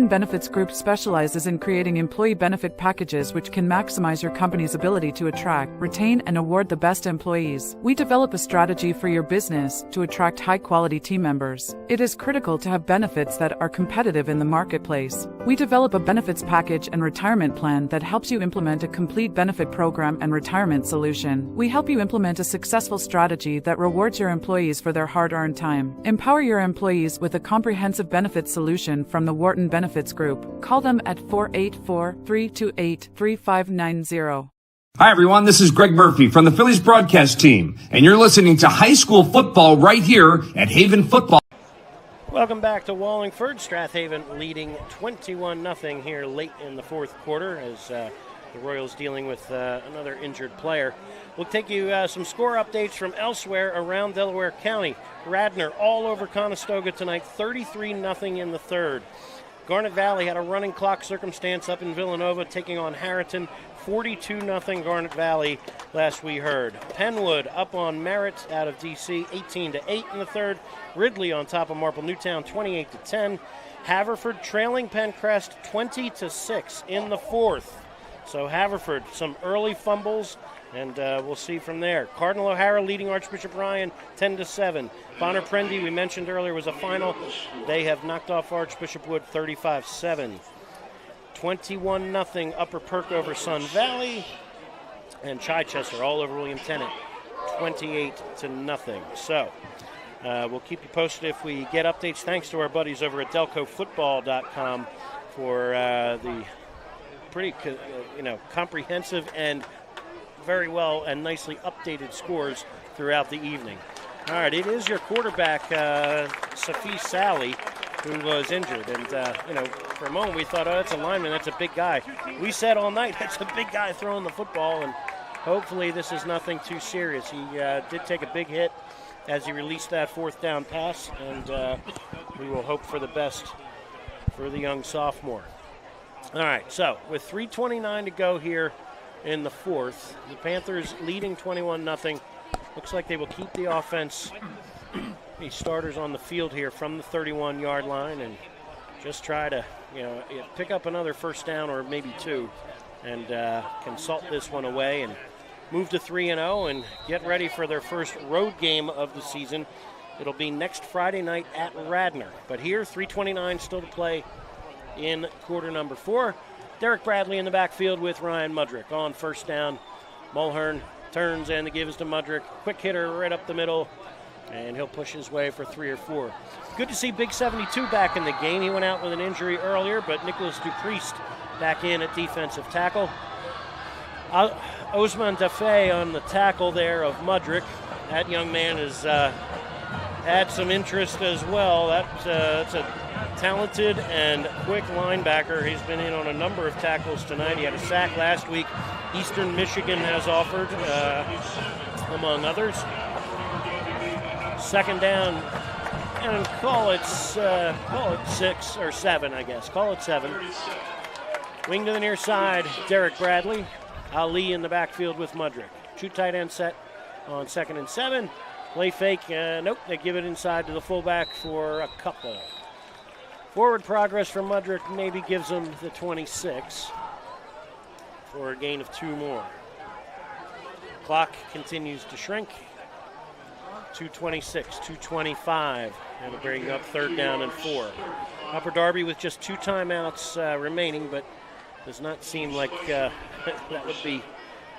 Benefits Group specializes in creating employee benefit packages which can maximize your company's ability to attract, retain, and award the best employees. We develop a strategy for your business to attract high-quality team members. It is critical to have benefits that are competitive in the marketplace. We develop a benefits package and retirement plan that helps you implement a complete benefit program and retirement solution. We help you implement a successful strategy that rewards your employees for their hard-earned time. Empower your employees with a comprehensive benefits solution from the Wharton Benefits Group. Call them at 484-328-3590. Hi, everyone. This is Greg Murphy from the Phillies broadcast team, and you're listening to High School Football right here at Haven Football. Welcome back to Wallingford. Strath Haven leading 21-0 here late in the 4th quarter as the Royals dealing with another injured player. We'll take you some score updates from elsewhere around Delaware County. Radnor all over Conestoga tonight, 33-0 in the 3rd. Garnet Valley had a running clock circumstance up in Villanova, taking on Harriton, 42-0 Garnet Valley, last we heard. Penwood up on Merritt out of D.C., 18-8 in the 3rd. Ridley on top of Marple Newtown, 28-10. Haverford trailing Pencrest, 20-6 in the 4th. So Haverford, some early fumbles, and we'll see from there. Cardinal O'Hara leading Archbishop Ryan 10-7. Bonner Prendy, we mentioned earlier, was a final. They have knocked off Archbishop Wood 35-7. 21-0 Upper Perk over Sun Valley. And Chichester all over William Tennant 28-0. So we'll keep you posted if we get updates. Thanks to our buddies over at DelcoFootball.com for the pretty comprehensive and very well and nicely updated scores throughout the evening. All right, it is your quarterback, Safi Sally, who was injured. And, for a moment we thought, oh, that's a lineman, that's a big guy. We said all night, that's a big guy throwing the football, and hopefully this is nothing too serious. He did take a big hit as he released that fourth down pass, and we will hope for the best for the young sophomore. All right, so with 3:29 to go here in the fourth, the Panthers leading 21-0. Looks like they will keep the offense, the starters on the field here from the 31-yard line, and just try to, pick up another first down or maybe two, and consult this one away and move to 3-0 and get ready for their first road game of the season. It'll be next Friday night at Radnor. But here, 3:29 still to play in quarter number 4. Derek Bradley in the backfield with Ryan Mudrick on first down. Mulhern turns and the give is to Mudrick. Quick hitter right up the middle, and he'll push his way for 3 or 4. Good to see Big 72 back in the game. He went out with an injury earlier, but Nicholas Dupriest back in at defensive tackle. Osman Dafe on the tackle there of Mudrick. That young man has had some interest as well. That's a talented and quick linebacker. He's been in on a number of tackles tonight. He had a sack last week. Eastern Michigan has offered, among others. Second down, and call it 6 or 7, I guess. Call it 7. Wing to the near side, Derek Bradley. Ali in the backfield with Mudrick. 2 tight end set on 2nd and 7. Play fake, nope, they give it inside to the fullback for a couple. Forward progress from Mudrick maybe gives him the 26 for a gain of 2 more. Clock continues to shrink. 2:26, 2:25. That'll bring up 3rd down and 4. Upper Darby with just 2 timeouts remaining, but does not seem like that would be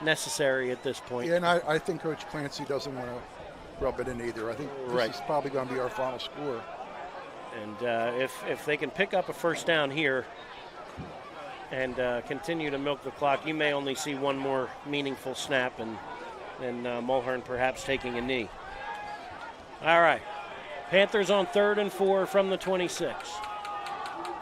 necessary at this point. Yeah, and I think Coach Clancy doesn't want to rub it in either. I think this is probably going to be our final score. And if they can pick up a first down here and continue to milk the clock, you may only see one more meaningful snap, and then Mulhern perhaps taking a knee. All right, Panthers on 3rd and 4 from the 26.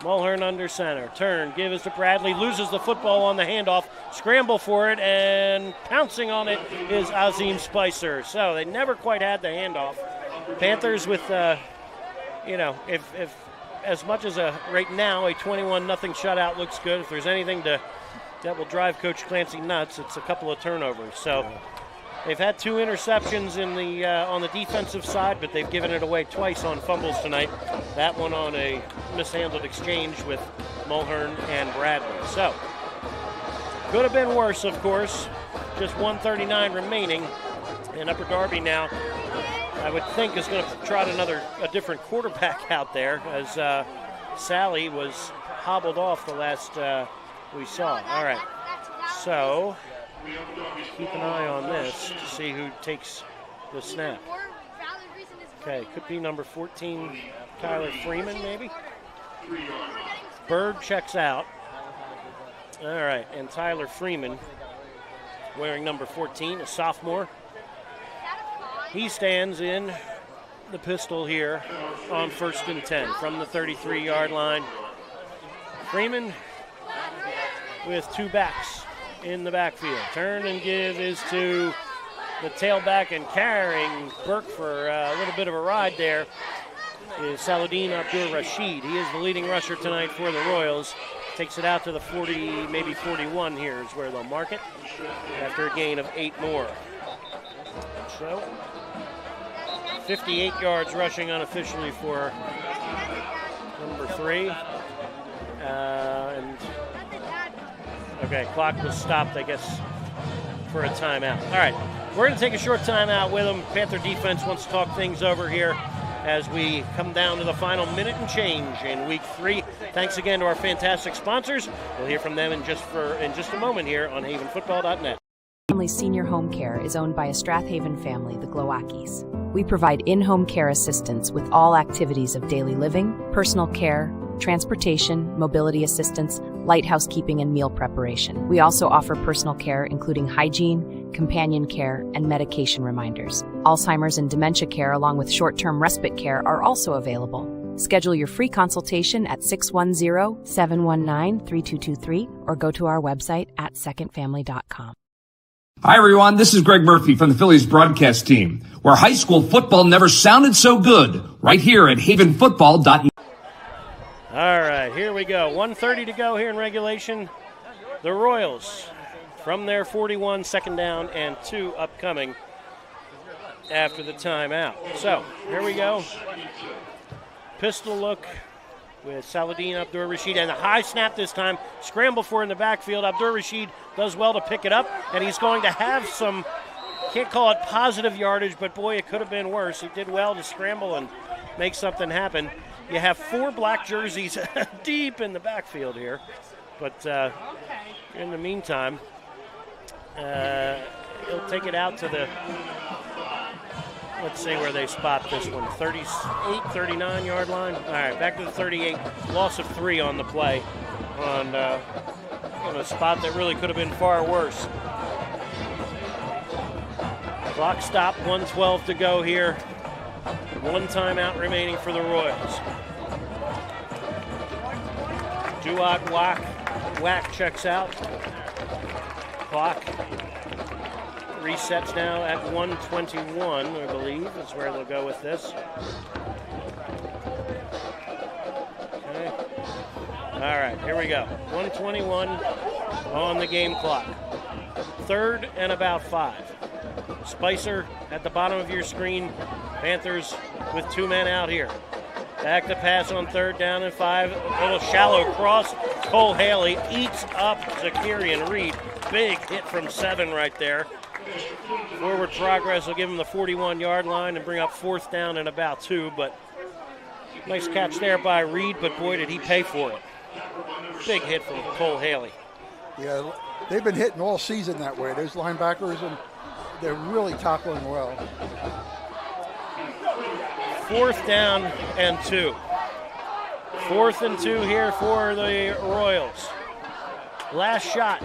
Mulhern under center. Turn, give is to Bradley. Loses the football on the handoff. Scramble for it, and pouncing on it is Azim Spicer. So they never quite had the handoff. Panthers with, if as much as right now a 21-0 shutout looks good, if there's anything that will drive Coach Clancy nuts, it's a couple of turnovers. So they've had 2 interceptions in the on the defensive side, but they've given it away twice on fumbles tonight. That one on a mishandled exchange with Mulhern and Bradley. So, could have been worse, of course. Just 1:39 remaining. And Upper Darby now, I would think, is going to trot a different quarterback out there, as Sally was hobbled off the last we saw. All right. So, keep an eye on this to see who takes the snap. Okay, could be number 14, Tyler Freeman, maybe. Bird checks out. All right, and Tyler Freeman, wearing number 14, a sophomore. He stands in the pistol here on 1st and 10 from the 33-yard line. Freeman with 2 backs in the backfield. Turn and give is to the tailback, and carrying Burke for a little bit of a ride there is Saladin Abdur-Rashid. He is the leading rusher tonight for the Royals. Takes it out to the 40, maybe 41 here is where they'll mark it after a gain of 8 more. So, 58 yards rushing unofficially for number 3. Okay, clock was stopped, I guess, for a timeout. All right, we're going to take a short timeout with them. Panther defense wants to talk things over here as we come down to the final minute and change in week 3. Thanks again to our fantastic sponsors. We'll hear from them in just a moment here on havenfootball.net. Family Senior Home Care is owned by a Strath Haven family, the Glowackies. We provide in-home care assistance with all activities of daily living, personal care, transportation, mobility assistance, light housekeeping, and meal preparation. We also offer personal care, including hygiene, companion care, and medication reminders. Alzheimer's and dementia care, along with short-term respite care, are also available. Schedule your free consultation at 610-719-3223 or go to our website at secondfamily.com. Hi, everyone. This is Greg Murphy from the Phillies broadcast team, where high school football never sounded so good, right here at havenfootball.net. All right, here we go. 1:30 to go here in regulation. The Royals from their 41, second down and 2 upcoming after the timeout. So here we go. Pistol look with Saladin, Abdur-Rashid, and a high snap this time. Scramble for in the backfield. Abdur-Rashid does well to pick it up, and he's going to have some, can't call it positive yardage, but boy, it could have been worse. He did well to scramble and make something happen. You have 4 black jerseys deep in the backfield here, but in the meantime, he'll take it out to the, let's see where they spot this one, 38, 39-yard line. All right, back to the 38. Loss of 3 on the play on a spot that really could have been far worse. Clock stop, 1:12 to go here. 1 timeout remaining for the Royals. Duat Whack checks out. Clock resets now at 1:21, I believe, is where they'll go with this. Okay. All right, here we go. 1:21 on the game clock. 3rd and about 5. Spicer at the bottom of your screen. Panthers with 2 men out here. Back to pass on 3rd down and 5. A little shallow cross. Cole Haley eats up Zakarian Reed. Big hit from 7 right there. Forward progress will give him the 41-yard line and bring up 4th down and about 2. But nice catch there by Reed, but boy, did he pay for it. Big hit from Cole Haley. Yeah, they've been hitting all season that way. Those linebackers, and they're really tackling well. 4th down and 2. 4th and 2 here for the Royals. Last shot.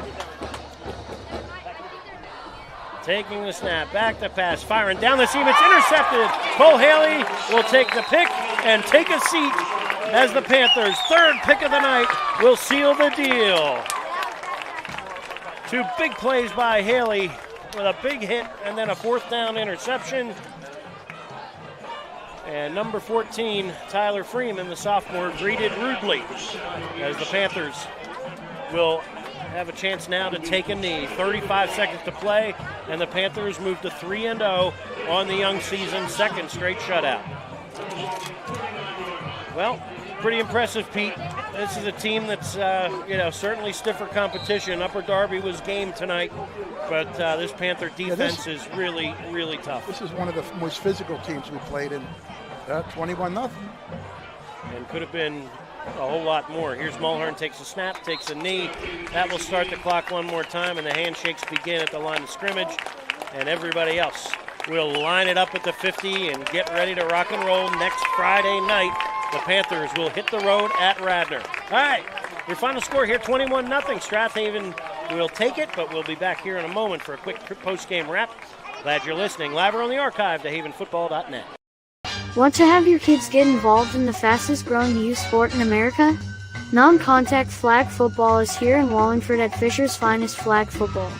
Taking the snap, back to pass, firing down the seam. It's intercepted. Cole Haley will take the pick and take a seat as the Panthers' 3rd pick of the night will seal the deal. 2 big plays by Haley with a big hit and then a 4th down interception. And number 14, Tyler Freeman, the sophomore, greeted rudely as the Panthers will have a chance now to take a knee. 35 seconds to play, and the Panthers move to 3-0 on the young season, 2nd straight shutout. Well, pretty impressive, Pete. This is a team that's, certainly stiffer competition. Upper Darby was game tonight, but this Panther defense is really, really tough. This is one of the most physical teams we played in. 21-0. And could have been a whole lot more. Here's Mulhern, takes a snap, takes a knee. That will start the clock one more time, and the handshakes begin at the line of scrimmage. And everybody else will line it up at the 50 and get ready to rock and roll next Friday night. The Panthers will hit the road at Radnor. All right, your final score here, 21-0. Strath Haven will take it, but we'll be back here in a moment for a quick post-game wrap. Glad you're listening. Live or on the archive to havenfootball.net. Want to have your kids get involved in the fastest growing youth sport in America? Non-contact flag football is here in Wallingford at Fisher's Finest Flag Football.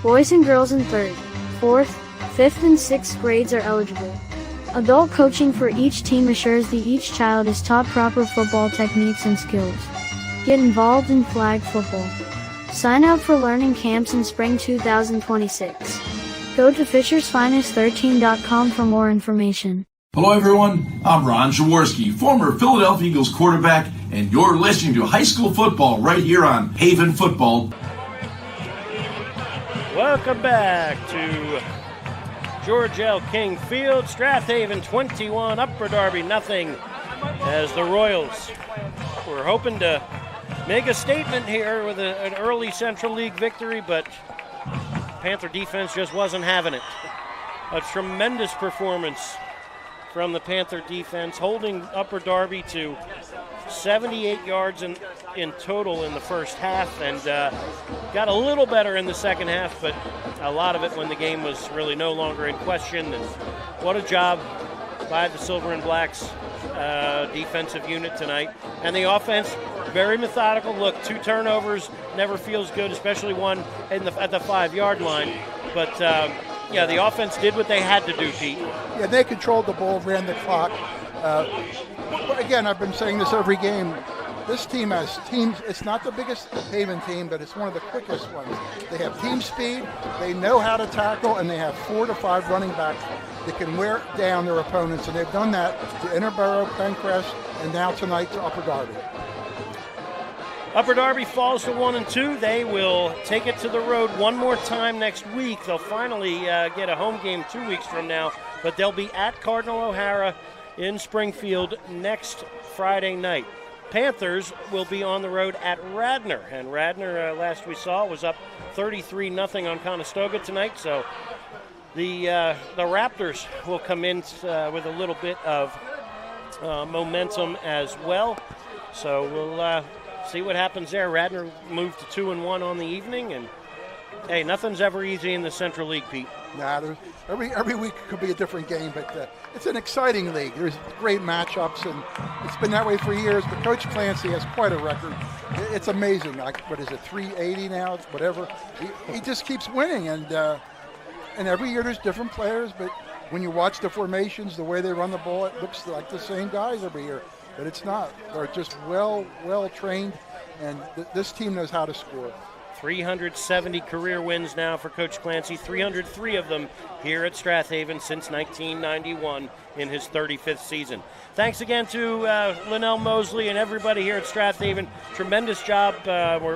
Boys and girls in 3rd, 4th, 5th, and 6th grades are eligible. Adult coaching for each team assures that each child is taught proper football techniques and skills. Get involved in flag football. Sign up for learning camps in spring 2026. Go to fishersfinest13.com for more information. Hello, everyone. I'm Ron Jaworski, former Philadelphia Eagles quarterback, and you're listening to high school football right here on Haven Football. Welcome back to George L. King Field. Strath Haven 21, Upper Darby nothing, as the Royals were hoping to make a statement here with an early Central League victory, but Panther defense just wasn't having it. A tremendous performance from the Panther defense, holding Upper Darby to 78 yards in total in the first half, and got a little better in the second half, but a lot of it when the game was really no longer in question. And what a job by the Silver and Blacks defensive unit tonight. And the offense, very methodical. Look, 2 turnovers never feels good, especially one at the 5-yard line. But, the offense did what they had to do, Pete. Yeah, they controlled the ball, ran the clock. Again, I've been saying this every game. This team has teams. It's not the biggest Haven team, but it's one of the quickest ones. They have team speed, they know how to tackle, and they have 4 to 5 running backs that can wear down their opponents, and they've done that to Interborough, Pencrest, and now tonight to Upper Darby. Upper Darby falls to 1-2. They will take it to the road one more time next week. They'll finally get a home game 2 weeks from now, but they'll be at Cardinal O'Hara in Springfield next Friday night. Panthers will be on the road at Radnor, and Radnor, last we saw, was up 33-0 on Conestoga tonight, so the Raptors will come in with a little bit of momentum as well, so we'll see what happens there. Radnor moved to 2-1 on the evening, and hey, nothing's ever easy in the Central League, Pete. Nah, every week could be a different game, but it's an exciting league. There's great matchups, and it's been that way for years. But Coach Clancy has quite a record. It's amazing. Like, what is it, 380 now? Whatever. He just keeps winning, and every year there's different players. But when you watch the formations, the way they run the ball, it looks like the same guys every year. But it's not. They're just well trained, and this team knows how to score. 370 career wins now for Coach Clancy, 303 of them here at Strath Haven since 1991 in his 35th season. Thanks again to Linnell Mosley and everybody here at Strath Haven. Tremendous job.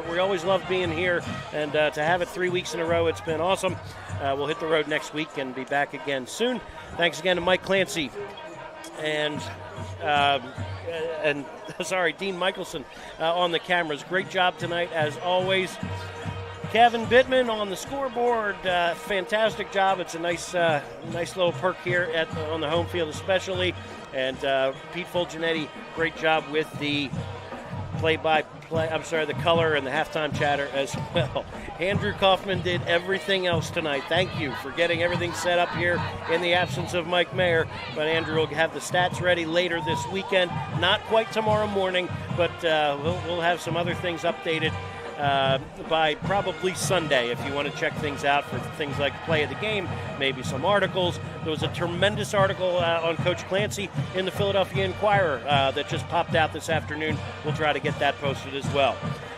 We always love being here, and to have it 3 weeks in a row, it's been awesome. We'll hit the road next week and be back again soon. Thanks again to Mike Clancy and Dean Michelson on the cameras. Great job tonight, as always. Kevin Bittman on the scoreboard, fantastic job. It's a nice little perk here on the home field especially. And Pete Fulgenetti, great job with the the color and the halftime chatter as well. Andrew Kaufman did everything else tonight. Thank you for getting everything set up here in the absence of Mike Mayer. But Andrew will have the stats ready later this weekend. Not quite tomorrow morning, but we'll have some other things updated by probably Sunday if you want to check things out for things like play of the game, maybe some articles. There was a tremendous article on Coach Clancy in the Philadelphia Inquirer that just popped out this afternoon. We'll try to get that posted as well.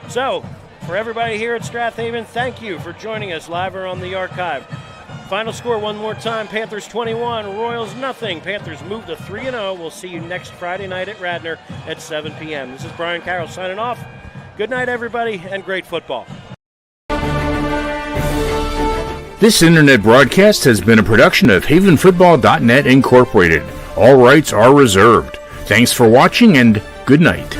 So, for everybody here at Strath Haven, thank you for joining us live or on the archive. Final score one more time, Panthers 21, Royals nothing. Panthers move to 3-0. We'll see you next Friday night at Radnor at 7 p.m. This is Brian Carroll signing off. Good night, everybody, and great football. This internet broadcast has been a production of HavenFootball.net Incorporated. All rights are reserved. Thanks for watching, and good night.